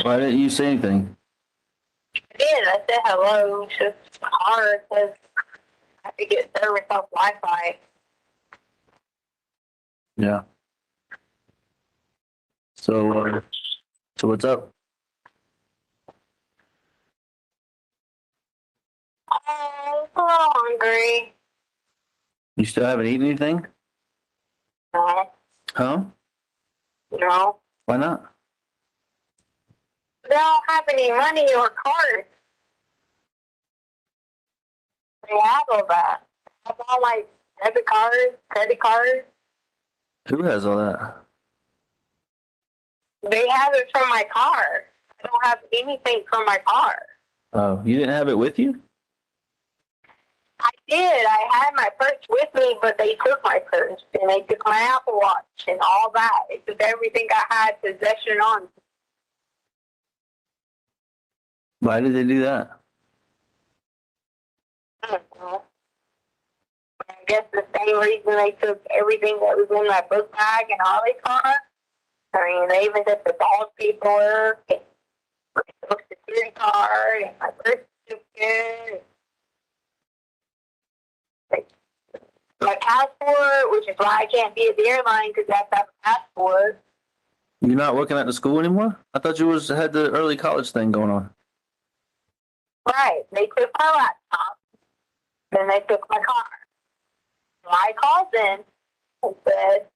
Why didn't you say anything? I did. I said hello. It's just hard because I have to get service off Wi-Fi. Yeah. So what's up? Oh, I'm a little hungry. You still haven't eaten anything? No. Huh? No. Why not? They don't have any money or cards. They have all that. I have all my debit cards, credit cards. Who has all that? They have it from my car. I don't have anything from my car. Oh, you didn't have it with you? I did. I had my purse with me, but they took my purse and they took my Apple Watch and all that. They took everything I had possession on. Why did they do that? I guess the same reason they took everything that was in my book bag and all they car. I mean, they even took the dog paperwork and my social security card and my birth certificate. My passport, which is why I can't be at the airline because I have to have a passport. You're not working at the school anymore? I thought you had the early college thing going on. Right. They took my laptop. Then they took my car. So I called them and said,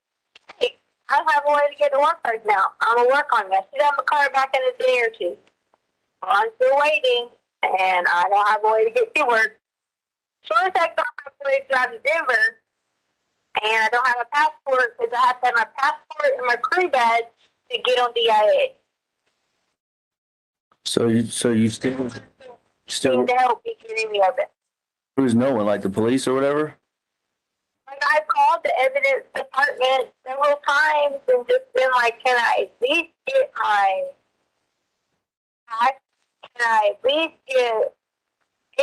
hey, I don't have a way to get to work right now. I'm going to work on this. I should have my car back in a day or two. Well, I'm still waiting, and I don't have a way to get to work. Sure as I don't have a way to drive to Denver, and I don't have a passport because I have to have my passport and my crew badge to get on DIA. So you still Need to help me get any of it. Who's no one, like the police or whatever? Like, I've called the evidence department several times and just been like, can I at least get my tax? Can I at least get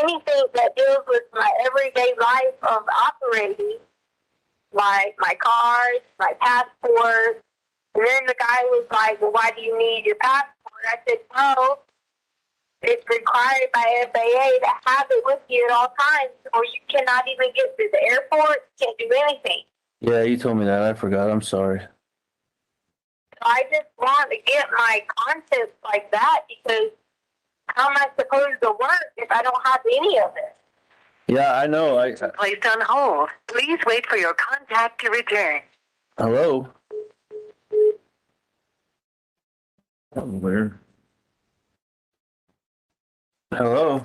anything that deals with my everyday life of operating? Like my cards, my passport. And then the guy was like, well, why do you need your passport? I said, no. It's required by FAA to have it with you at all times, or you cannot even get to the airport, can't do anything. Yeah, you told me that. I forgot. I'm sorry. So I just want to get my concepts like that because how am I supposed to work if I don't have any of it? Yeah, I know. Placed on hold. Please wait for your contact to return. Hello? That was weird. Hello?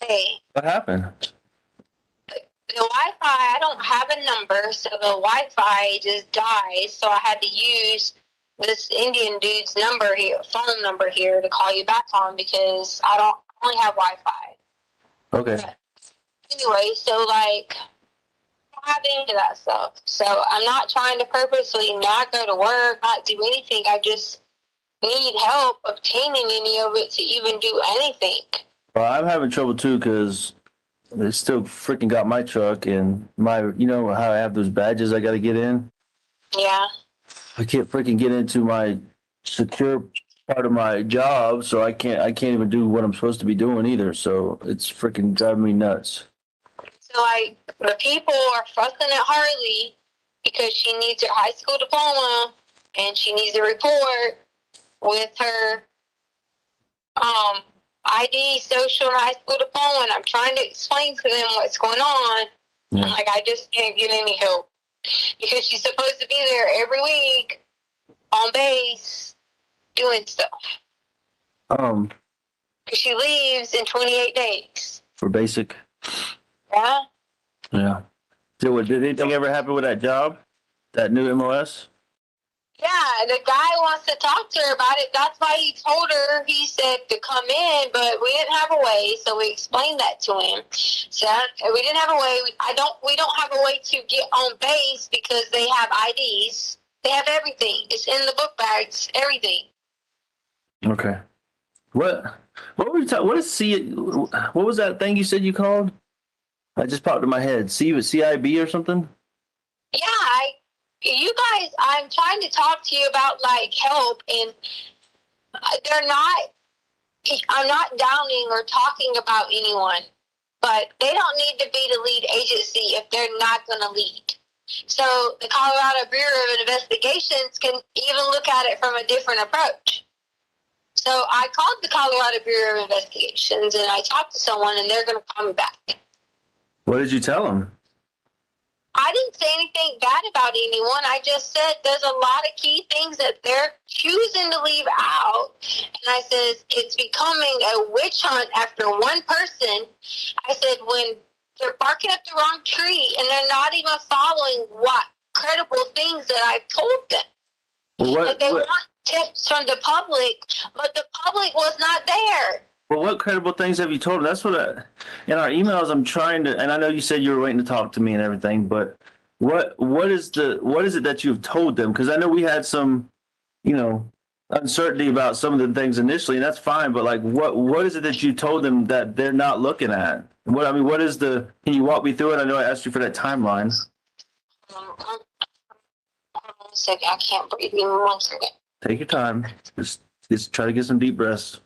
Hey. What happened? The Wi-Fi, I don't have a number, so the Wi-Fi just died, so I had to use this Indian dude's number here, phone number here to call you back on because I only have Wi-Fi. Okay. But anyway, so like, I don't have any of that stuff. So I'm not trying to purposely not go to work, not do anything. I just need help obtaining any of it to even do anything. Well, I'm having trouble too because they still freaking got my truck and you know how I have those badges I got to get in? Yeah. I can't freaking get into my secure part of my job, so I can't even do what I'm supposed to be doing either. So it's freaking driving me nuts. So like the people are fussing at Harley because she needs her high school diploma and she needs a report with her ID, social, and high school diploma, and I'm trying to explain to them what's going on. Yeah. Like, I just can't get any help because she's supposed to be there every week on base doing stuff. Because she leaves in 28 days. For basic. Yeah. Yeah. So, did anything ever happen with that job? That new MLS? Yeah, the guy wants to talk to her about it. That's why he told her, he said to come in, but we didn't have a way, so we explained that to him. So we didn't have a way. We don't have a way to get on base because they have IDs. They have everything. It's in the book bags, everything. Okay. What were you talking? What is what was that thing you said you called? I just popped in my head. CIB or something? Yeah, you guys, I'm trying to talk to you about like help, and they're not, I'm not downing or talking about anyone, but they don't need to be the lead agency if they're not going to lead. So the Colorado Bureau of Investigations can even look at it from a different approach. So I called the Colorado Bureau of Investigations and I talked to someone and they're going to call me back. What did you tell them? I didn't say anything bad about anyone. I just said there's a lot of key things that they're choosing to leave out. And I said, it's becoming a witch hunt after one person. I said, when they're barking up the wrong tree and they're not even following what credible things that I've told them. Well, They want tips from the public, but the public was not there. Well, what credible things have you told them? That's what in our emails I'm trying to, and I know you said you were waiting to talk to me and everything, but what is it that you've told them? Because I know we had some, uncertainty about some of the things initially, and that's fine. But like, what is it that you told them that they're not looking at? What is the? Can you walk me through it? I know I asked you for that timeline. Hold on a second. I can't breathe. Give me 1 second. Take your time. Just try to get some deep breaths.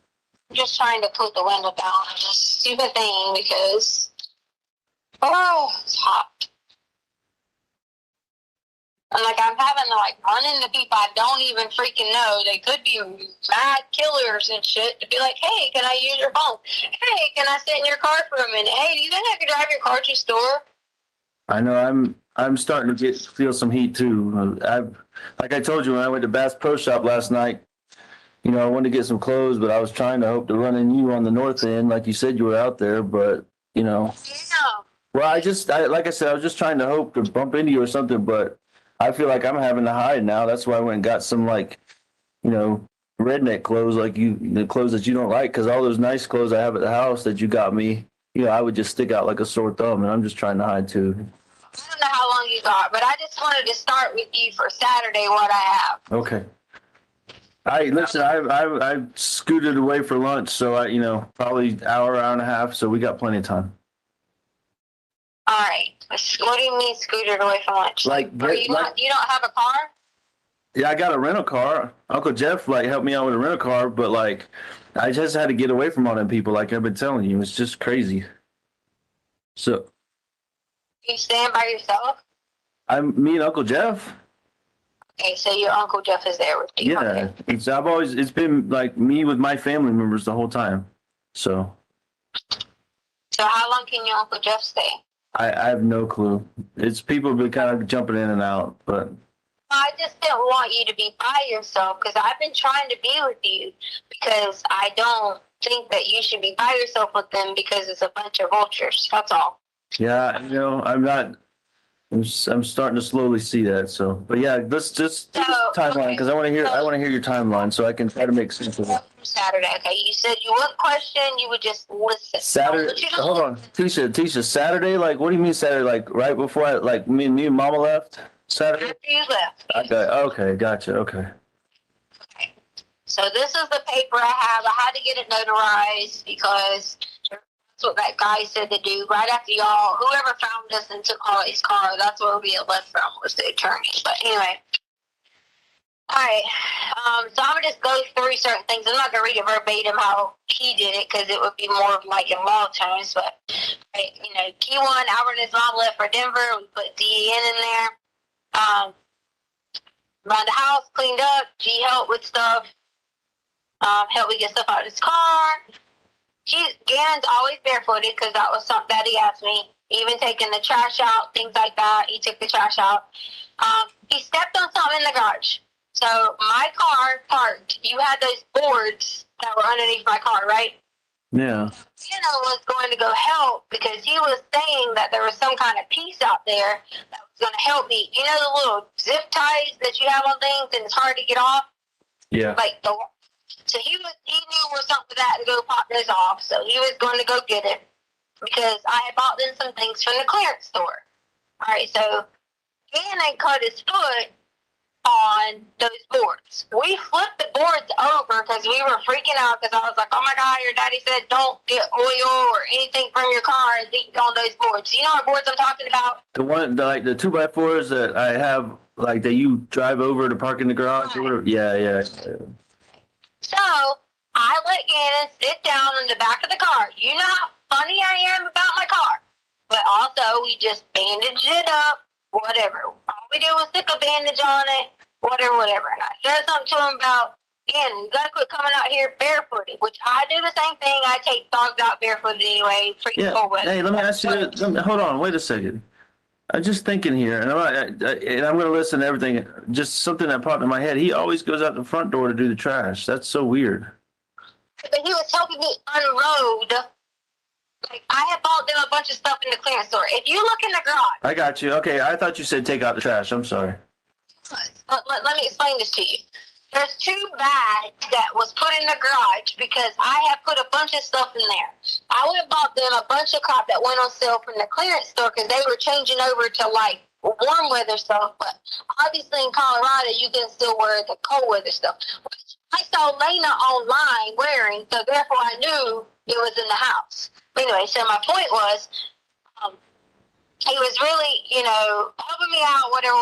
I'm just trying to put the window down on this stupid thing because, it's hot. And I'm having to run into people I don't even freaking know. They could be mad killers and shit to be like, hey, can I use your phone? Hey, can I sit in your car for a minute? Hey, do you think I could drive your car to the store? I know I'm starting to feel some heat too. Like I told you when I went to Bass Pro Shop last night. I wanted to get some clothes, but I was trying to hope to run into you on the north end, like you said you were out there. But Yeah. well, like I said, I was just trying to hope to bump into you or something. But I feel like I'm having to hide now. That's why I went and got some redneck clothes, the clothes that you don't like, because all those nice clothes I have at the house that you got me, I would just stick out like a sore thumb, and I'm just trying to hide too. I don't know how long you got, but I just wanted to start with you for Saturday what I have. Okay. Listen, I scooted away for lunch, so probably hour and a half, so we got plenty of time. All right. What do you mean scooted away from lunch? You don't have a car? Yeah, I got a rental car. Uncle Jeff helped me out with a rental car, but I just had to get away from all them people, like I've been telling you. It's just crazy. So You staying by yourself? me and Uncle Jeff. Okay, so your Uncle Jeff is there with you. Yeah, okay. It's been me with my family members the whole time. So how long can your Uncle Jeff stay? I have no clue. It's people have been kind of jumping in and out, but I just didn't want you to be by yourself because I've been trying to be with you because I don't think that you should be by yourself with them because it's a bunch of vultures. That's all. yeah, I'm not. I'm starting to slowly see that. So, but yeah, let's just timeline because I want to hear your timeline so I can try to make sense of it. Saturday, okay. You said you wouldn't question, you would just listen. Saturday. Hold on, Letecia. Saturday, what do you mean Saturday? Right before me and Mama left. Saturday. After you left. Okay, gotcha. Okay. So this is the paper I have. I had to get it notarized because that's what that guy said to do. Right after whoever found us and took Holly's car, that's where we had left from, was the attorney. But anyway. All right. So I'm going to just go through certain things. I'm not going to read it verbatim how he did it because it would be more of in law terms. But, key one, Albert and his mom left for Denver. We put DEN in there. Around the house, cleaned up. G helped with stuff. Helped me get stuff out of his car. Gannon's always barefooted because that was something that he asked me. Even taking the trash out, things like that. He took the trash out. He stepped on something in the garage. So my car parked. You had those boards that were underneath my car, right? Yeah. Was going to go help because he was saying that there was some kind of piece out there that was going to help me. You know the little zip ties that you have on things and it's hard to get off? Yeah. So he knew where something was at to go pop those off. So he was going to go get it because I had bought them some things from the clearance store. All right, so Gannon cut his foot on those boards. We flipped the boards over because we were freaking out because I was like, oh my God, your daddy said don't get oil or anything from your car and leak on those boards. You know what boards I'm talking about? The one, the 2x4s that I have, that you drive over to park in the garage or whatever. Yeah. So Shannon, sit down in the back of the car. You know how funny I am about my car. But also, we just bandaged it up, whatever. All we did was stick a bandage on it, whatever. And I said something to him about, again, you gotta quit coming out here barefooted, which I do the same thing. I take dogs out barefooted anyway, freaking cold weather. Hey, let me ask you. Hold on. Wait a second. I'm just thinking here, and I'm going to listen to everything. Just something that popped in my head. He always goes out the front door to do the trash. That's so weird. But he was helping me unload. Like, I had bought them a bunch of stuff in the clearance store. If you look in the garage. I got you. Okay, I thought you said take out the trash. I'm sorry. Let me explain this to you. There's 2 bags that was put in the garage because I had put a bunch of stuff in there. I went and bought them a bunch of crap that went on sale from the clearance store because they were changing over to like warm weather stuff. But obviously in Colorado, you can still wear the cold weather stuff, which I saw Lena online wearing, so therefore I knew it was in the house. Anyway, so my point was, he was really, helping me out, whatever,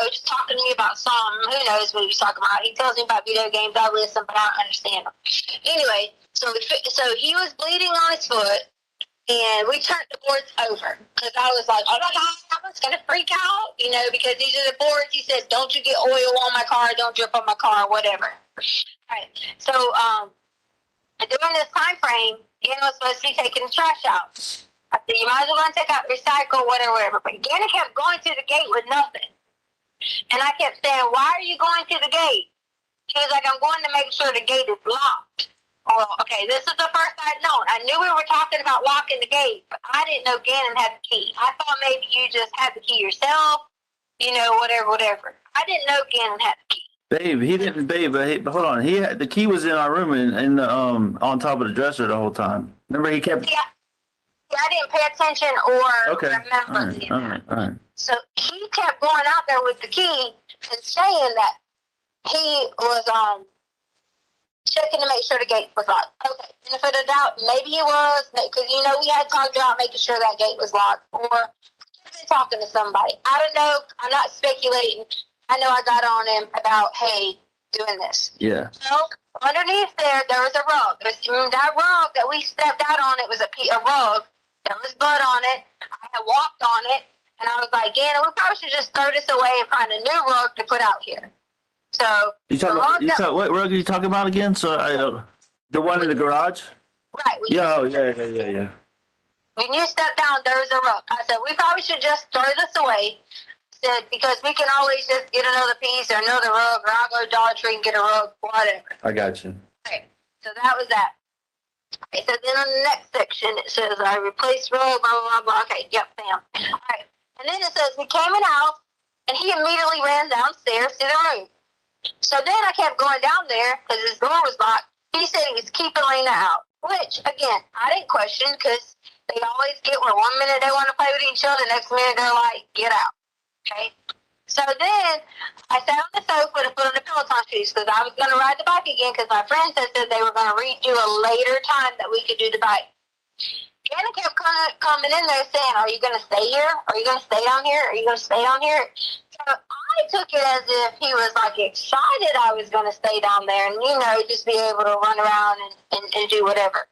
just talking to me about something. Who knows what he was talking about? He tells me about video games. I listen, but I don't understand them. Anyway, so he was bleeding on his foot, and we turned the boards over because I was like, oh my God, I was going to freak out, because these are the boards. He said, don't you get oil on my car, don't drip on my car, whatever. All right. So during this time frame, was supposed to be taking the trash out. I said, you might as well take out recycle, whatever. But Gannon kept going to the gate with nothing. And I kept saying, why are you going to the gate? He was like, I'm going to make sure the gate is locked. Oh, okay, this is the first I'd known. I knew we were talking about locking the gate, but I didn't know Gannon had the key. I thought maybe you just had the key yourself, whatever. I didn't know Gannon had the key. Babe, he didn't. Babe, but hold on. He had the key was in our room in the on top of the dresser the whole time. Remember, he kept. Yeah, I didn't pay attention or remember. All right. So he kept going out there with the key and saying that he was checking to make sure the gate was locked. Okay, benefit of doubt, maybe he was, because we had talked about making sure that gate was locked, or been talking to somebody. I don't know. I'm not speculating. I know I got on him about, hey, doing this. Yeah. So underneath there was a rug. That rug that we stepped out on, it was a rug. There was blood on it. I had walked on it, and I was like, Gannon, we probably should just throw this away and find a new rug to put out here. So what rug are you talking about again? So the one in the garage. Right. Yeah. When you step down, there's a rug. I said we probably should just throw this away. Said because we can always just get another piece or another rug, or I'll go to Dollar Tree and get a rug, whatever. I got you. Okay. So that was that. Okay. So then on the next section it says I replaced rug, blah blah blah. Okay. Yep. Bam. All right. And then it says we came in house, and he immediately ran downstairs to the room. So then I kept going down there because his door was locked. He said he was keeping Lena out, which, again, I didn't question because they always get where 1 minute they want to play with each other, next minute they're like, get out. Okay? So then I sat on the sofa to put on the Peloton shoes because I was going to ride the bike again because my friends had said they were going to redo a later time that we could do the bike. Gannon kept coming in there saying, are you going to stay here? Are you going to stay down here? Are you going to stay down here? So I took it as if he was like excited I was going to stay down there and, just be able to run around and do whatever.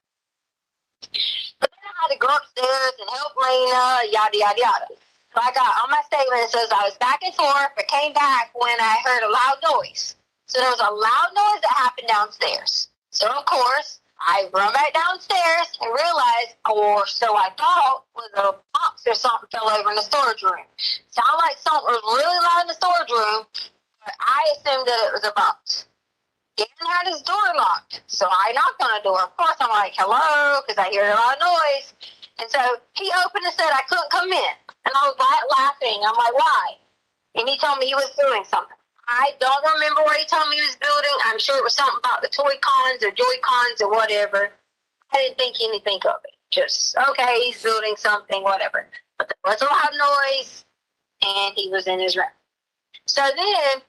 But then I had to go upstairs and help Lena, yada, yada, yada. So I got on my statement, it says I was back and forth, but came back when I heard a loud noise. So there was a loud noise that happened downstairs. So, of course, I run back downstairs and realized, or so I thought, was a box or something fell over in the storage room. Sounded like something was really loud in the storage room, but I assumed that it was a box. Gannon had his door locked, so I knocked on the door. Of course, I'm like, hello, because I hear a loud noise. And so he opened and said I couldn't come in. And I was laughing. I'm like, why? And he told me he was doing something. I don't remember what he told me he was building. I'm sure it was something about the Toy Cons or Joy Cons or whatever. I didn't think anything of it. Just, okay, he's building something, whatever. But there was a loud noise, and he was in his room. So then,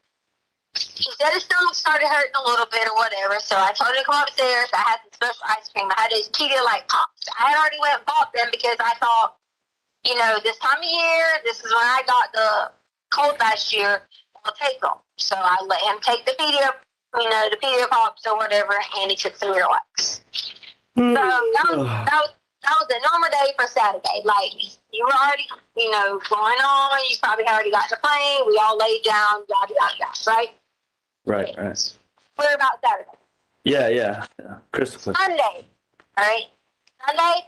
he said his stomach started hurting a little bit or whatever, so I told him to come upstairs. I had some special ice cream. I had those Pedialyte pops. I had already went and bought them because I thought, this time of year, this is when I got the cold last year, I'll take them. So I let him take the Pedia Pops or whatever, and he took some Miralax. So that was a normal day for Saturday. Like, you were already, going on. You probably already got the plane. We all laid down, yada, yada, yada, right? Right. We're about Saturday. Yeah. Christopher. Sunday, all right? Sunday,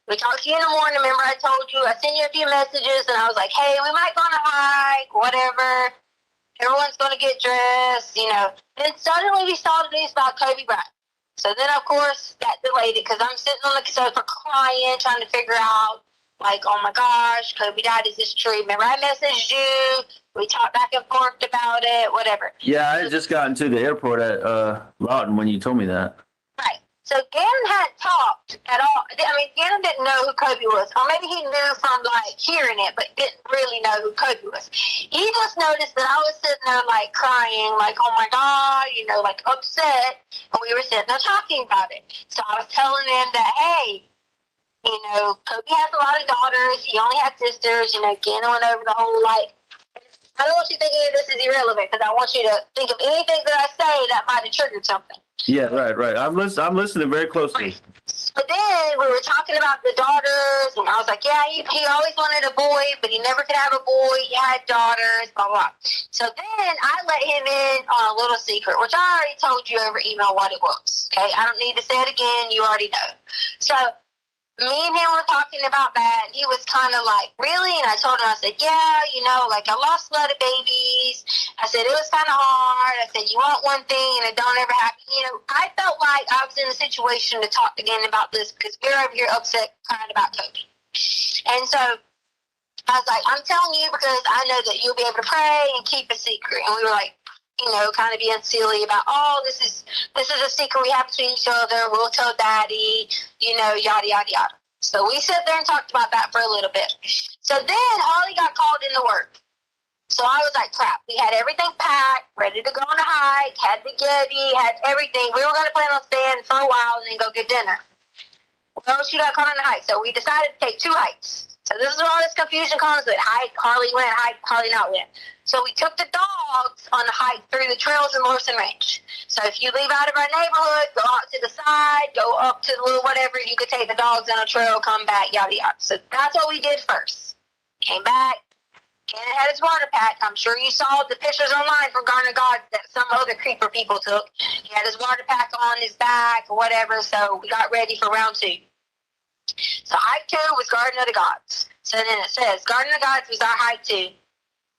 we talked to you in the morning. Remember I told you, I sent you a few messages, and I was like, hey, we might go on a hike, whatever. Everyone's going to get dressed, Then suddenly we saw the news about Kobe Bryant. So then, of course, that delayed it because I'm sitting on the sofa crying, trying to figure out, like, oh my gosh, Kobe died. Is this true? Remember, I messaged you. We talked back and forth about it, whatever. Yeah, I had just gotten to the airport at Lawton when you told me that. Right. So Gannon hadn't talked at all. I mean, Gannon didn't know who Kobe was. Or maybe he knew from, hearing it, but didn't really know who Kobe was. He just noticed that I was sitting there, crying, oh my God, upset. And we were sitting there talking about it. So I was telling him that, hey, Kobe has a lot of daughters. He only had sisters. Gannon went over the whole, I don't want you thinking this is irrelevant because I want you to think of anything that I say that might have triggered something. Yeah, right. I'm listening very closely. So then we were talking about the daughters, and I was like, yeah, he always wanted a boy, but he never could have a boy. He had daughters, blah, blah. So then I let him in on a little secret, which I already told you over email what it was. Okay, I don't need to say it again. You already know. So me and him were talking about that. He was kind of like, really? And I told him, I said, yeah, I lost a lot of babies. I said, it was kind of hard. I said, you want one thing and it don't ever happen. I felt like I was in a situation to talk again about this because we're over here upset, crying about Kobe. And so I was like, I'm telling you because I know that you'll be able to pray and keep a secret. And we were like, kind of being silly about, this is a secret we have between each other. We'll tell Daddy, yada, yada, yada. So we sat there and talked about that for a little bit. So then Holly got called into work. So I was like, crap. We had everything packed, ready to go on a hike, had the Getty, had everything. We were going to plan on staying for a while and then go get dinner. Well, she got called on a hike. So we decided to take 2 hikes. So this is where all this confusion comes with. Hike, Harley went, hike, Harley not went. So we took the dogs on a hike through the trails in Lawson Range. So if you leave out of our neighborhood, go out to the side, go up to the little whatever, you could take the dogs on a trail, come back, yada, yada. So that's what we did first. Came back. Cannon had his water pack. I'm sure you saw the pictures online from Garden of God that some other creeper people took. He had his water pack on his back or whatever, so we got ready for round 2. So hike 2 was Garden of the Gods. So then it says, Garden of the Gods was our hike 2.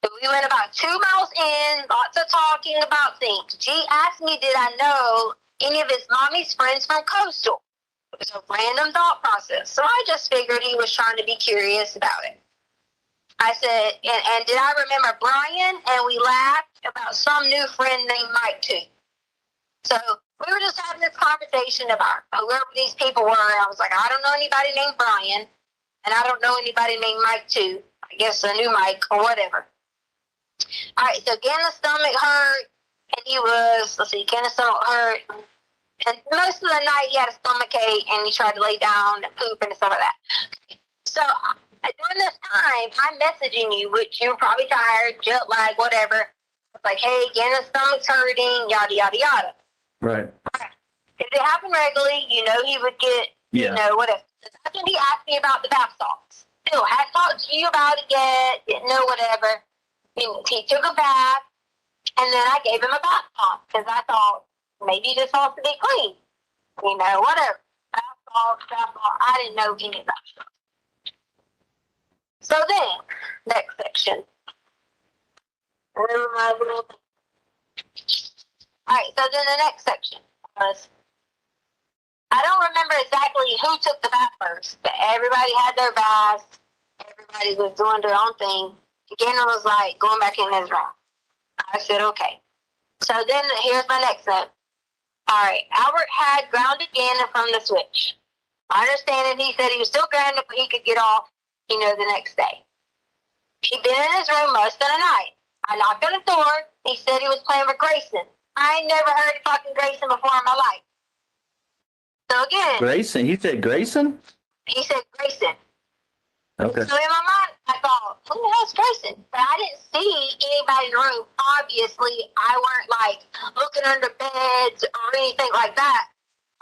So we went about 2 miles in, lots of talking about things. G asked me, did I know any of his mommy's friends from Coastal? It was a random thought process. So I just figured he was trying to be curious about it. I said, and did I remember Brian? And we laughed about some new friend named Mike too. So we were just having this conversation about whoever these people were. I was like, I don't know anybody named Brian, and I don't know anybody named Mike too. I guess a new Mike or whatever. All right, so Gannon's stomach hurt, and he was, Gannon's stomach hurt. And most of the night he had a stomach ache, and he tried to lay down and poop and stuff like that. So during this time, I'm messaging you, which you were probably tired, jet lag, whatever. It's like, hey, Gannon's stomach's hurting, yada, yada, yada. Right. If it happened regularly, he would get, whatever. That's when he asked me about the bath salts. Still, hadn't talked to you about it yet, didn't know whatever. He took a bath, and then I gave him a bath bomb, because I thought, maybe this wants to be clean. Whatever. Bath salt, I didn't know any of that stuff. So then, next section. Remember my little... Alright, so then the next section was, I don't remember exactly who took the bath first, but everybody had their baths. Everybody was doing their own thing. Gannon was like going back in his room. I said, okay. So then here's my next note. Alright, Albert had grounded Gannon from the switch. I understand he said he was still grounded, but he could get off, the next day. He'd been in his room most of the night. I knocked on the door. He said he was playing with Grayson. I ain't never heard of fucking Grayson before in my life. So again. Grayson? He said Grayson? He said Grayson. Okay. So in my mind, I thought, who the hell's Grayson? But I didn't see anybody in the room. Obviously, I weren't looking under beds or anything like that.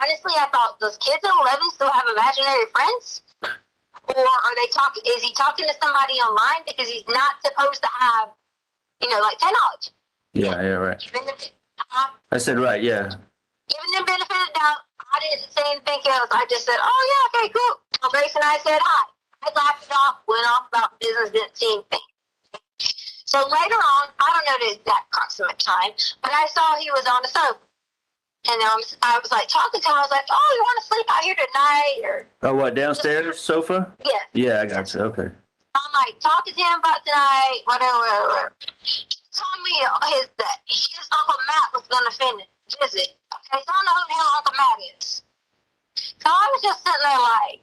honestly, I thought, does kids at 11 still have imaginary friends? Or are they talking, is he talking to somebody online because he's not supposed to have, like technology? Yeah, right. I said right, yeah. Giving them benefit of the doubt, I didn't say anything else. I just said, oh yeah, okay, cool. Well, Grace and I said hi. I laughed it off, went off about business, didn't see anything. So later on, I don't know the exact approximate time, but I saw he was on the sofa. And I was like talking to him. I was like, "Oh, you want to sleep out here tonight?" Or what, downstairs sofa? Yeah. Yeah, I got you. Okay. I'm like talking to him about tonight, whatever. He told me his Uncle Matt was gonna visit. Okay, so I don't know who the hell Uncle Matt is. So I was just sitting there like,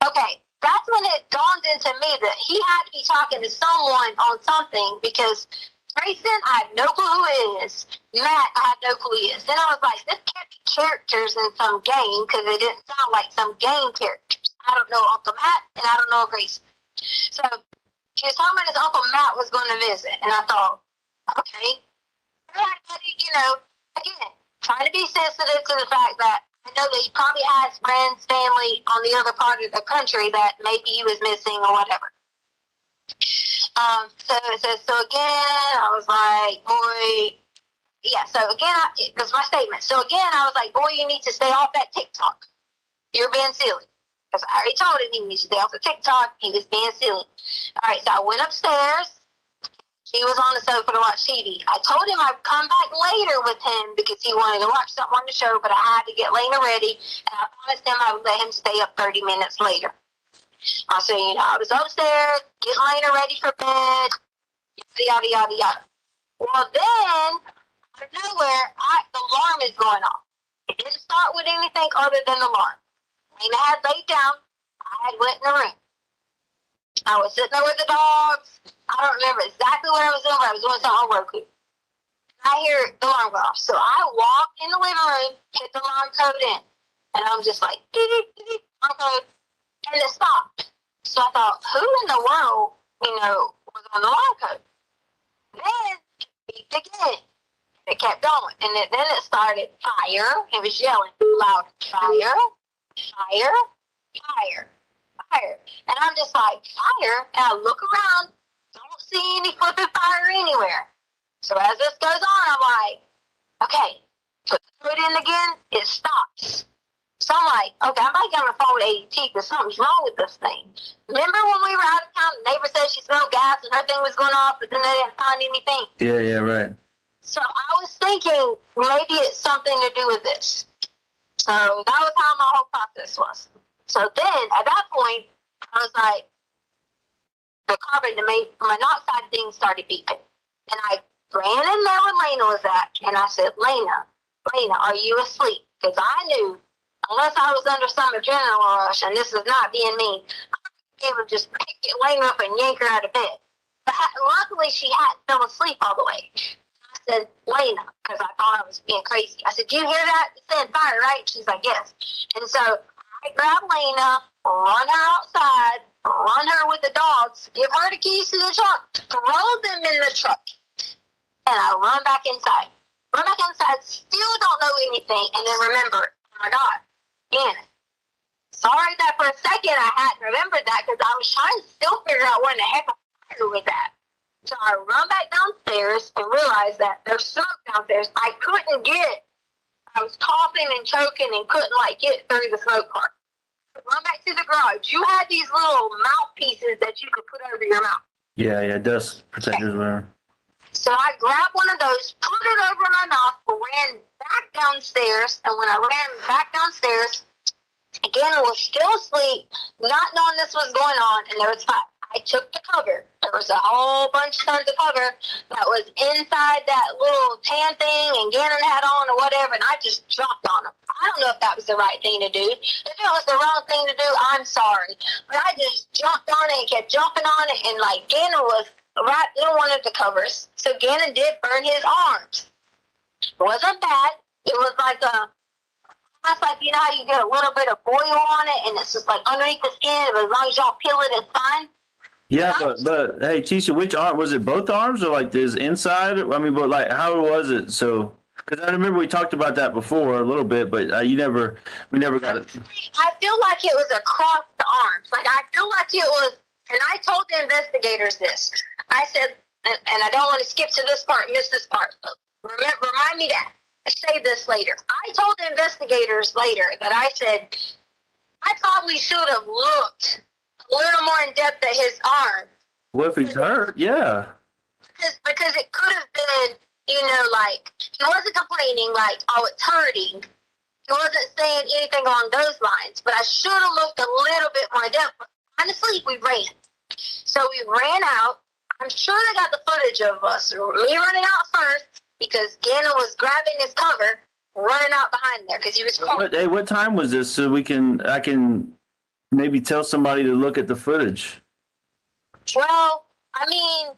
okay, that's when it dawned into me that he had to be talking to someone on something because Grayson, I have no clue who it is. Matt, I have no clue who he is. Then I was like, this can't be characters in some game because it didn't sound like some game characters. I don't know Uncle Matt and I don't know Grayson. So he was talking about his Uncle Matt was going to visit. And I thought, okay. Again, trying to be sensitive to the fact that I know that he probably has friends, family on the other part of the country that maybe he was missing or whatever. So it says, so again, I was like, boy, yeah, so again, that's my statement. So again, I was like, boy, you need to stay off that TikTok. You're being silly. Because I already told him he needs to stay off the TikTok. He was being silly. All right, so I went upstairs. He was on the sofa to watch TV. I told him I'd come back later with him because he wanted to watch something on the show, but I had to get Lena ready, and I promised him I would let him stay up 30 minutes later. I said, I was upstairs, getting Lena ready for bed, yada, yada, yada. Well, then, out of nowhere, the alarm is going off. It didn't start with anything other than the alarm. Lena had laid down. I had went in the room. I was sitting there with the dogs. I don't remember exactly what I was doing, but I was doing something on Roku. I hear the alarm go off. So I walk in the living room, hit the alarm code in. And I'm just like, alarm code. And it stopped. So I thought, who in the world, was on the alarm code? Then it beeped again. It kept going. And then it started fire. It was yelling loud, fire, fire, fire, fire. And I'm just like, fire? And I look around, don't see any flipping fire anywhere. So as this goes on, I'm like, okay, put the foot in again, it stops. So I'm like, okay, I might get on the phone with ADT because something's wrong with this thing. Remember when we were out of town, the neighbor said she smelled gas and her thing was going off, but then they didn't find anything? Yeah, right. So I was thinking maybe it's something to do with this. So that was how my whole process was. So then, at that point, I was like, the carbon monoxide thing started beeping. And I ran in there where Lena was at, and I said, Lena, are you asleep? Because I knew, unless I was under some adrenaline rush, and this is not being mean, I would be able to just pick Lena up and yank her out of bed. But luckily, she hadn't fell asleep all the way. I said, Lena, because I thought I was being crazy. I said, you hear that? It said fire, right? She's like, yes. And so I grabbed Lena, run her outside, run her with the dogs, give her the keys to the truck, throw them in the truck, and I run back inside. Still don't know anything, and then remember, oh my God, again, sorry that for a second I hadn't remembered that because I was trying to still figure out what in the heck I'm with that. So I run back downstairs and realized that there's smoke downstairs. I was coughing and choking and couldn't get through the smoke part. Run back to the garage. You had these little mouthpieces that you could put over your mouth. Yeah, dust protectors, whatever. So I grabbed one of those, put it over my mouth, ran back downstairs, and when I ran back downstairs, again, I was still asleep, not knowing this was going on, and there was fire. I took the cover. There was a whole bunch of tons of cover that was inside that little tan thing and Gannon had on or whatever, and I just jumped on them. I don't know if that was the right thing to do. If it was the wrong thing to do, I'm sorry. But I just jumped on it and kept jumping on it, and Gannon was right in one of the covers. So Gannon did burn his arms. It wasn't bad. It was like almost like, how you get a little bit of oil on it, and it's just underneath the skin, but as long as y'all peel it, it's fine. Yeah, but hey, Tisha, which arm was it? Both arms or his inside? I mean, but how was it? So Because I remember we talked about that before a little bit, but we never got it. I feel like it was across the arms. Like, I feel like it was, and I told the investigators this. I said, and I don't want to skip to this part, miss this part. But remind me to say this later. I told the investigators later that I said, I probably should have looked a little more in depth at his arm. What if he's hurt? Yeah. Because it could have been, like, he wasn't complaining like, oh, it's hurting. He wasn't saying anything along those lines. But I should have looked a little bit more in depth. Honestly, we ran. So we ran out. I'm sure they got the footage of us, me running out first, because Gannon was grabbing his cover, running out behind there, because he was caught. Hey, what time was this so I can maybe tell somebody to look at the footage? Well, I mean,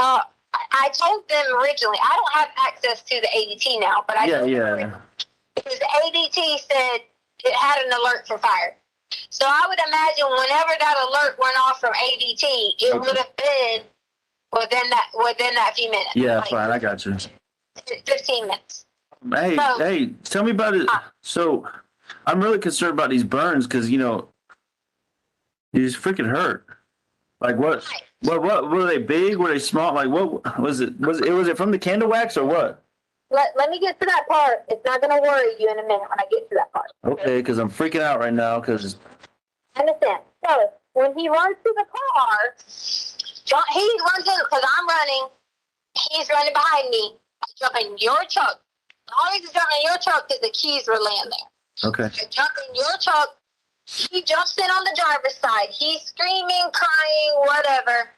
I told them originally, I don't have access to the ADT now, but Yeah. Because the ADT said it had an alert for fire. So I would imagine whenever that alert went off from ADT, it would have been within that few minutes. Yeah, like, fine, I got you. 15 minutes. Hey, tell me about it. So I'm really concerned about these burns because he's freaking hurt. Like what? What were they big? Were they small? Like what was it? Was it from the candle wax or what? Let me get to that part. It's not going to worry you in a minute when I get to that part. Okay, because I'm freaking out right now. Because I understand. So when he runs to the car, he runs in because I'm running. He's running behind me. I jump in your truck. Always jump in your truck because the keys were laying there. Okay. I jump in your truck. He jumps in on the driver's side. He's screaming, crying, whatever.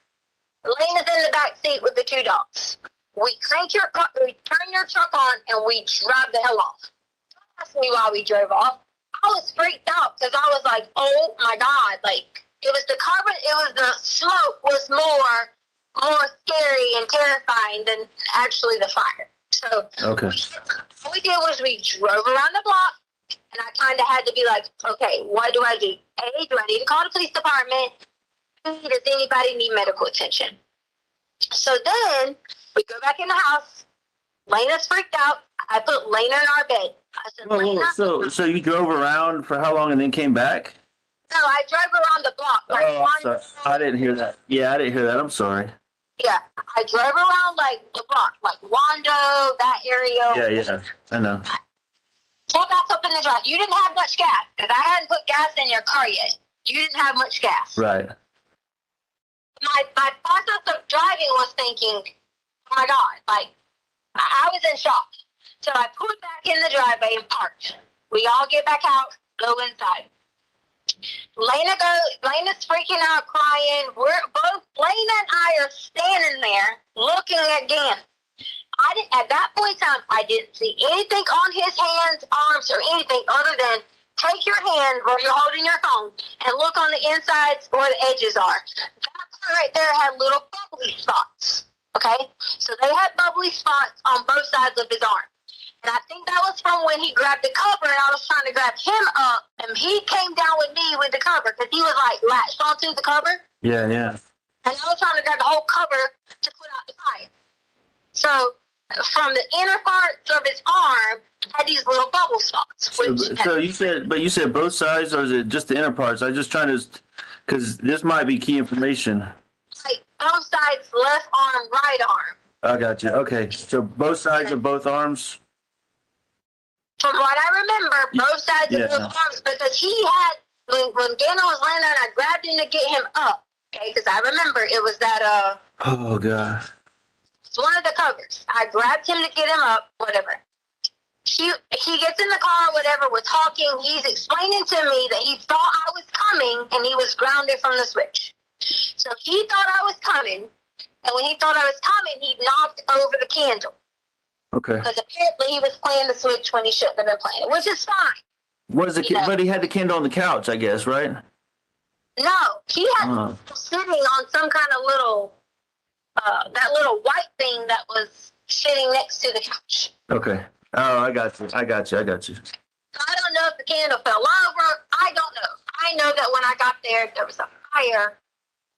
Lena's in the back seat with the two dogs. We turn your truck on, and we drive the hell off. Don't ask me why we drove off. I was freaked out because I was like, oh my God. Like, it was the carbon, it was the smoke was more scary and terrifying than actually the fire. So okay. What we did was we drove around the block, and I kind of had to be like, okay, what do I do? A, do I need to call the police department? B, does anybody need medical attention? So then we go back in the house. Lena's freaked out. I put Lena in our bed. I said, Lena. So you drove around for how long and then came back? No, I drove around the block. Oh, I'm sorry. I didn't hear that. Yeah, I didn't hear that. I'm sorry. Yeah, I drove around like the block, like Wando, that area. Yeah, I know. Pull back up in the drive. You didn't have much gas because I hadn't put gas in your car yet. You didn't have much gas. Right. My process of driving was thinking, oh my God, like I was in shock. So I pulled back in the driveway and parked. We all get back out, go inside. Lena's freaking out, crying. Lena and I are standing there looking at Gannon. At that point in time, I didn't see anything on his hands, arms, or anything other than take your hand where you're holding your phone and look on the insides where the edges are. That part right there had little bubbly spots. Okay? So they had bubbly spots on both sides of his arm. And I think that was from when he grabbed the cover and I was trying to grab him up and he came down with me with the cover because he was like latched onto the cover. Yeah. And I was trying to grab the whole cover to put out the fire. So from the inner parts of his arm had these little bubble spots. So you said both sides, or is it just the inner parts? I'm just trying to, because this might be key information. Like both sides, left arm, right arm. I got you. Okay, so both sides of both arms. From what I remember, both sides of both arms, because he had when Gannon was laying there, and I grabbed him to get him up. Okay, because I remember it was that Oh God. It's one of the covers. I grabbed him to get him up, whatever. He gets in the car, whatever, we're talking. He's explaining to me that he thought I was coming and he was grounded from the switch. So he thought I was coming, and when he thought I was coming, he knocked over the candle. Okay. Because apparently he was playing the switch when he shouldn't have been playing it, which is fine. But he had the candle on the couch, I guess, right? No, he had sitting on some kind of little, that little white thing that was sitting next to the couch. Okay. Oh, I got you. I don't know if the candle fell over. I don't know. I know that when I got there was a fire,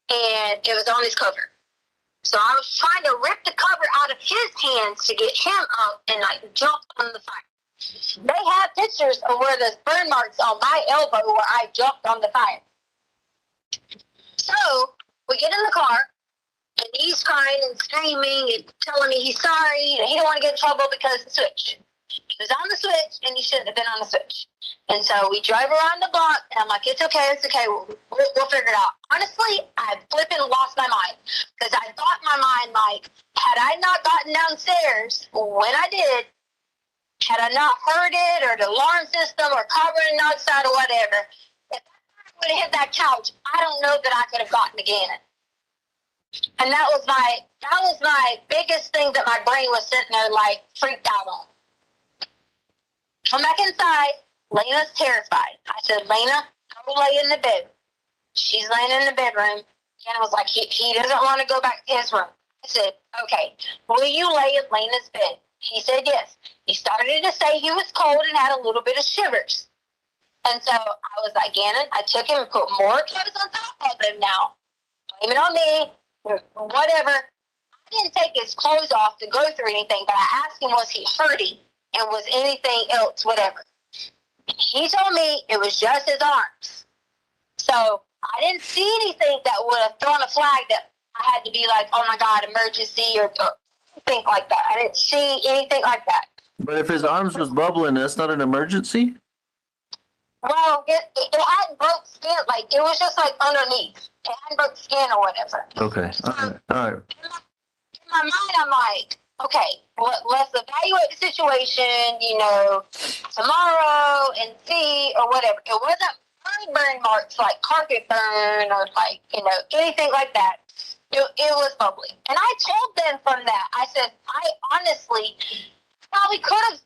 and it was on his cover. So I was trying to rip the cover out of his hands to get him up and like jump on the fire. They have pictures of where there's burn marks on my elbow where I jumped on the fire. So we get in the car, and he's crying and screaming and telling me he's sorry and he don't want to get in trouble because of the switch. He was on the switch and he shouldn't have been on the switch. And so we drive around the block and I'm like, it's okay. We'll figure it out. Honestly, I flipping lost my mind because I thought in my mind, like, had I not gotten downstairs when I did, had I not heard it or the alarm system or covering outside or whatever, if I would have hit that couch, I don't know that I could have gotten again. And that was my biggest thing that my brain was sitting there like freaked out on. Come back inside. Lena's terrified. I said, Lena, go lay in the bed. She's laying in the bedroom. And I was like, he doesn't want to go back to his room. I said, okay, will you lay in Lena's bed? He said yes. He started to say he was cold and had a little bit of shivers. And so I was like, Gannon, I took him and put more clothes on top of him now. Blame it on me. Whatever. I didn't take his clothes off to go through anything, but I asked him, was he hurting? And was anything else, whatever. He told me it was just his arms. So I didn't see anything that would have thrown a flag that I had to be like, oh my God, emergency or anything like that. I didn't see anything like that. But if his arms was bubbling, that's not an emergency? Well, it hadn't broke skin. Like, it was just like underneath. It hadn't broke skin or whatever. Okay. All right. In my mind, I'm like, okay, let's evaluate the situation, tomorrow and see or whatever. It wasn't burn marks like carpet burn or like, anything like that. It was bubbly. And I told them from that, I said, I honestly probably could have,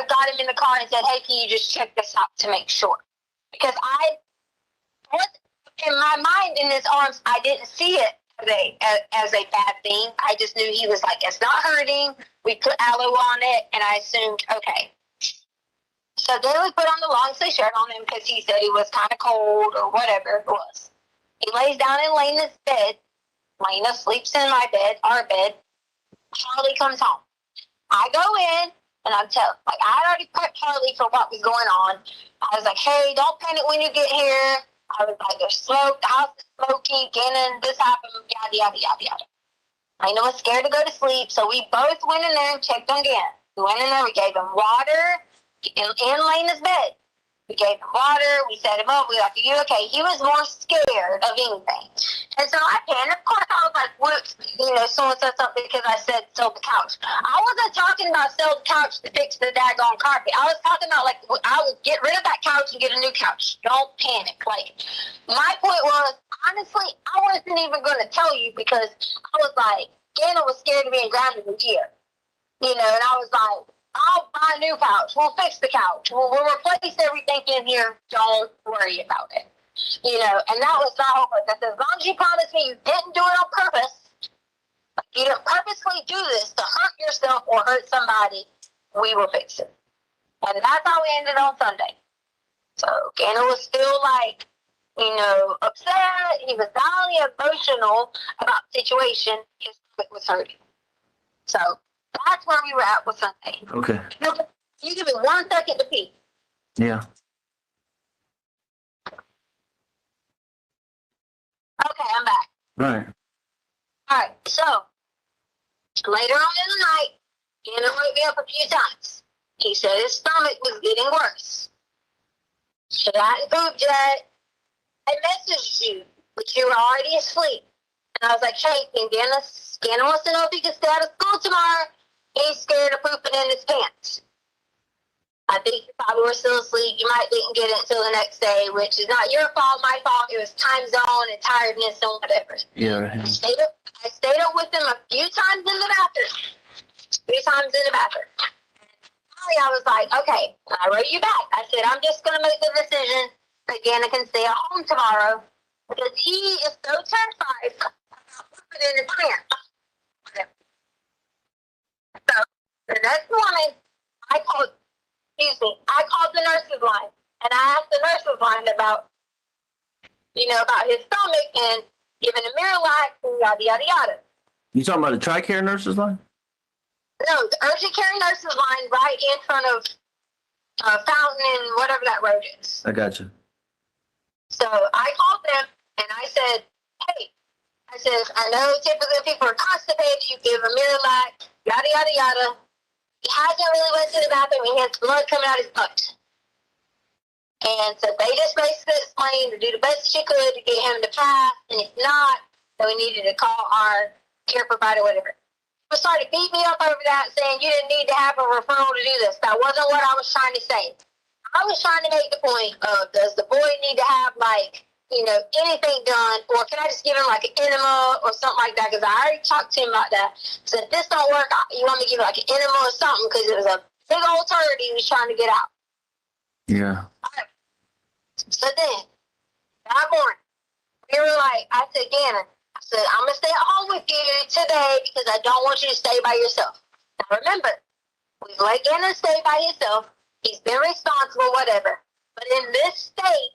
got him in the car and said, hey, can you just check this out to make sure? Because I was, in my mind, in his arms, I didn't see it as a bad thing. I just knew he was like, it's not hurting. We put aloe on it, and I assumed, okay. So then we put on the long sleeve shirt on him because he said he was kind of cold or whatever it was. He lays down in Lena's bed. Lena sleeps in my bed, our bed. Charlie comes home. I go in, and I had already prepped Charlie for what was going on. I was like, hey, don't panic when you get here. I was like, there's smoke, the house is smoky, Gannon, this happened, yada, yada, yada, yada. I was scared to go to sleep, so we both went in there and checked on Gannon. We went in there, we gave him water in Lena's bed. We gave him water, we set him up, we were like, are you okay? He was more scared of anything. And so I panicked. Of course, I was like, whoops, someone said something because I said sell the couch. I wasn't talking about sell the couch to fix the daggone carpet. I was talking about, like, I would get rid of that couch and get a new couch. Don't panic. Like, my point was, honestly, I wasn't even going to tell you because I was like, Gannon was scared of being grounded in here. And I was like, I'll buy a new couch. We'll fix the couch. We'll replace everything in here. Don't worry about it. And that was my whole point. That as long as you promise me you didn't do it on purpose, you didn't purposely do this to hurt yourself or hurt somebody, we will fix it. And that's how we ended on Sunday. So Gannon was still like, upset. He was not only emotional about the situation, his foot was hurting. So that's where we were at with Sunday. Okay. You give me 1 second to pee. Yeah. Okay, I'm back. Right. All right, so later on in the night, Gannon woke me up a few times. He said his stomach was getting worse. So I hadn't pooped yet. I messaged you, but you were already asleep. And I was like, hey, Gannon wants to know if he can stay out of school tomorrow. He's scared of pooping in his pants. I think you probably were still asleep. You might didn't get it until the next day, which is not your fault, my fault. It was time zone and tiredness and whatever. Yeah. Right. I stayed up with him a few times in the bathroom. Finally, I was like, okay, I wrote you back. I said, I'm just going to make the decision that Gannon can stay at home tomorrow because he is so terrified about pooping in his pants. So the next morning, I called the nurse's line, and I asked the nurse's line about his stomach and giving him Miralax and yada, yada, yada. You talking about the TRICARE nurses line? No, the urgent care nurses line right in front of Fountain and whatever that road is. I got you. So I called them and I said, hey, I know typically people are constipated, you give a Miralax, yada, yada, yada. He hasn't really went to the bathroom, he has blood coming out his butt. And so they just basically explained to do the best she could to get him to pass, and if not, then we needed to call our care provider, whatever. He started beating me up over that, saying you didn't need to have a referral to do this. That wasn't what I was trying to say. I was trying to make the point of, does the boy need to have, like, you know, anything done, or can I just give him, like, an enema or something like that? Because I already talked to him about that. So if this don't work, you want me to give him, like, an enema or something, because it was a big old turd he was trying to get out. Yeah. So then, that morning, we were like, I said, Gannon, I said, I'm going to stay at home with you today because I don't want you to stay by yourself. Now remember, we've let Gannon stay by himself. He's been responsible, whatever. But in this state,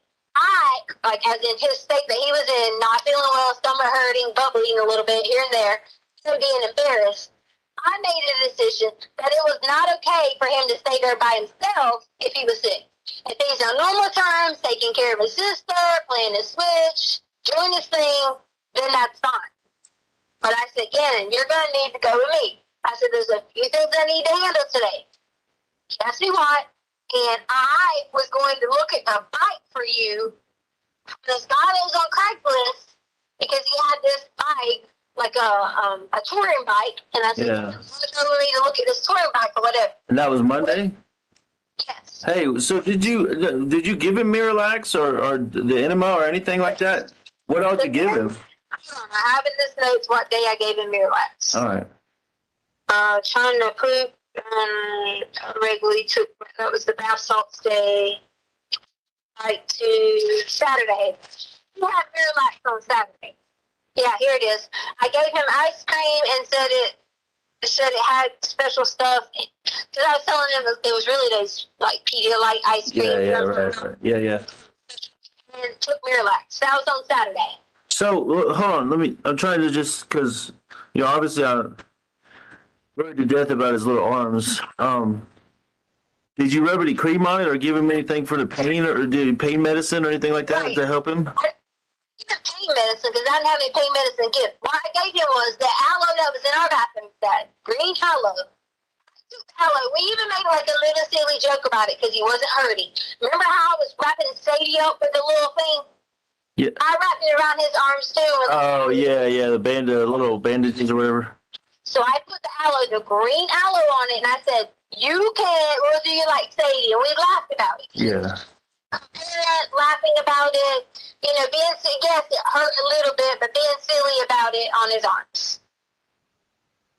as in his state that he was in, not feeling well, stomach hurting, bubbling a little bit here and there, him being embarrassed, I made a decision that it was not okay for him to stay there by himself if he was sick. If he's on normal terms, taking care of his sister, playing his Switch, doing his thing, then that's fine. But I said, Gannon, you're going to need to go with me. I said, there's a few things I need to handle today. He asked me what, and I was going to look at a bike for you. This guy that was on Craigslist, because he had this bike, like a touring bike, and I said, Yeah. you go with me to look at this touring bike or whatever. And that was Monday? Yes. Hey, so did you give him Miralax or the enema or anything like that? What else did you give him? I have in this notes what day I gave him Miralax. All right. Trying to poop regularly took, that was the bath salts day, like to Saturday. He had Miralax on Saturday. Yeah, here it is. I gave him ice cream and said it had special stuff. Because I was telling him it was really those like Pedialyte ice cream. Yeah, right. Yeah. And took Miralax. That was on Saturday. So hold on, I'm trying to just because obviously I'm worried to death about his little arms. Did you rub any cream on it or give him anything for the pain or did pain medicine or anything like that to help him? Pain medicine because I didn't have any pain medicine to give. What I gave him was the aloe that was in our bathroom, that green aloe. We even made like a little silly joke about it because he wasn't hurting. Remember how I was wrapping Sadie up with the little thing? Yeah. I wrapped it around his arms too. Oh yeah, the little bandages or whatever. So I put the green aloe on it, and I said, "You can, or do you like Sadie?" And we laughed about it. Yeah. Laughing about it, being silly. Yes, it hurt a little bit, but being silly about it on his arms.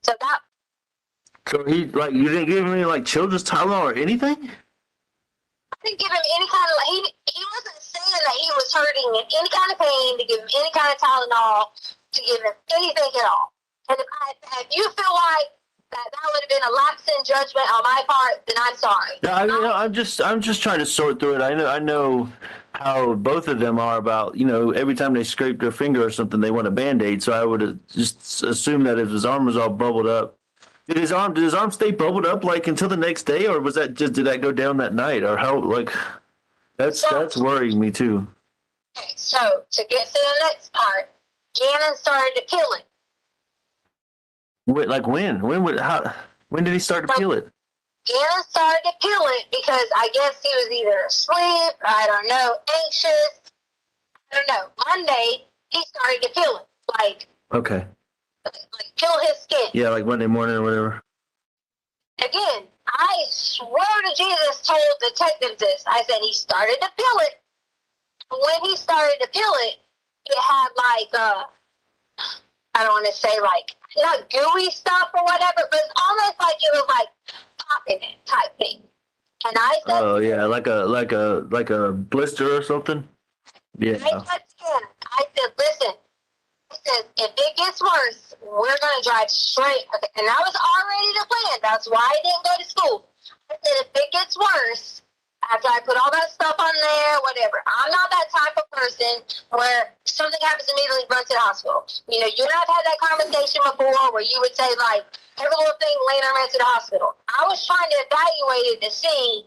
So that. So you didn't give him any like children's Tylenol or anything? I didn't give him any kind of, he wasn't saying that he was hurting in any kind of pain to give him any kind of Tylenol, to give him anything at all. And if you feel like that would have been a lapse in judgment on my part, then I'm sorry. No, I'm just trying to sort through it. I know how both of them are about, every time they scrape their finger or something, they want a Band-Aid. So I would just assume that if his arm was all bubbled up, did his arm stay bubbled up like until the next day, or did that go down that night, or how that's worrying me too. Okay, so to get to the next part, Gannon started to peel it. Wait, like when? When did he start to peel it? Gannon started to peel it because I guess he was either asleep, I don't know, anxious, I don't know. Monday, he started to peel it, Okay. like peel his skin. Yeah, like Monday morning or whatever. Again, I swear to Jesus told detectives this. I said he started to peel it. When he started to peel it, it had I don't want to say not gooey stuff or whatever, but it's almost like it was like popping it type thing. And I said, oh yeah, like a blister or something. Yeah. I said, listen. I said, if it gets worse, we're going to drive straight. And that was already the plan. That's why I didn't go to school. I said, if it gets worse, after I put all that stuff on there, whatever, I'm not that type of person person where something happens immediately, run to the hospital. You know, you and I've had that conversation before where you would say, like, every little thing, Lena ran to the hospital. I was trying to evaluate it to see,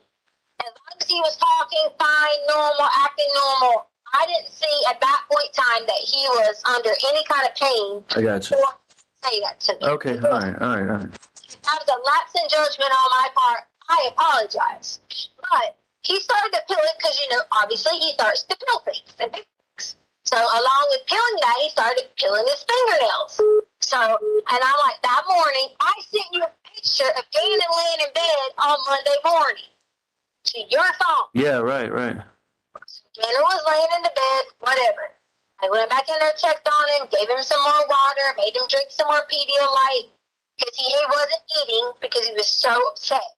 as long as he was talking fine, normal, acting normal, I didn't see at that point in time that he was under any kind of pain. I got you. Or say that to me. Okay, all right. That was a lapse in judgment on my part. I apologize. But he started to peel it because, you know, obviously he starts to peel things and pick things. So along with peeling that, he started peeling his fingernails. So, and I'm like, that morning, I sent you a picture of Gannon laying in bed on Monday morning to your phone. Yeah, right. Gannon was laying in the bed, whatever. I went back in there, checked on him, gave him some more water, made him drink some more Pedialyte because he wasn't eating because he was so upset.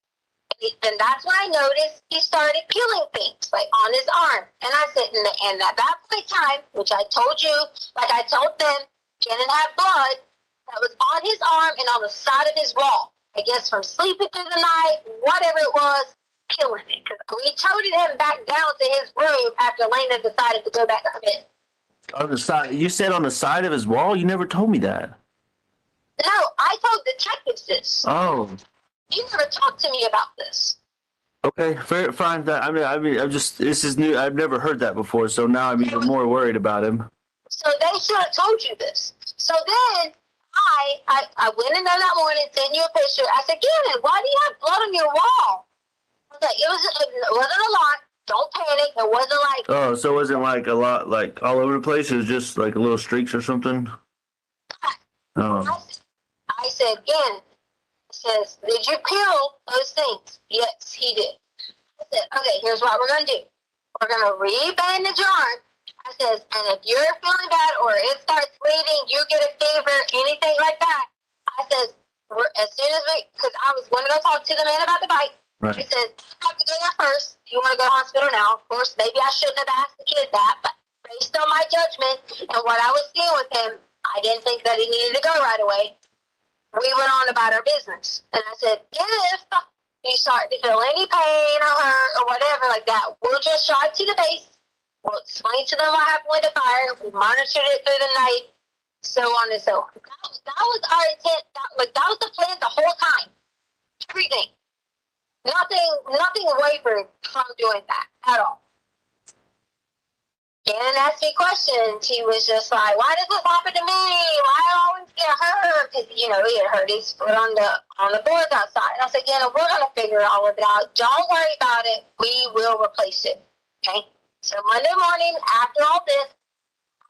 And that's when I noticed he started peeling things, like on his arm. And I said, and at that point in time, which I told you, like I told them, Gannon had blood that was on his arm and on the side of his wall. I guess from sleeping through the night, whatever it was, peeling it. Because we toted him back down to his room after Lena decided to go back to her bed. On the side, you said on the side of his wall? You never told me that. No, I told detectives this. Oh. You never talked to me about this. Okay, fair, fine. I mean, I'm just, this is new. I've never heard that before, so now I'm even more worried about him. So they should have told you this. So then I went in there that morning, sent you a picture. I said, Gannon, why do you have blood on your wall? I was like, it wasn't a lot. Don't panic. It wasn't like. Oh, so it wasn't like a lot, like all over the place? It was just like a little streaks or something? Oh. I said, Gannon. Says, did you peel those things? Yes, he did. I said, okay, here's what we're going to do. We're going to re-bandage your arm. I says, and if you're feeling bad or it starts bleeding, you get a fever, anything like that, I says, as soon as because I was going to go talk to the man about the bike. Right. He said, you have to go there first. You want to go to the hospital now. Of course, maybe I shouldn't have asked the kid that, but based on my judgment and what I was seeing with him, I didn't think that he needed to go right away. We went on about our business. And I said, if you start to feel any pain or hurt or whatever like that, we'll just drive to the base. We'll explain to them what happened with the fire. We monitored it through the night, so on and so on. That was our intent. That was the plan the whole time. Everything. Nothing wavered from doing that at all. Gannon asked me questions. He was just like, why does this happen to me? Why do I always get hurt? Because, you know, he had hurt his foot on the boards outside. And I said, Gannon, we're going to figure all of it out. Don't worry about it. We will replace it. Okay? So Monday morning, after all this,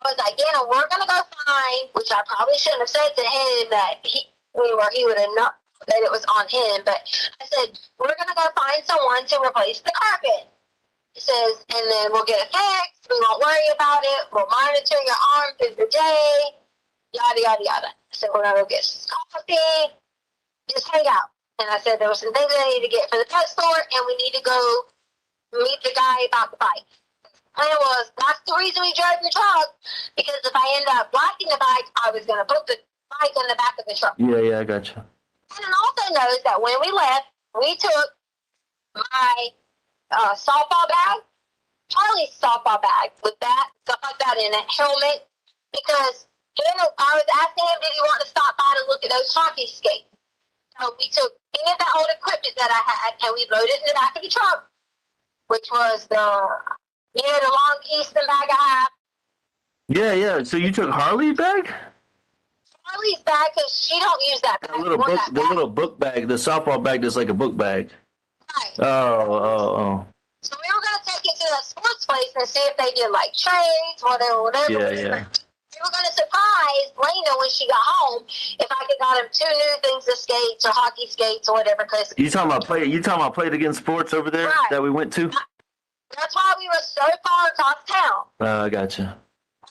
I was like, Gannon, we're going to go find, which I probably shouldn't have said to him that he would have known that it was on him. But I said, we're going to go find someone to replace the carpet. He says, and then we'll get it fixed. We won't worry about it. We'll monitor your arm through the day. Yada, yada, yada. So we're going to go get some coffee. Just hang out. And I said there were some things I need to get for the pet store, and we need to go meet the guy about the bike. The plan was, that's the reason we drove the truck, because if I end up blocking the bike, I was going to put the bike in the back of the truck. Yeah, I got you. And it also knows that when we left, we took my softball bag, Charlie's softball bag with that, stuff like that in it, helmet, because I was asking him, did he want to stop by to look at those hockey skates? So we took any of that old equipment that I had, and we loaded it in the back of the truck, which was the long Easton bag I have. Yeah. So you took Harley's bag? Charlie's bag, because she don't use that bag. The little book bag, the softball bag that's like a book bag. Right. Oh. So we were going to take it to the sports place and see if they did like trades, whatever. Yeah. We were going to surprise Lena when she got home if I could got him 2 new things of skates or hockey skates or whatever. Cause You talking about Play It Again Sports over there that we went to? That's why we were so far across town. I gotcha.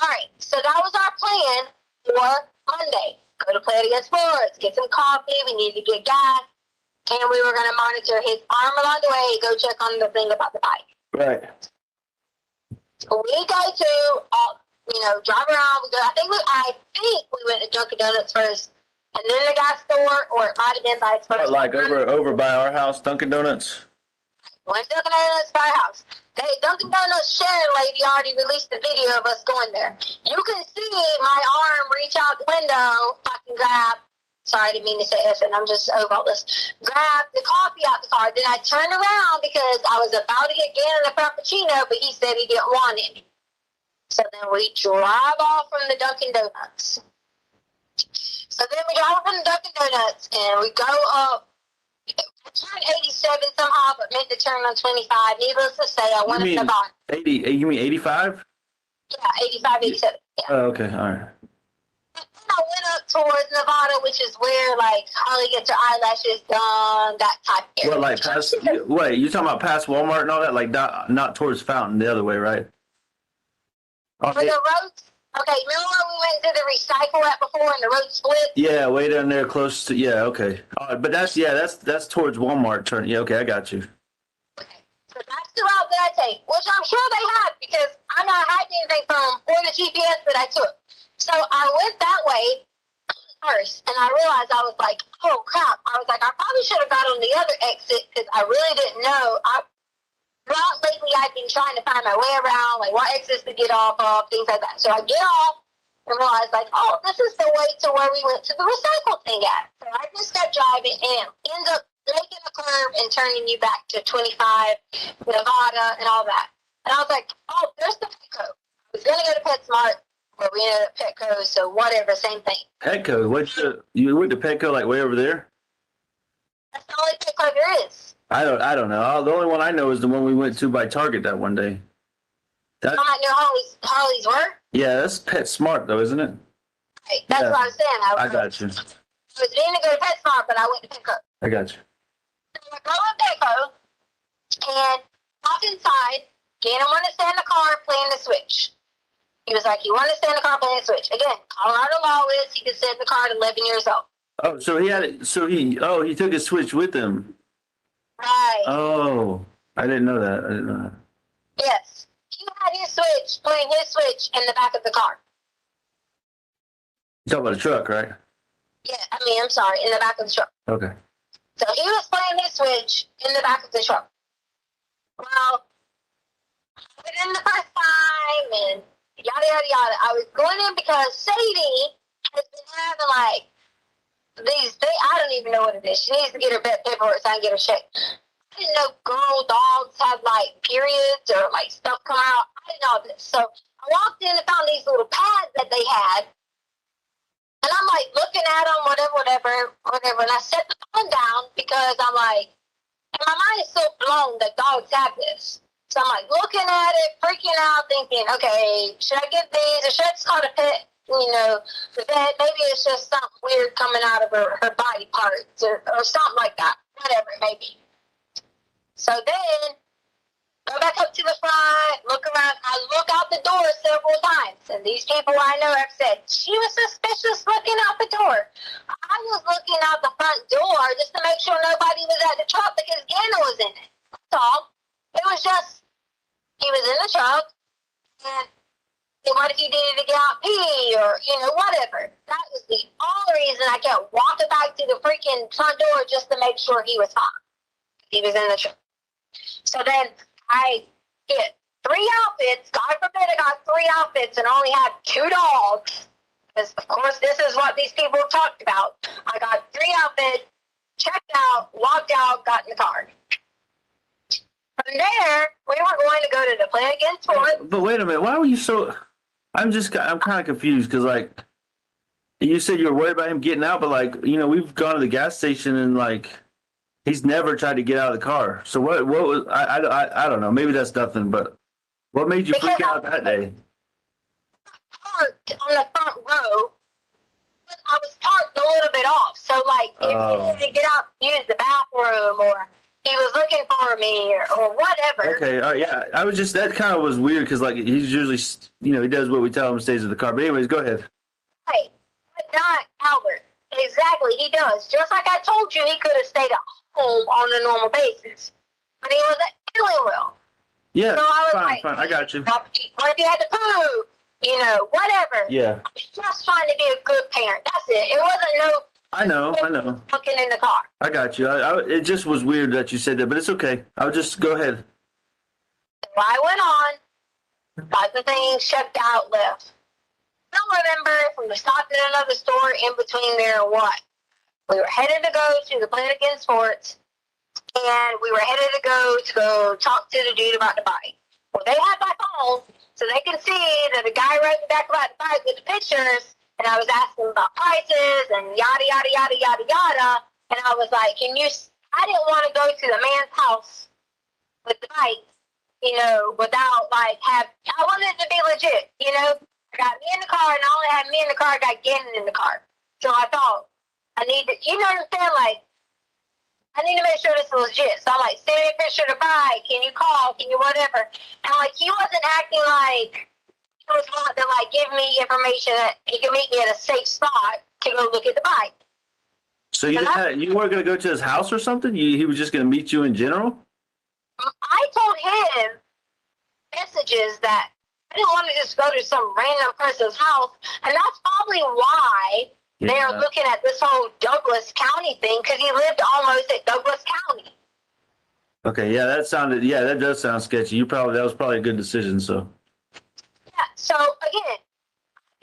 All right, so that was our plan for Monday. Go to Play It Again Sports, get some coffee. We needed to get gas. And we were going to monitor his arm along the way, go check on the thing about the bike. Right. We go to, drive around. I think we went to Dunkin' Donuts first, and then the gas store, or it might have been by its first. Like over by our house, Dunkin' Donuts? Went to Dunkin' Donuts by our house. Hey, Dunkin' Donuts sharing lady already released the video of us going there. You can see my arm reach out the window, fucking grab. Sorry, I didn't mean to say F, and I'm just over all this. Grab the coffee out the car. Then I turned around because I was about to get Gannon a Frappuccino, but he said he didn't want any. So then we drive off from the Dunkin' Donuts. So then we drive off from the Dunkin' Donuts, and we go up. I turned 87 somehow, but meant to turn on 25. Needless to say, I went up the bottom. 80? You mean 85? Yeah, 85, 87. Yeah. Oh, okay, all right. I went up towards Nevada, which is where, like, Harley gets her eyelashes done, that type of area. What, like past? Wait, you talking about past Walmart and all that? Like not towards Fountain, the other way, right? Where the roads. Okay, remember where we went to the recycle at before and the road split? Yeah, way down there, close to. Yeah, okay. But that's towards Walmart. Turn. Yeah, okay, I got you. Okay, so that's the route that I take, which I'm sure they had because I'm not hiding anything from or the GPS that I took. So I went that way first, and I realized I was like, oh crap. I was like, I probably should have got on the other exit because I really didn't know. Throughout lately, I've been trying to find my way around, like what exits to get off of, things like that. So I get off and realize, like, oh, this is the way to where we went to the recycle thing at. So I just kept driving and ends up making a curve and turning you back to 25, Nevada, and all that. And I was like, oh, there's the Petco. I was going to go to PetSmart, but we ended up Petco, so whatever, same thing. Petco? You went to Petco like way over there? That's the only Petco there is. I don't know. The only one I know is the one we went to by Target that one day. I might know Harley's were? Yeah, that's PetSmart though, isn't it? Right, that's what I was saying. I got you. I was going to go to PetSmart, but I went to Petco. I got you. So I go to Petco and walk inside. Gannon wanted to stay in the car playing the Switch. He was like, he wanted to stay in the car playing the Switch. Again, Colorado law is he could sit in the car at 11 years old. Oh, so he had it. So he took his Switch with him. Right. Oh, I didn't know that. Yes. He had his Switch, playing his Switch in the back of the car. You talking about a truck, right? Yeah, I'm sorry, in the back of the truck. Okay. So he was playing his Switch in the back of the truck. Well, I went in the first time and yada, yada, yada. I was going in because Sadie has been having, like, I don't even know what it is. She needs to get her vet paperwork so I can get her checked. I didn't know girl dogs had, like, periods or, like, stuff come out. I didn't know this. So I walked in and found these little pads that they had. And I'm, like, looking at them, whatever. And I set the phone down because I'm, like, and my mind is so blown that dogs have this. So I'm, like, looking at it, freaking out, thinking, okay, should I get these or should I just call the pet? The vet, maybe it's just something weird coming out of her body parts or something like that. Whatever it may be. So then, go back up to the front, look around. I look out the door several times. And these people I know have said, she was suspicious looking out the door. I was looking out the front door just to make sure nobody was at the truck because Gannon was in it. That's all. It was just, he was in the truck. And what if he needed to get out pee or, whatever. That was the only reason I kept walking back to the freaking front door just to make sure he was fine. He was in the truck. So then I get 3 outfits. God forbid I got 3 outfits and only had 2 dogs. Because, of course, this is what these people talked about. I got 3 outfits, checked out, walked out, got in the car. From there, we were going to go to the Play Again tour. But wait a minute. Why were you so... I'm kind of confused because, like, you said you were worried about him getting out, but, like, we've gone to the gas station and, like, he's never tried to get out of the car. So what was, I don't know. Maybe that's nothing, but what made you freak out that day? Parked on the front row. I was parked a little bit off. So, like, if he needed to get out and use the bathroom or he was looking for me or whatever. Okay, all right, yeah. I was just, that kind of was weird because, like, he's usually, he does what we tell him, stays in the car. But anyways, go ahead. Hey, but not Albert. Exactly, he does. Just like I told you, he could have stayed at home on a normal basis. But he wasn't feeling well. Yeah, so I was fine, I got you. What if you had to poo? Whatever. Yeah. I was just trying to be a good parent. That's it. It wasn't no... I know. Looking in the car. I got you. It just was weird that you said that, but it's okay. I'll just go ahead. I went on, got the thing, checked out, left. I don't remember if we were stopped at another store in between there or what. We were headed to go to the Planet Again Sports, and we were headed to go talk to the dude about the bike. Well, they had my phone, so they can see that the guy wrote back about the bike with the pictures, and I was asking about prices and yada, yada, yada, yada, yada. And I was like, I didn't want to go to the man's house with the bike, without, I wanted it to be legit, I got me in the car, and not only had me in the car, I got Gannon in the car. So I thought, I need to, I need to make sure this is legit. So I'm like, send me a picture of the bike. Can you call? Can you whatever? And he wasn't acting like he was wanting to give me information that he could meet me at a safe spot to go look at the bike. So you weren't going to go to his house or something? He was just going to meet you in general? I told him messages that I didn't want to just go to some random person's house, and that's probably why they're looking at this whole Douglas County thing, because he lived almost at Douglas County. Okay, that does sound sketchy. That was probably a good decision, so. Yeah, so again,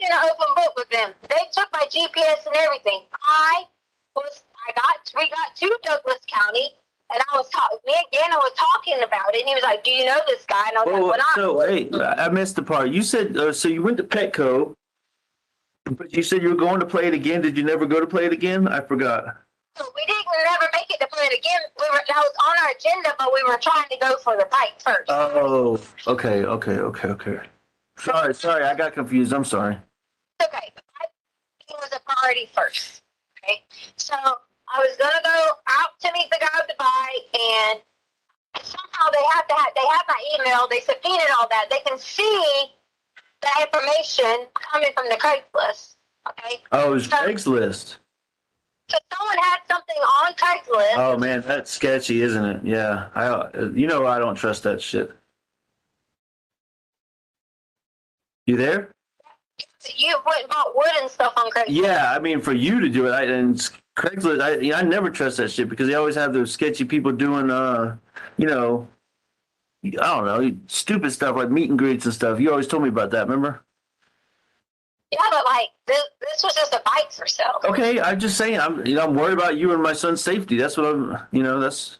I'm in an open book with them. They took my GPS and everything. We got to Douglas County, and me and Gannon was talking about it, and he was like, do you know this guy? And I was like, well, not. So, wait, I missed the part. You said, so you went to Petco, but you said you were going to Play It Again. Did you never go to Play It Again? I forgot. We didn't never make it to Play It Again. That was on our agenda, but we were trying to go for the bike first. Oh, okay. Sorry, I got confused. I'm sorry. Okay, the bike was a priority first. Okay, so I was gonna go out to meet the guy with the bike, and somehow they have my email. They subpoenaed all that. They can see the information coming from the Craigslist. Okay. Oh, it was Craigslist. So someone had something on Craigslist. Oh man, that's sketchy, isn't it? Yeah, I don't trust that shit. You there? You went and bought wood and stuff on Craigslist. Yeah, I mean, for you to do it, and Craigslist, I never trust that shit because they always have those sketchy people doing, I don't know, stupid stuff like meet and greets and stuff. You always told me about that, remember? Yeah, but this was just a bike for sale. Okay, I'm just saying, I'm worried about you and my son's safety. That's what that's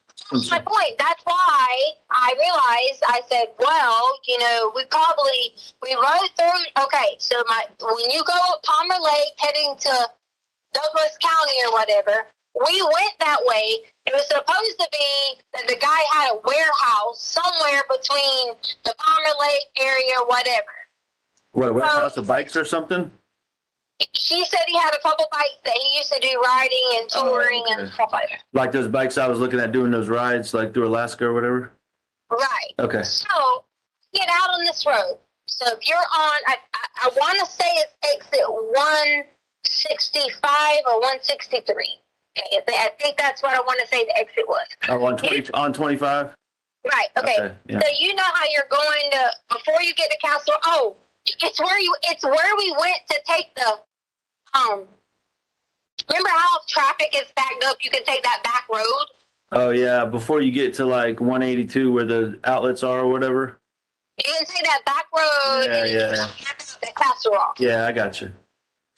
my point. That's why I realized, I said, well, we rode through, okay, so when you go up Palmer Lake heading to Douglas County or whatever, we went that way. It was supposed to be that the guy had a warehouse somewhere between the Palmer Lake area or whatever. What, a warehouse of bikes or something? He said he had a couple bikes that he used to do riding and touring and stuff like that. Like those bikes I was looking at doing those rides, like through Alaska or whatever? Right. Okay. So, get out on this road. So, if you're on, I want to say it's exit 165 or 163. Okay, I think that's what I want to say the exit was. Oh, on 25? Right, okay. Yeah. So, you know how you're going to, before you get to Castle, it's where we went to take the, remember how traffic is backed up, you can take that back road? Oh yeah, before you get to 182 where the outlets are or whatever. You can take that back road the Castle Rock. Yeah, I got you.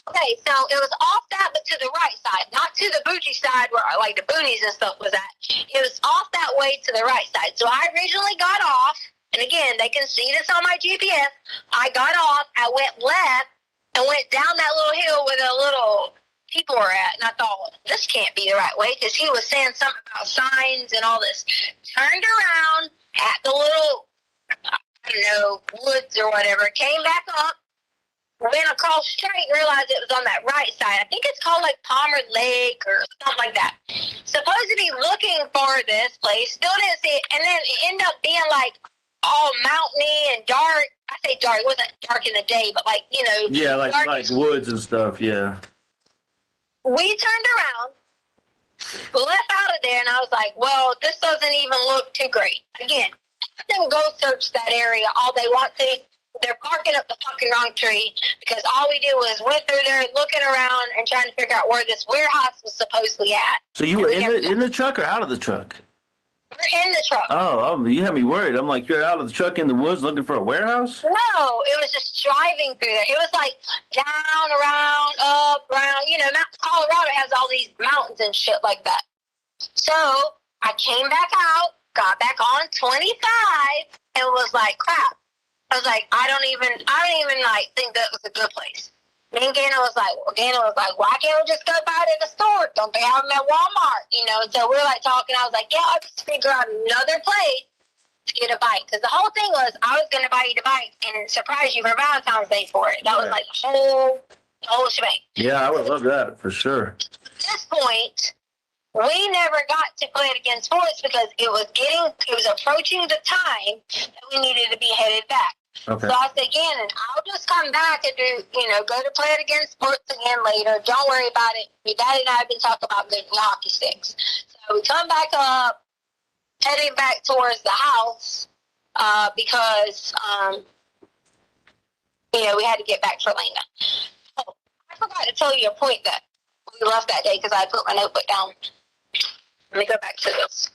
Okay, so it was off that, but to the right side, not to the bougie side where the boonies and stuff was at. It was off that way to the right side. So I originally got off, and again, they can see this on my GPS. I got off, I went left, and went down that little hill where the little people were at, and I thought, this can't be the right way, because he was saying something about signs and all this. Turned around at the little, woods or whatever, came back up, went across straight, realized it was on that right side. I think it's called Palmer Lake or something like that. Supposed to be looking for this place, still didn't see it, and then it ended up being all mountainy and dark. I say dark, it wasn't dark in the day, but yeah, like woods and stuff, yeah. We turned around, left out of there, and I was like, well, this doesn't even look too great. Again, let them go search that area all they want to. They're barking up the fucking wrong tree because all we did was went through there looking around and trying to figure out where this warehouse was supposedly at. So you were in the truck or out of the truck? We We're in the truck. Oh, you had me worried. I'm like, you're out of the truck in the woods looking for a warehouse? No, it was just driving through there. It was like down, around, up, around. You know, Colorado has all these mountains and shit like that. So I came back out, got back on 25, and was like, crap. I was like, I don't even like think that was a good place. Me and Gana was like, why can't we just go buy it in the store? Don't they have them at Walmart? You know, and so we were like talking. I was like, yeah, I'll just figure out another place to get a bike. Because the whole thing was I was going to buy you the bike and surprise you for Valentine's Day for it. That was like the whole shebang. Yeah, I would love that for sure. At this point, we never got to play it against sports because it was approaching the time that we needed to be headed back. Okay. So I said, Gannon, I'll just come back and go to play it against sports again later. Don't worry about it. Your daddy and I have been talking about getting hockey sticks. So we come back up, heading back towards the house because, we had to get back to Lena. Oh, I forgot to tell you a point that we left that day because I put my notebook down. Let me go back to this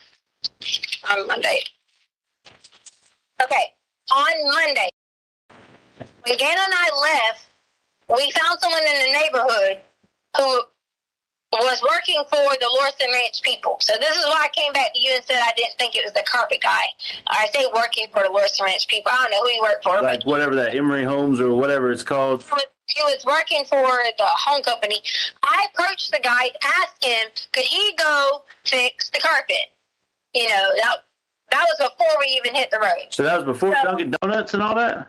on Monday. Okay. On Monday, when Gannon and I left, we found someone in the neighborhood who was working for the Lorson Ranch people. So this is why I came back to you and said I didn't think it was the carpet guy. I say working for the Lorson Ranch people. I don't know who he worked for. Like whatever that Emery Homes or whatever it's called. He was working for the home company. I approached the guy, asked him, could he go fix the carpet? That was before we even hit the road. So that was before Dunkin' Donuts and all that?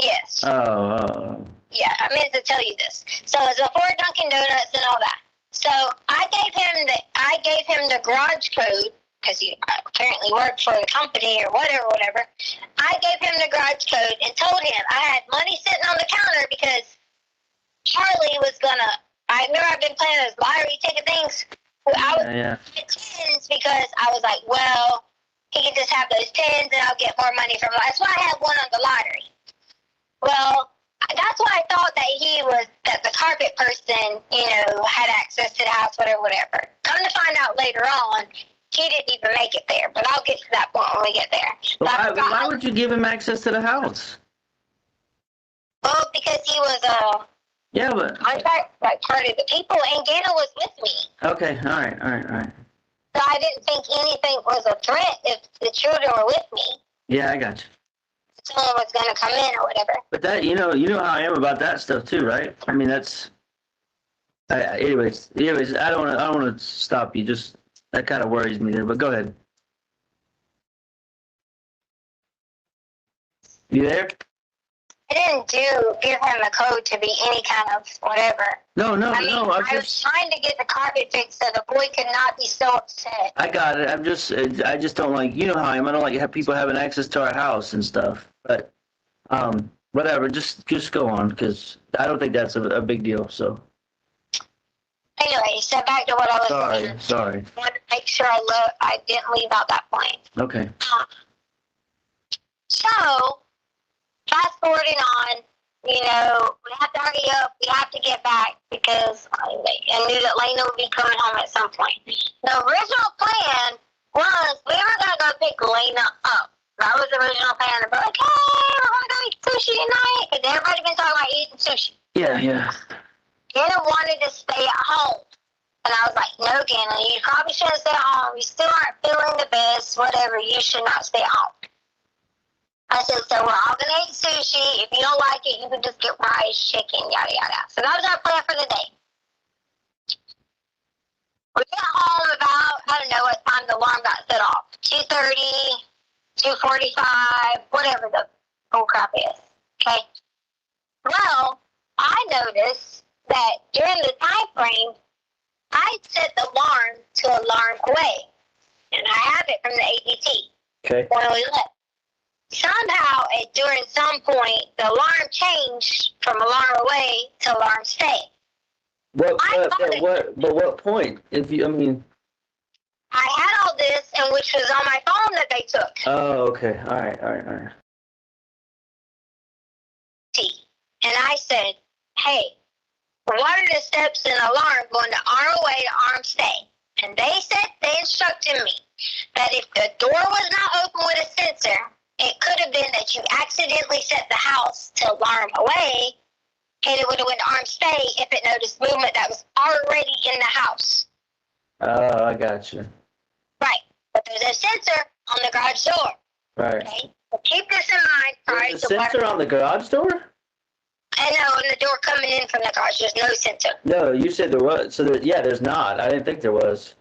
Yes. Oh. Yeah, I meant to tell you this. So it was before Dunkin' Donuts and all that. So I gave him the garage code because he apparently worked for the company or whatever. I gave him the garage code and told him I had money sitting on the counter because Charlie was gonna. I remember I've been playing those lottery ticket things. I was get tens because I was like, well, he can just have those tens and I'll get more money from it. That's why I had one on the lottery. Well, that's why I thought that the carpet person, had access to the house, whatever. Come to find out later on, he didn't even make it there. But I'll get to that point when we get there. Why would you give him access to the house? Well, because he was yeah, but contract, like part of the people, and Gana was with me. Okay, all right. So I didn't think anything was a threat if the children were with me. Yeah, I got you. Someone was going to come in or whatever. But that, you know how I am about that stuff too, right? I mean, that's. Anyways, I don't want to stop you. Just that kind of worries me there. But go ahead. You there? I didn't give him a code to be any kind of whatever. No. I was trying to get the carpet fixed so the boy could not be so upset. I got it. I just don't like, how I am. I don't like have people having access to our house and stuff. But, whatever. Just go on because I don't think that's a big deal. So. Anyway, so back to what I was saying. Sorry. I wanted to make sure I didn't leave out that point. Okay. So, fast forwarding on, we have to hurry up. We have to get back because I knew that Lena would be coming home at some point. The original plan was we were going to go pick Lena up. That was the original plan. We're like, hey, we're going to go eat sushi tonight. Because everybody's been talking about eating sushi. Yeah. Gana wanted to stay at home. And I was like, no, Gana, you probably shouldn't stay at home. You still aren't feeling the best, whatever. You should not stay at home. I said, so we're all going to eat sushi. If you don't like it, you can just get rice, chicken, yada, yada. So that was our plan for the day. We got home about, I don't know what time the alarm got set off. 2:30, 2:45, whatever the whole crap is. Okay? Well, I noticed that during the time frame, I set the alarm to alarm away. And I have it from the ADT. Okay. When we left. Somehow, during some point, the alarm changed from alarm away to alarm stay. What point? I had all this, and which was on my phone that they took. Oh, okay. All right. And I said, hey, what are the steps in alarm going to arm away to arm stay? And they instructed me that if the door was not open with a sensor, it could have been that you accidentally set the house to alarm away, and it would have went to arm stay if it noticed movement that was already in the house. Oh, I got you. Right. But there's a sensor on the garage door. Right. Okay? So keep this in mind. There's a sensor on the garage door? I know, on the door coming in from the garage, there's no sensor. No, you said there was. So, there's not. I didn't think there was.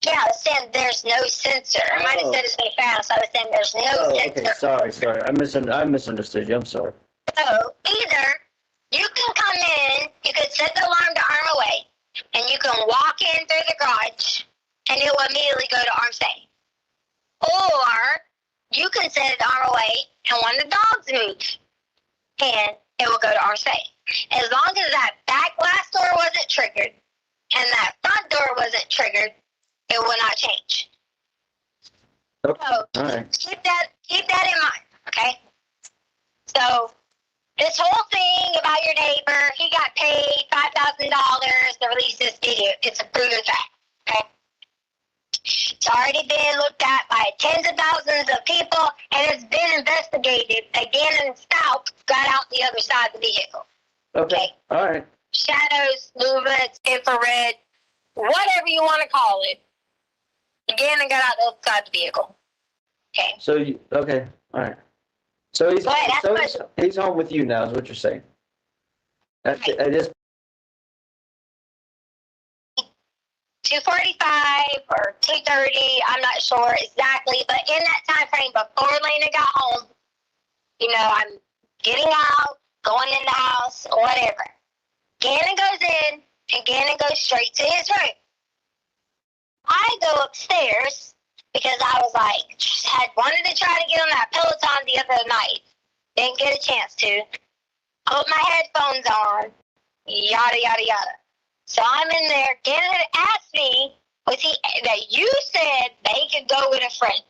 Yeah, I was saying there's no sensor. I might have said it so fast. I was saying there's no sensor. Okay, sorry. I misunderstood you. I'm sorry. So, either you can come in, you can set the alarm to arm away, and you can walk in through the garage, and it will immediately go to arm stay. Or, you can set it to arm away, and when the dogs move, and it will go to arm stay. As long as that back glass door wasn't triggered, and that front door wasn't triggered, it will not change. Okay. So, All right. keep that in mind, okay? So, this whole thing about your neighbor, he got paid $5,000 to release this video. It's a proven fact, okay? It's already been looked at by tens of thousands of people, and it's been investigated. Again, and Stauch got out the other side of the vehicle. Okay. All right. Shadows, movements, infrared, whatever you want to call it. Again, and got out the other side of the vehicle. Okay. So okay. All right. So he's home with you now, is what you're saying. I just 2:45 or 2:30, I'm not sure exactly, but in that time frame before Lena got home, I'm getting out, going in the house, or whatever. Gannon goes in, and Gannon goes straight to his room. I go upstairs because I was had wanted to try to get on that Peloton the other night. Didn't get a chance to. Put my headphones on. Yada, yada, yada. So I'm in there. Gannon had asked me, that you said that he could go with a friend.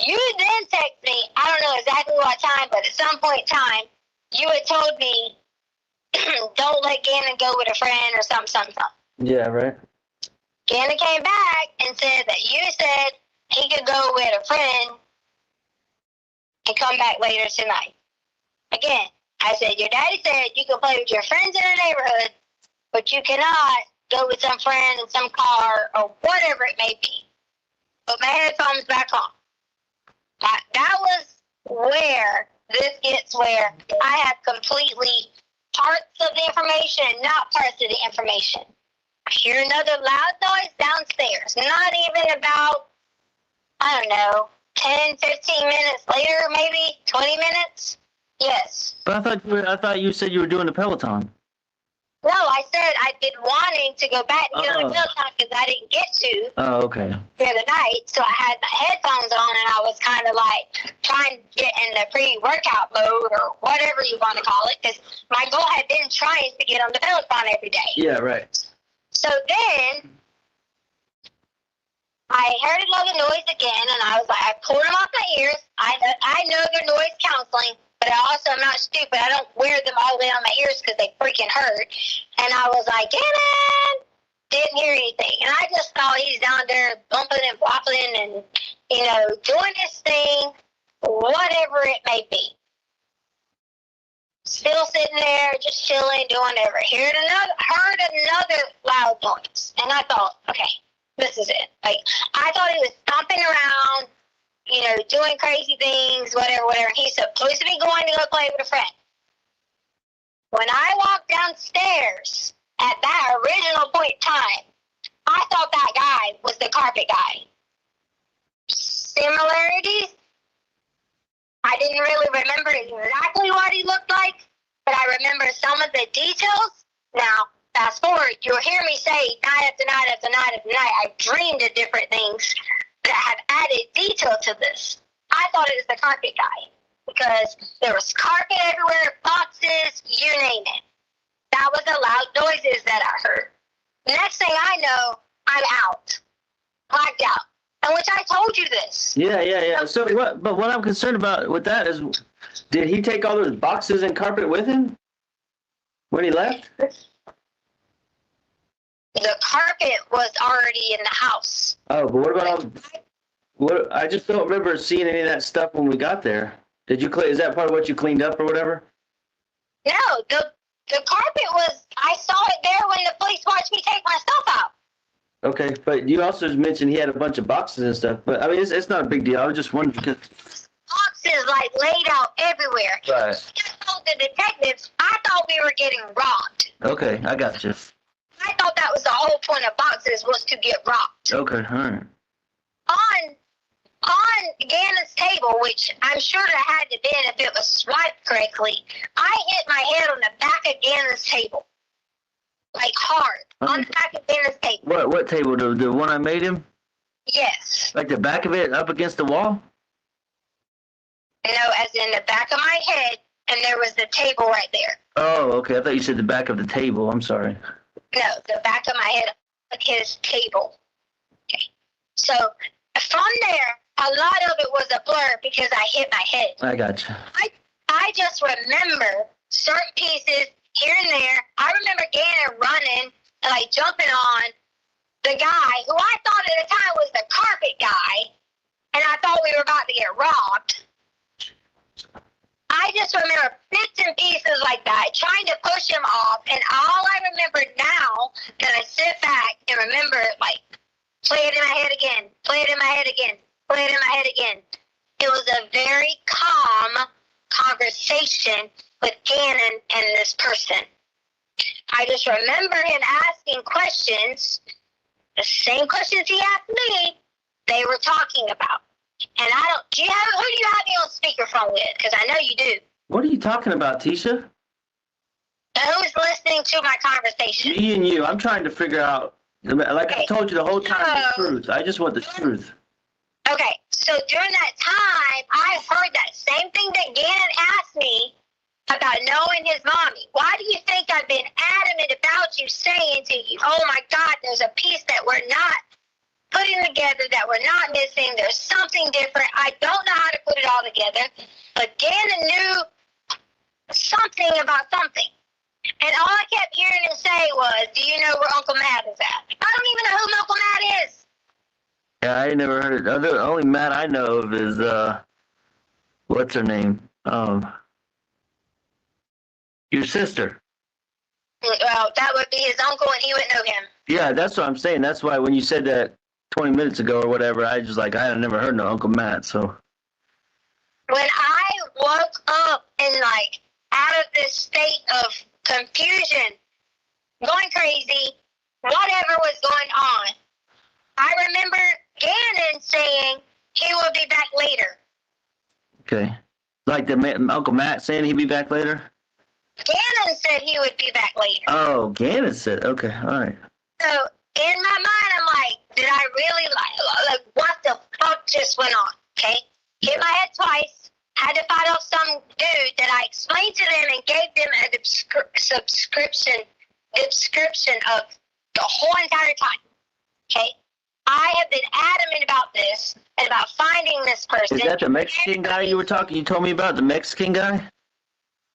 You then text me, I don't know exactly what time, but at some point in time, you had told me, don't let Gannon go with a friend or something. yeah, right. Gannon came back and said that you said he could go with a friend and come back later tonight. Again, I said, your daddy said you can play with your friends in the neighborhood, but you cannot go with some friend in some car or whatever it may be. Put my headphones back on. That was where I have completely parts of the information and not parts of the information. I hear another loud noise downstairs. Not even about, 10, 15 minutes later, maybe 20 minutes. Yes. But I thought you said you were doing the Peloton. No, I said I've been wanting to go back and get on the Peloton because I didn't get to Oh, okay. the other night. So I had my headphones on and I was kind of trying to get in the pre-workout mode or whatever you want to call it, because my goal had been trying to get on the Peloton every day. Yeah, right. So then I heard another noise again, and I was I pulled them off my ears. I know they're noise counseling, but I also am not stupid. I don't wear them all the way on my ears because they freaking hurt. And I was like, Gannon! Didn't hear anything. And I just thought he's down there bumping and bopping and, doing his thing, whatever it may be. Still sitting there, just chilling, doing whatever. Heard another loud noise. And I thought, okay, this is it. I thought he was stomping around, doing crazy things, whatever. He's supposed to be going to go play with a friend. When I walked downstairs at that original point in time, I thought that guy was the carpet guy. Similarities? I didn't really remember exactly what he looked like, but I remember some of the details. Now, fast forward, you'll hear me say night after night after night after night, I dreamed of different things that have added detail to this. I thought it was the carpet guy because there was carpet everywhere, boxes, you name it. That was the loud noises that I heard. The next thing I know, I'm out. Blacked out. And which I told you this. Yeah. So what I'm concerned about with that is, did he take all those boxes and carpet with him when he left? the carpet was already in the house. Oh, but what about what? I just don't remember seeing any of that stuff when we got there. Did you clean? Is that part of what you cleaned up or whatever? No, the carpet was. I saw it there when the police watched me take my stuff out. Okay, but you also mentioned he had a bunch of boxes and stuff. But I mean, it's not a big deal. I was just wondering because Boxes like laid out everywhere. right. I just told the detectives I thought we were getting robbed. Okay, I got you. I thought that was the whole point of boxes was to get robbed. Okay, all right. On Gannon's table, which I'm sure it had to been if it was swiped correctly, I hit my head on the back of Gannon's table. Like hard. On the back of Gannon's table. What table? The one I made him? Yes. Like the back of it up against the wall? No, as in the back of my head, and there was the table right there. Oh, okay. I thought you said the back of the table. I'm sorry. No, the back of my head, like his table. Okay. So from there, a lot of it was a blur because I hit my head. I got you. I just remember certain pieces here and there. I remember Gannon running and like jumping on the guy who I thought at the time was the carpet guy, and I thought we were about to get robbed. I just remember bits and pieces like that, trying to push him off, and all I remember now that I sit back and remember, like, play it in my head again, play it in my head again, play it in my head again. It was a very calm conversation with Gannon and this person. I just remember him asking questions, the same questions he asked me, they were talking about. And who do you have me on speakerphone with? Because I know you do. What are you talking about, Tisha? Who's listening to my conversation? Me and you. I'm trying to figure out, like I told you the whole time, the So- truth. I just want the truth. Okay, so during that time, I heard that same thing that Gannon asked me about knowing his mommy. Why do you think I've been adamant about you saying to you, oh my God, there's a piece that we're not putting together, that we're not missing, there's something different. I don't know how to put it all together, but Gannon knew something about something. And all I kept hearing him say was, do you know where Uncle Matt is at? I don't even know who Uncle Matt is. Yeah, I ain't never heard it. The only Matt I know of is, what's her name? Your sister. Well, that would be his uncle, and he would know him. Yeah, that's what I'm saying. That's why when you said that 20 minutes ago or whatever, I just like, I had never heard no Uncle Matt, so. When I woke up and like out of this state of confusion, going crazy, whatever was going on, I remember Gannon saying he would be back later. Okay. Like Uncle Matt saying he'd be back later? Gannon said he would be back later. Oh, Gannon said, okay, all right. So in my mind, I'm like, did I really like what the fuck just went on? Okay, hit my head twice. Had to fight off some dude that I explained to them and gave them a description of the whole entire time. Okay, I have been adamant about this and about finding this person. Is that the Mexican guy you told me about, the Mexican guy?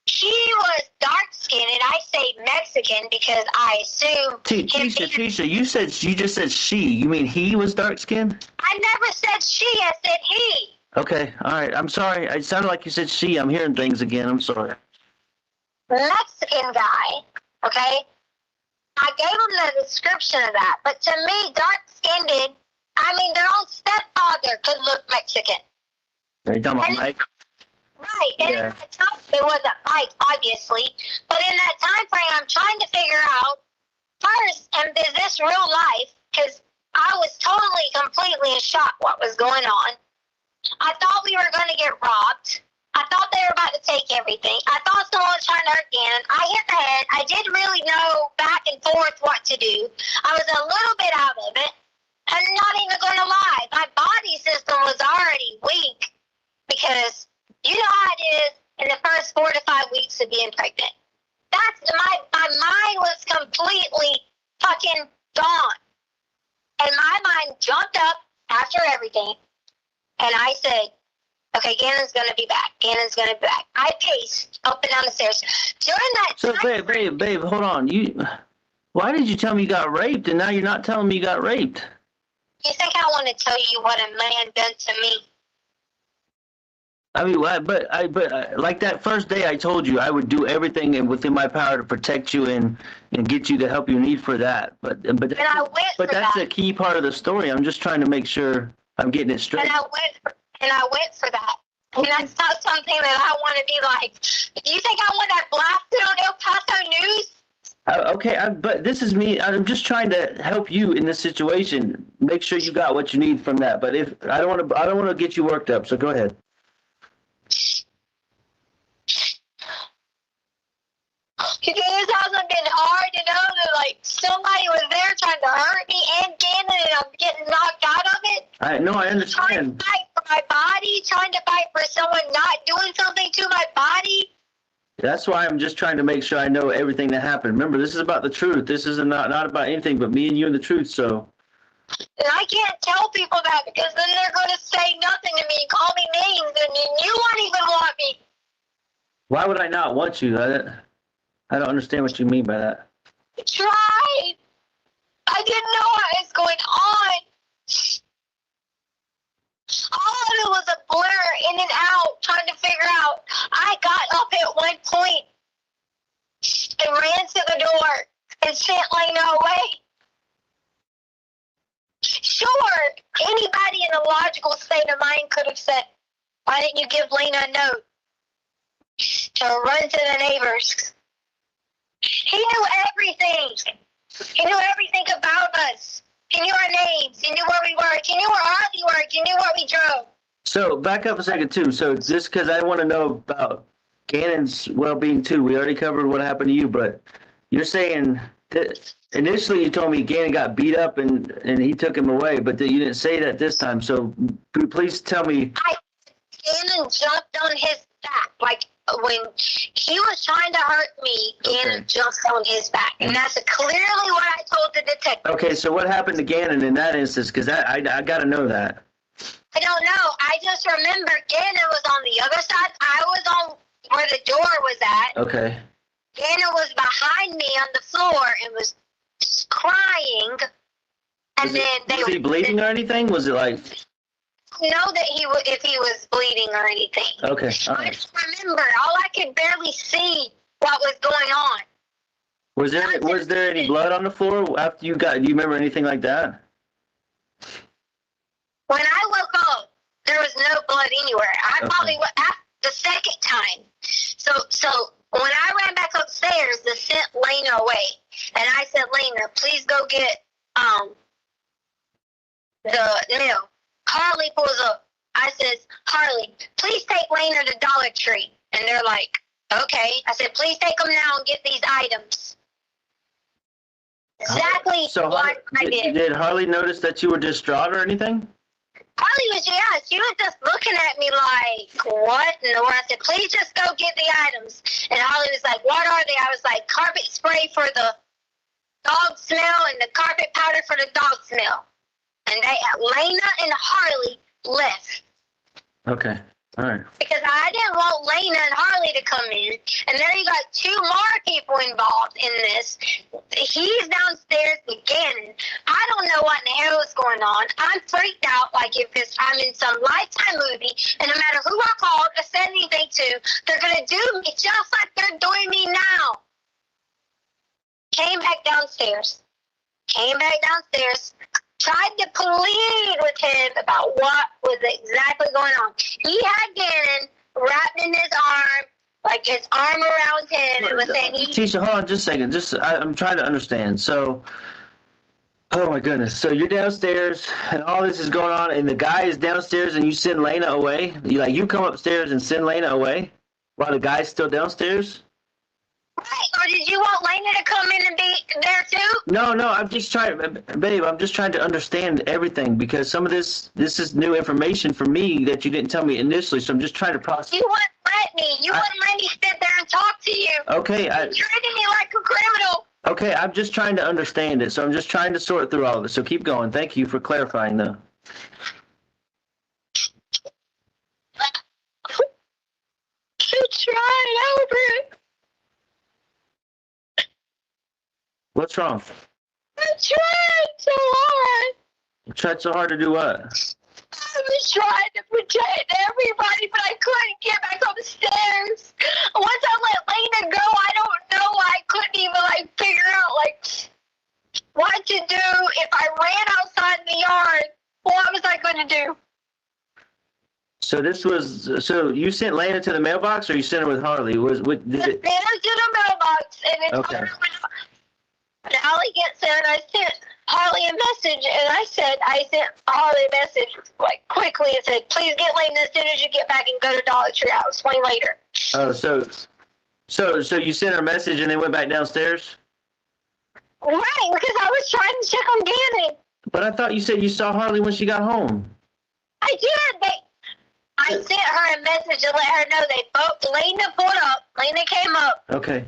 He was dark-skinned, and I say Mexican because I assume... Tisha, you just said she. You mean he was dark-skinned? I never said she, I said he. Okay, all right. I'm sorry. It sounded like you said she. I'm hearing things again. I'm sorry. Mexican guy, okay? I gave him the description of that, but to me, dark-skinned, I mean, their own stepfather could look Mexican. Are you talking about Mike? Right, and Yeah. at that time, it wasn't Mike, obviously, but in that time frame, I'm trying to figure out, first, is this real life? Because I was totally, completely in shock what was going on. I thought we were going to get robbed. I thought they were about to take everything. I thought someone was trying to hurt Gannon. I hit the head. I didn't really know back and forth what to do. I was a little bit out of it. I'm not even going to lie. My body system was already weak because you know how it is in the first 4 to 5 weeks of being pregnant. That's my mind was completely fucking gone. And my mind jumped up after everything. And I said, okay, Gannon's going to be back. Gannon's going to be back. I paced up and down the stairs. During that So, time, babe, hold on. Why did you tell me you got raped and now you're not telling me you got raped? You think I want to tell you what a man done to me? I mean, like that first day, I told you I would do everything within my power to protect you and get you the help you need for that. But And I went for that's that. a key part of the story. I'm just trying to make sure I'm getting it straight. And I went for that. And that's not something that I want to be like. Do you think I want that blasted on El Paso News? Okay, but this is me. I'm just trying to help you in this situation. Make sure you got what you need from that. But if I don't want to get you worked up. So go ahead. Because this hasn't been hard to know that like somebody was there trying to hurt me and Gannon, and I'm getting knocked out of it. I Trying understand. to fight for my body, trying to fight for someone not doing something to my body. That's why I'm just trying to make sure I know everything that happened. Remember, this is about the truth. This is not about anything but me and you and the truth. So. And I can't tell people that because then they're going to say nothing to me, call me names, and you won't even want me. Why would I not want you? I don't understand what you mean by that. I tried. I didn't know what was going on. All of it was a blur in and out, trying to figure out. I got up at one point and ran to the door and sent Lena away. Sure, anybody in a logical state of mind could have said, why didn't you give Lena a note to run to the neighbors? He knew everything. He knew everything about us. He knew our names. He knew where we worked. He knew where Harley worked. He knew where we drove. So back up a second too. So just because I want to know about Gannon's well-being too. We already covered what happened to you, but you're saying that initially you told me Gannon got beat up and he took him away, but you didn't say that this time. So please tell me. Gannon jumped on his back. Like when he was trying to hurt me, Gannon jumped on his back. And that's clearly what I told the detective. Okay, so what happened to Gannon in that instance? Because I got to know that. I don't know. I just remember Gannon was on the other side. I was on where the door was at. Okay. Gannon was behind me on the floor and was crying. And Was he bleeding or anything? Was it like? Know that if he was bleeding or anything. Okay. All I right. just remember, all I could barely see what was going on. Was there any blood on the floor after you got? Do you remember anything like that? When I woke up, there was no blood anywhere. I probably went after the second time. So when I ran back upstairs, they sent Lena away, and I said, Lena, please go get the milk. Harley pulls up. I says, Harley, please take Lena to Dollar Tree. And they're like, okay. I said, please take them now and get these items. Exactly what I did. Did Harley notice that you were distraught or anything? Harley was, she was just looking at me like, what in the world? I said, please just go get the items. And Harley was like, what are they? I was like, carpet spray for the dog smell and the carpet powder for the dog smell. And Lena and Harley left. Okay. All right. Because I didn't want Lena and Harley to come in. And there you got two more people involved in this. He's downstairs with Gannon. I don't know what in the hell is going on. I'm freaked out like if I'm in some Lifetime movie. And no matter who I called or said anything to, they're going to do me just like they're doing me now. Came back downstairs. Tried to plead with him about what was exactly going on. He had Gannon wrapped in his arm, like his arm around him, and was saying, Tisha, hold on just a second. I'm trying to understand. So, oh my goodness. So you're downstairs, and all this is going on, and the guy is downstairs, and you send Lena away? You come upstairs and send Lena away while the guy's still downstairs? Right, or did you want Lena to come in and be there too? No, I'm just trying, babe, I'm just trying to understand everything because some of this is new information for me that you didn't tell me initially, so I'm just trying to process. You wouldn't let me. You wouldn't let me sit there and talk to you. Okay. You're treating me like a criminal. Okay, I'm just trying to understand it, so I'm just trying to sort through all of it, so keep going. Thank you for clarifying, though. You tried over it. What's wrong? I tried so hard. You tried so hard to do what? I was trying to protect everybody, but I couldn't get back up the stairs. Once I let Lena go, I don't know. I couldn't even figure out what to do. If I ran outside in the yard, what was I going to do? So you sent Lena to the mailbox, or you sent her with Harley? I sent her to the mailbox, and it's Okay. when Holly gets there, and I sent Harley a message, and I sent Harley a message quickly and said, please get Lena as soon as you get back and go to Dollar Tree. I'll explain later. Oh, so you sent her a message and then went back downstairs? Right, because I was trying to check on Gannon. But I thought you said you saw Harley when she got home. I did. I sent her a message to let her know they both. Lena pulled up. Lena came up. Okay.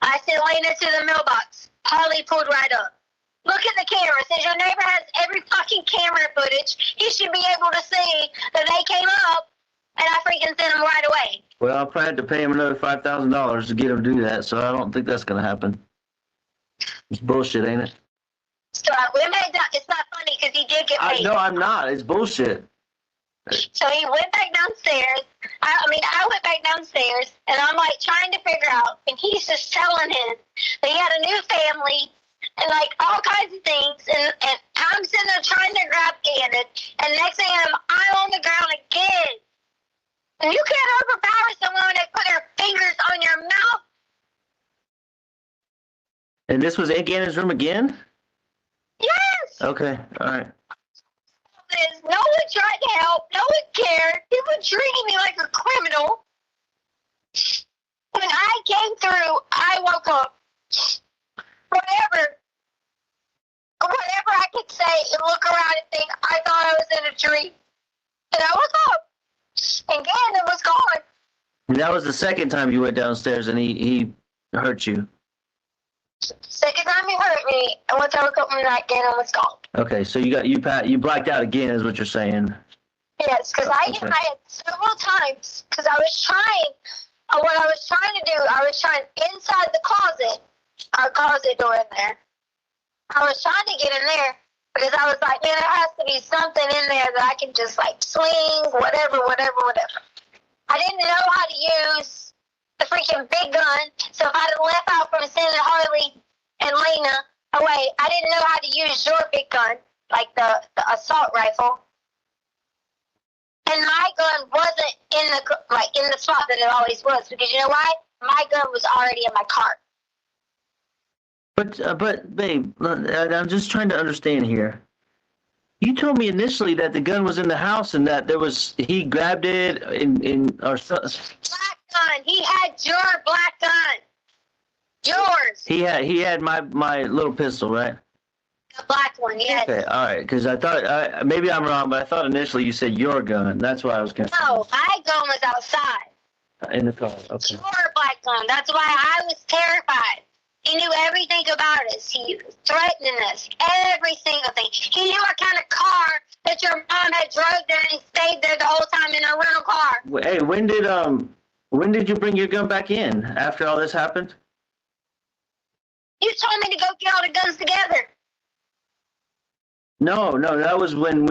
I sent Lena to the mailbox. Harley pulled right up. Look at the camera. Since your neighbor has every fucking camera footage, he should be able to see that they came up, and I freaking sent them right away. Well, I'll probably have to pay him another $5,000 to get him to do that, so I don't think that's going to happen. It's bullshit, ain't it? So I went back down. It's not funny because he did get paid. No, I'm not. It's bullshit. So he went back downstairs. I went back downstairs, and I'm trying to figure out, and he's just telling him that he had a new family and all kinds of things, and I'm sitting there trying to grab Gannon, and next thing I'm on the ground again. And you can't overpower someone when they put their fingers on your mouth. And this was in Gannon's room again? Yes. Okay, all right. No one tried to help. No one cared. People treating me like a criminal. When I came through, I woke up. Whatever I could say and look around and think, I thought I was in a dream. And I woke up. And Gannon was gone. That was the second time you went downstairs and he hurt you. Second time he hurt me, and once I woke up from that, Gannon was gone. Okay, so you blacked out again, is what you're saying. Yes, because I had several times, because I was trying, what I was trying to do, I was trying inside the closet, our closet door in there. I was trying to get in there, because I was like, man, there has to be something in there that I can just swing, whatever. I didn't know how to use the freaking big gun, so if I'd have left out from sending Harley and Lena away, I didn't know how to use your big gun, like the assault rifle. And my gun wasn't in the spot that it always was, because you know why? My gun was already in my car. But babe, I'm just trying to understand here. You told me initially that the gun was in the house and that he grabbed it or something. Black gun. He had your black gun. Yours. He had my little pistol, right? The black one, yes. Okay, all right. Because I thought maybe I'm wrong, but I thought initially you said your gun. That's why I was confused. No, my gun was outside. In the car. Okay. Your black gun. That's why I was terrified. He knew everything about us. He was threatening us. Every single thing. He knew what kind of car that your mom had drove there and stayed there the whole time in a rental car. Hey, when did you bring your gun back in? After all this happened? You told me to go get all the guns together. No, that was when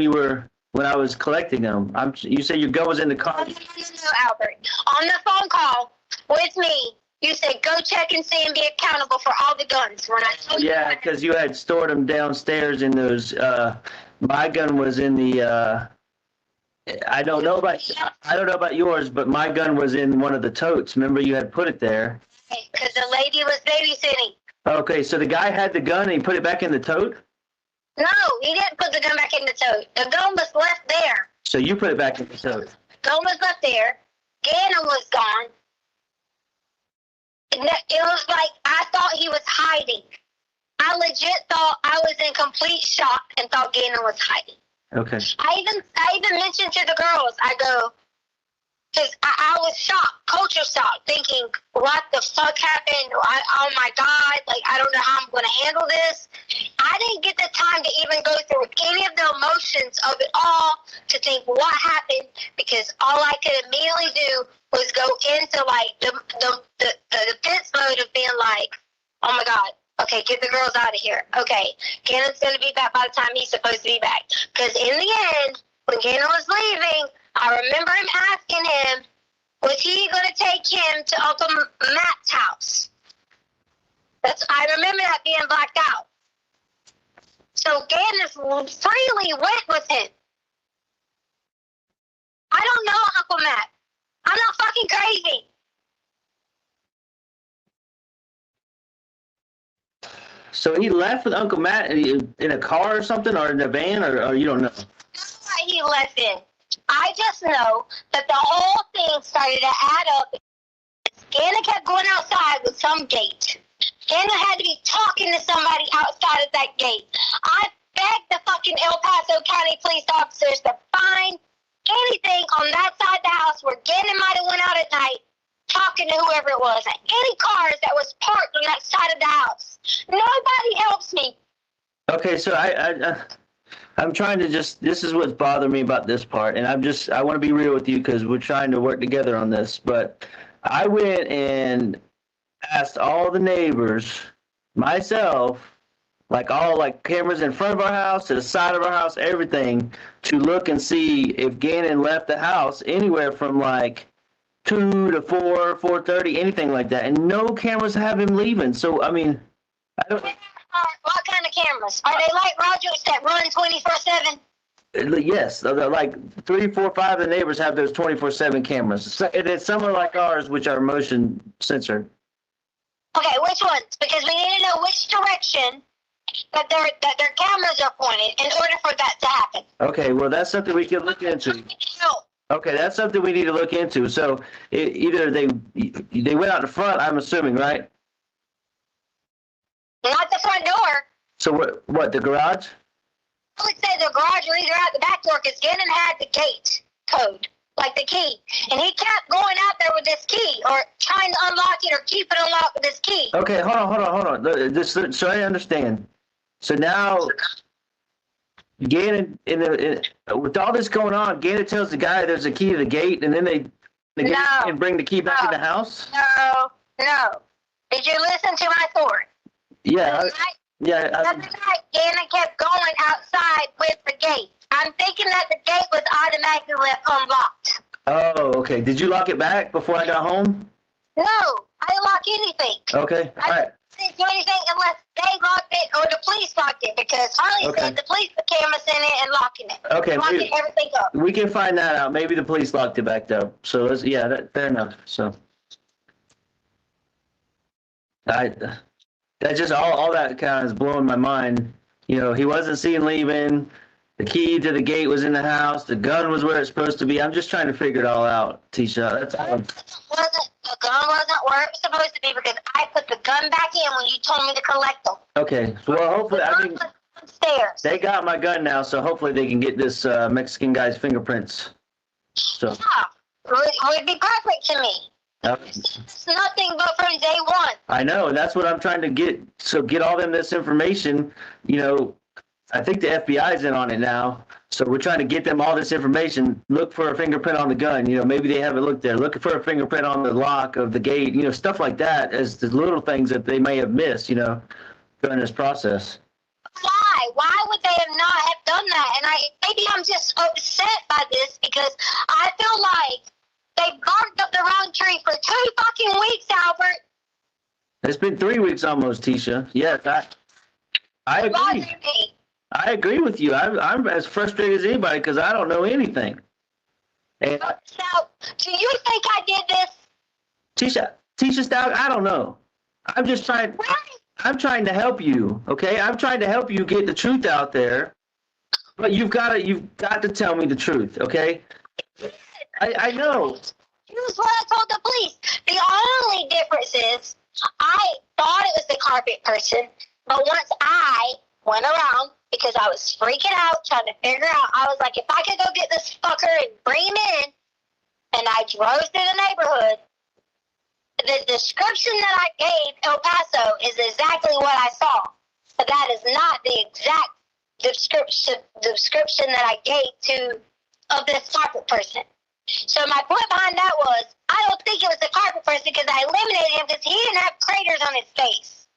I was collecting them. You said your gun was in the car. No, Albert. On the phone call with me, you said go check and see and be accountable for all the guns. When I told you because you had stored them downstairs in those. My gun was in the. I don't know about yours, but my gun was in one of the totes. Remember, you had put it there. Because the lady was babysitting. Okay, so the guy had the gun and he put it back in the tote? No, he didn't put the gun back in the tote. The gun was left there. So you put it back in the tote? The gun was left there. Gannon was gone. It was like I thought he was hiding. I legit thought I was in complete shock and thought Gannon was hiding. Okay. I even mentioned to the girls, I go, because I was shocked, culture shock, thinking, what the fuck happened? Oh my God, I don't know how I'm going to handle this. I didn't get the time to even go through any of the emotions of it all to think what happened, because all I could immediately do was go into the defense mode of being like, oh my God, Okay, get the girls out of here. Okay, Gannon's going to be back by the time he's supposed to be back. Because in the end, when Gannon was leaving, I remember him asking him, was he going to take him to Uncle Matt's house? I remember that being blacked out. So Gannon freely went with him. I don't know Uncle Matt. I'm not fucking crazy. So he left with Uncle Matt in a car or something, or in a van, or you don't know? That's why he left in. I just know that the whole thing started to add up. Gannon kept going outside with some gate. Gannon had to be talking to somebody outside of that gate. I begged the fucking El Paso County police officers to find anything on that side of the house where Gannon might have went out at night talking to whoever it was. Any cars that was parked on that side of the house. Nobody helps me. Okay, so I'm trying to this is what's bothering me about this part, and I want to be real with you because we're trying to work together on this, but I went and asked all the neighbors myself, like cameras in front of our house, to the side of our house, everything, to look and see if Gannon left the house anywhere from like 2 to 4, 4:30, anything like that, and no cameras have him leaving. So I mean, I don't. What kind of cameras? Are they like Rogers that run 24/7? Yes, like 3, 4, 5 of the neighbors have those 24/7 cameras. And some are like ours, which are motion censored. Okay, which ones? Because we need to know which direction that their cameras are pointed in order for that to happen. Okay, well that's something we can look into. No. Okay, that's something we need to look into. So either they went out the front, I'm assuming, right? Not the front door. So what the garage? I would say the garage or either out the back door because Gannon had the gate code, like the key. And he kept going out there with this key or trying to unlock it or keep it unlocked with this key. Okay, hold on. So I understand. So now Gannon, with all this going on, Gannon tells the guy there's a key to the gate, and then they and bring the key back in the house? No. Did you listen to my story? Yeah. The other night, Gannon kept going outside with the gate. I'm thinking that the gate was automatically unlocked. Oh, okay. Did you lock it back before I got home? No, I didn't lock anything. Okay, all right. I didn't do anything unless they locked it or the police locked it because Harley said the police put cameras in it and locking it. Okay, locking everything up. We can find that out. Maybe the police locked it back though. So fair enough. So that just all that kind of is blowing my mind. You know, he wasn't seen leaving. The key to the gate was in the house. The gun was where it's supposed to be. I'm just trying to figure it all out, Tisha. That's all. The gun wasn't where it was supposed to be because I put the gun back in when you told me to collect them. Okay. Well, hopefully, I mean, upstairs. They got my gun now, so hopefully they can get this Mexican guy's fingerprints. So. Yeah, it would be perfect to me. It's nothing but from day one. I know, and that's what I'm trying to get. So get all them this information. You know, I think the FBI's in on it now. So we're trying to get them all this information. Look for a fingerprint on the gun. You know, maybe they haven't looked there. Look for a fingerprint on the lock of the gate. You know, stuff like that as the little things that they may have missed, you know, during this process. Why? Why would they have not have done that? And maybe I'm just upset by this because I feel like they barked up the wrong tree for 2 fucking weeks, Albert. It's been 3 weeks almost, Tisha. Yes, I agree. I agree with you. I'm as frustrated as anybody because I don't know anything. And so, do you think I did this? Letecia Stauch, I don't know. I'm just trying. Really? I'm trying to help you. Okay, I'm trying to help you get the truth out there. But you've got to tell me the truth. Okay. I know. Here's what I told the police. The only difference is I thought it was the carpet person, but once I went around because I was freaking out trying to figure out, I was like, if I could go get this fucker and bring him in, and I drove through the neighborhood, the description that I gave El Paso is exactly what I saw. But that is not the exact description that I gave of this carpet person. So my point behind that was, I don't think it was the carpet person because I eliminated him because he didn't have craters on his face.